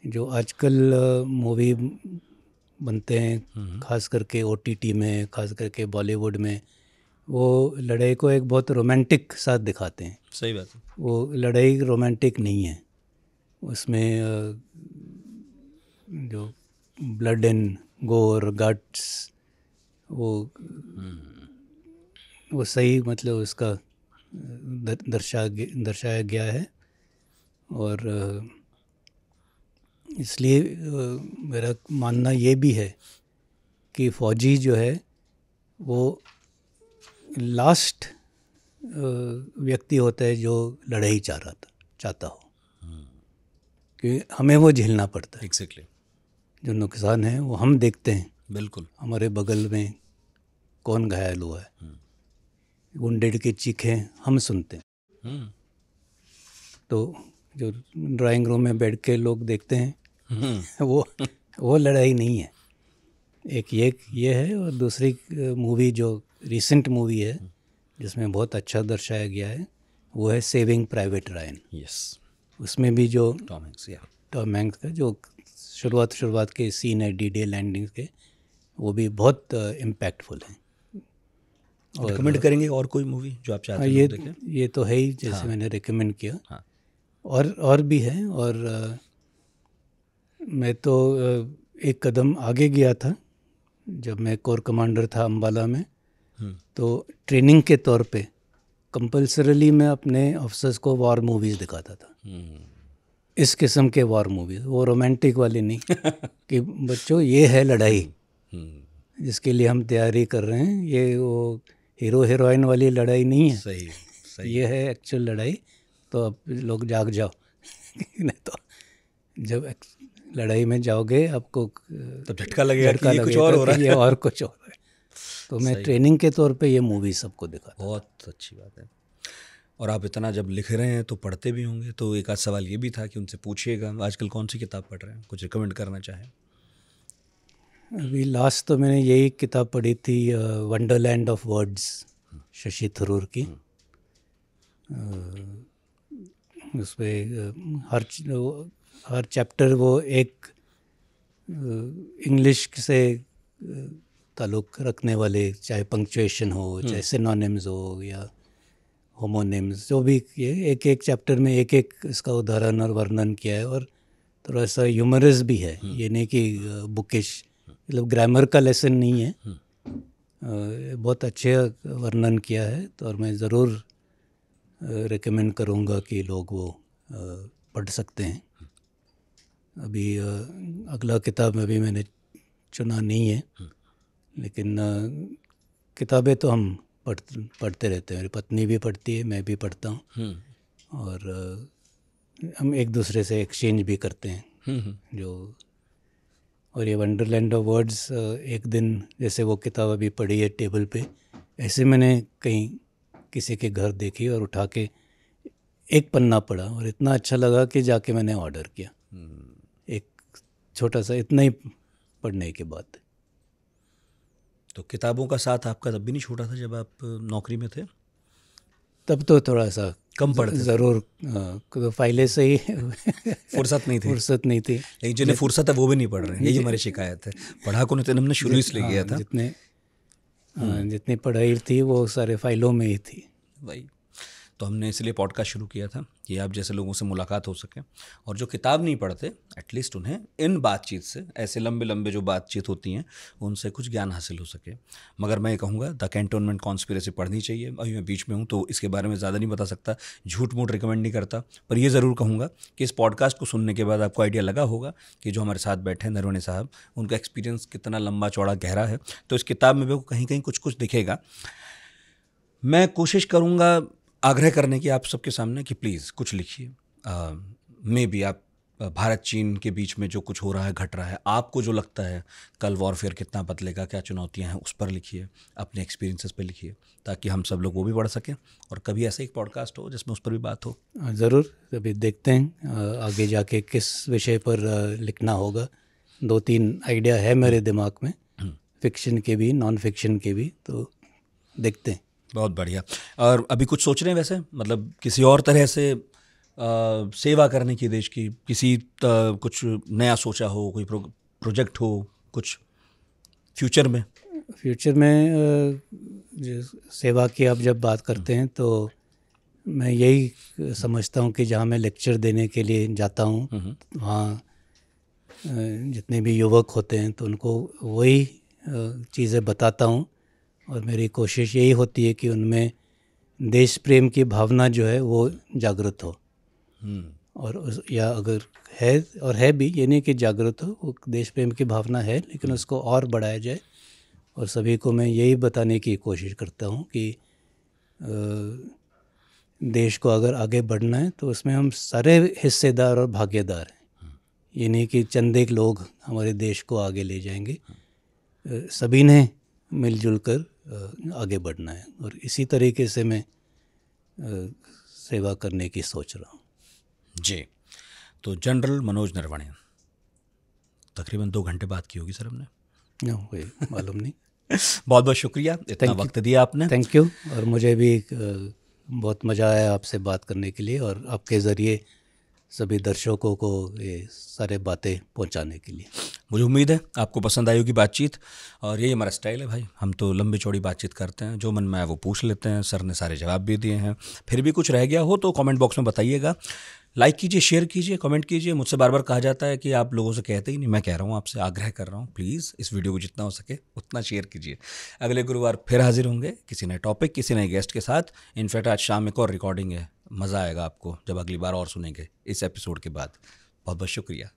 जो आजकल मूवी बनते हैं, खास करके ओटीटी में, खास करके बॉलीवुड में, वो लड़ाई को एक बहुत रोमांटिक साथ दिखाते हैं। सही बात है। वो लड़ाई रोमांटिक नहीं है, उसमें जो ब्लड एंड गोर, गट्स, वो सही मतलब उसका दर्शाया गया है। और इसलिए मेरा मानना ये भी है कि फौजी जो है वो लास्ट व्यक्ति होता है जो लड़ाई चाहता हो, क्योंकि हमें वो झेलना पड़ता है। एग्जैक्टली। जो नुकसान है वो हम देखते हैं, बिल्कुल, हमारे बगल में कौन घायल हुआ है, वुंडेड की चीखें हम सुनते हैं। तो जो ड्राइंग रूम में बैठ के लोग देखते हैं वो लड़ाई नहीं है। एक ये है, और दूसरी मूवी जो रिसेंट मूवी है जिसमें बहुत अच्छा दर्शाया गया है वो है सेविंग प्राइवेट रायन। यस। उसमें भी जो टॉम हैंक्स का जो शुरुआत के सीन है डी-डे लैंडिंग के, वो भी बहुत इम्पैक्टफुल है। और रिकमेंड करेंगे और कोई मूवी जो आप चाहते हैं देखें? ये तो है ही, जैसे मैंने रिकमेंड किया। और भी है। और मैं तो एक कदम आगे गया था जब मैं कोर कमांडर था अम्बाला में। तो ट्रेनिंग के तौर पे कंपल्सरीली मैं अपने ऑफिसर्स को वॉर मूवीज़ दिखाता था। इस किस्म के वॉर मूवीज़, वो रोमांटिक वाली नहीं कि बच्चों ये है लड़ाई जिसके लिए हम तैयारी कर रहे हैं, ये वो हीरो हीरोइन वाली लड़ाई नहीं है। सही। ये है एक्चुअल लड़ाई। तो अब लोग जाग जाओ नहीं तो जब लड़ाई में जाओगे आपको तब झटका लगेगा कि ये कुछ और हो रहा है, ये और कुछ और है। तो मैं ट्रेनिंग के तौर पे ये मूवी सबको दिखाता। बहुत अच्छी बात है। और आप इतना जब लिख रहे हैं तो पढ़ते भी होंगे, तो एक आध सवाल ये भी था कि उनसे पूछिएगा आजकल कौन सी किताब पढ़ रहे हैं, कुछ रिकमेंड करना चाहें? अभी लास्ट तो मैंने यही किताब पढ़ी थी, Wonderland of words, Shashi Tharoor की। उसमें हर चैप्टर वो एक इंग्लिश से ताल्लुक़ रखने वाले, चाहे पंक्चुएशन हो, चाहे सिनोनिम्स हो, या होमोनिम्स जो भी किए, एक एक चैप्टर में एक एक इसका उदाहरण और वर्णन किया है, और थोड़ा सा ह्यूमरस भी है, ये नहीं कि बुकिश, मतलब ग्रामर का लेसन नहीं है। बहुत अच्छे वर्णन किया है, तो और मैं ज़रूर रेकमेंड करूँगा कि लोग वो पढ़ सकते हैं। अभी अगला किताब अभी मैंने चुना नहीं है, लेकिन किताबें तो हम पढ़ते रहते हैं। मेरी पत्नी भी पढ़ती है, मैं भी पढ़ता हूँ, और हम एक दूसरे से एक्सचेंज भी करते हैं जो। और ये वंडरलैंड ऑफ वर्ड्स, एक दिन जैसे वो किताब अभी पढ़ी है टेबल पे, ऐसे मैंने कहीं किसी के घर देखी और उठा के एक पन्ना पढ़ा और इतना अच्छा लगा कि जाके मैंने ऑर्डर किया। एक छोटा सा, इतना ही पढ़ने के बाद। तो किताबों का साथ आपका तब भी नहीं छूटा था जब आप नौकरी में थे? तब तो थोड़ा सा कम पढ़ते ज़रूर, तो फाइलें से ही फुर्सत नहीं थी। फुर्सत नहीं थी, लेकिन जिन्हें फुर्सत है वो भी नहीं पढ़ रहे हैं, यही हमारी शिकायत है। पढ़ाकू ने तो हमने शुरू इसलिए किया था। जितनी पढ़ाई थी वो सारे फाइलों में ही थी। वही तो हमने इसलिए पॉडकास्ट शुरू किया था कि आप जैसे लोगों से मुलाकात हो सके, और जो किताब नहीं पढ़ते एटलीस्ट उन्हें इन बातचीत से, ऐसे लंबे लंबे जो बातचीत होती हैं उनसे कुछ ज्ञान हासिल हो सके। मगर मैं कहूँगा द कैंटोनमेंट कॉन्स्पिरेसी पढ़नी चाहिए। अभी मैं बीच में हूँ तो इसके बारे में ज़्यादा नहीं बता सकता, झूठ मूठ रिकमेंड नहीं करता, पर ये ज़रूर कहूँगा कि इस पॉडकास्ट को सुनने के बाद आपको आइडिया लगा होगा कि जो हमारे साथ बैठे हैं नरवणे साहब, उनका एक्सपीरियंस कितना लंबा चौड़ा गहरा है। तो इस किताब में भी कहीं कहीं कुछ कुछ दिखेगा। मैं कोशिश करूँगा आग्रह करने की आप सबके सामने कि प्लीज़ कुछ लिखिए। मे बी आप भारत चीन के बीच में जो कुछ हो रहा है, घट रहा है, आपको जो लगता है कल वॉरफेयर कितना बदलेगा, क्या चुनौतियां हैं, उस पर लिखिए, अपने एक्सपीरियंसेस पे लिखिए, ताकि हम सब लोग वो भी पढ़ सकें और कभी ऐसा एक पॉडकास्ट हो जिसमें उस पर भी बात हो। ज़रूर, अभी देखते हैं आगे जाके किस विषय पर लिखना होगा। 2-3 आइडिया है मेरे दिमाग में, फिक्शन के भी, नॉन फिक्शन के भी, तो देखते हैं। बहुत बढ़िया। और अभी कुछ सोच रहे हैं वैसे, मतलब किसी और तरह से सेवा करने की देश की, किसी कुछ नया सोचा हो, कोई प्रोजेक्ट हो कुछ फ्यूचर में? फ्यूचर में जो सेवा की आप जब बात करते हैं तो मैं यही समझता हूँ कि जहाँ मैं लेक्चर देने के लिए जाता हूँ वहाँ जितने भी युवक होते हैं तो उनको वही चीज़ें बताता हूँ, और मेरी कोशिश यही होती है कि उनमें देश प्रेम की भावना जो है वो जागृत हो। और या अगर है, और है भी, ये नहीं कि जागृत हो, वो देश प्रेम की भावना है, लेकिन उसको और बढ़ाया जाए। और सभी को मैं यही बताने की कोशिश करता हूँ कि देश को अगर आगे बढ़ना है तो उसमें हम सारे हिस्सेदार और भागीदार हैं। ये नहीं कि चंद एक लोग हमारे देश को आगे ले जाएंगे, सभी ने मिलजुल कर आगे बढ़ना है। और इसी तरीके से मैं सेवा करने की सोच रहा हूँ। जी, तो जनरल मनोज नरवणे, तकरीबन 2 घंटे बात की होगी सर हमने, कोई मालूम नहीं। बहुत बहुत शुक्रिया, इतना वक्त दिया आपने। Thank you. और मुझे भी बहुत मज़ा आया आपसे बात करने के लिए, और आपके ज़रिए सभी दर्शकों को ये सारे बातें पहुंचाने के लिए। मुझे उम्मीद है आपको पसंद आई होगी बातचीत, और यही हमारा स्टाइल है भाई, हम तो लंबी चौड़ी बातचीत करते हैं, जो मन में आए वो पूछ लेते हैं। सर ने सारे जवाब भी दिए हैं, फिर भी कुछ रह गया हो तो कमेंट बॉक्स में बताइएगा। लाइक कीजिए, शेयर कीजिए, कमेंट कीजिए। मुझसे बार बार कहा जाता है कि आप लोगों से कहते ही नहीं, मैं कह रहा हूँ, आपसे आग्रह कर रहा हूँ, प्लीज़ इस वीडियो को जितना हो सके उतना शेयर कीजिए। अगले गुरुवार फिर हाजिर होंगे किसी नए टॉपिक, किसी नए गेस्ट के साथ। इनफैक्ट आज शाम एक और रिकॉर्डिंग है, मज़ा आएगा आपको जब अगली बार और सुनेंगे इस एपिसोड के बाद। बहुत बहुत शुक्रिया।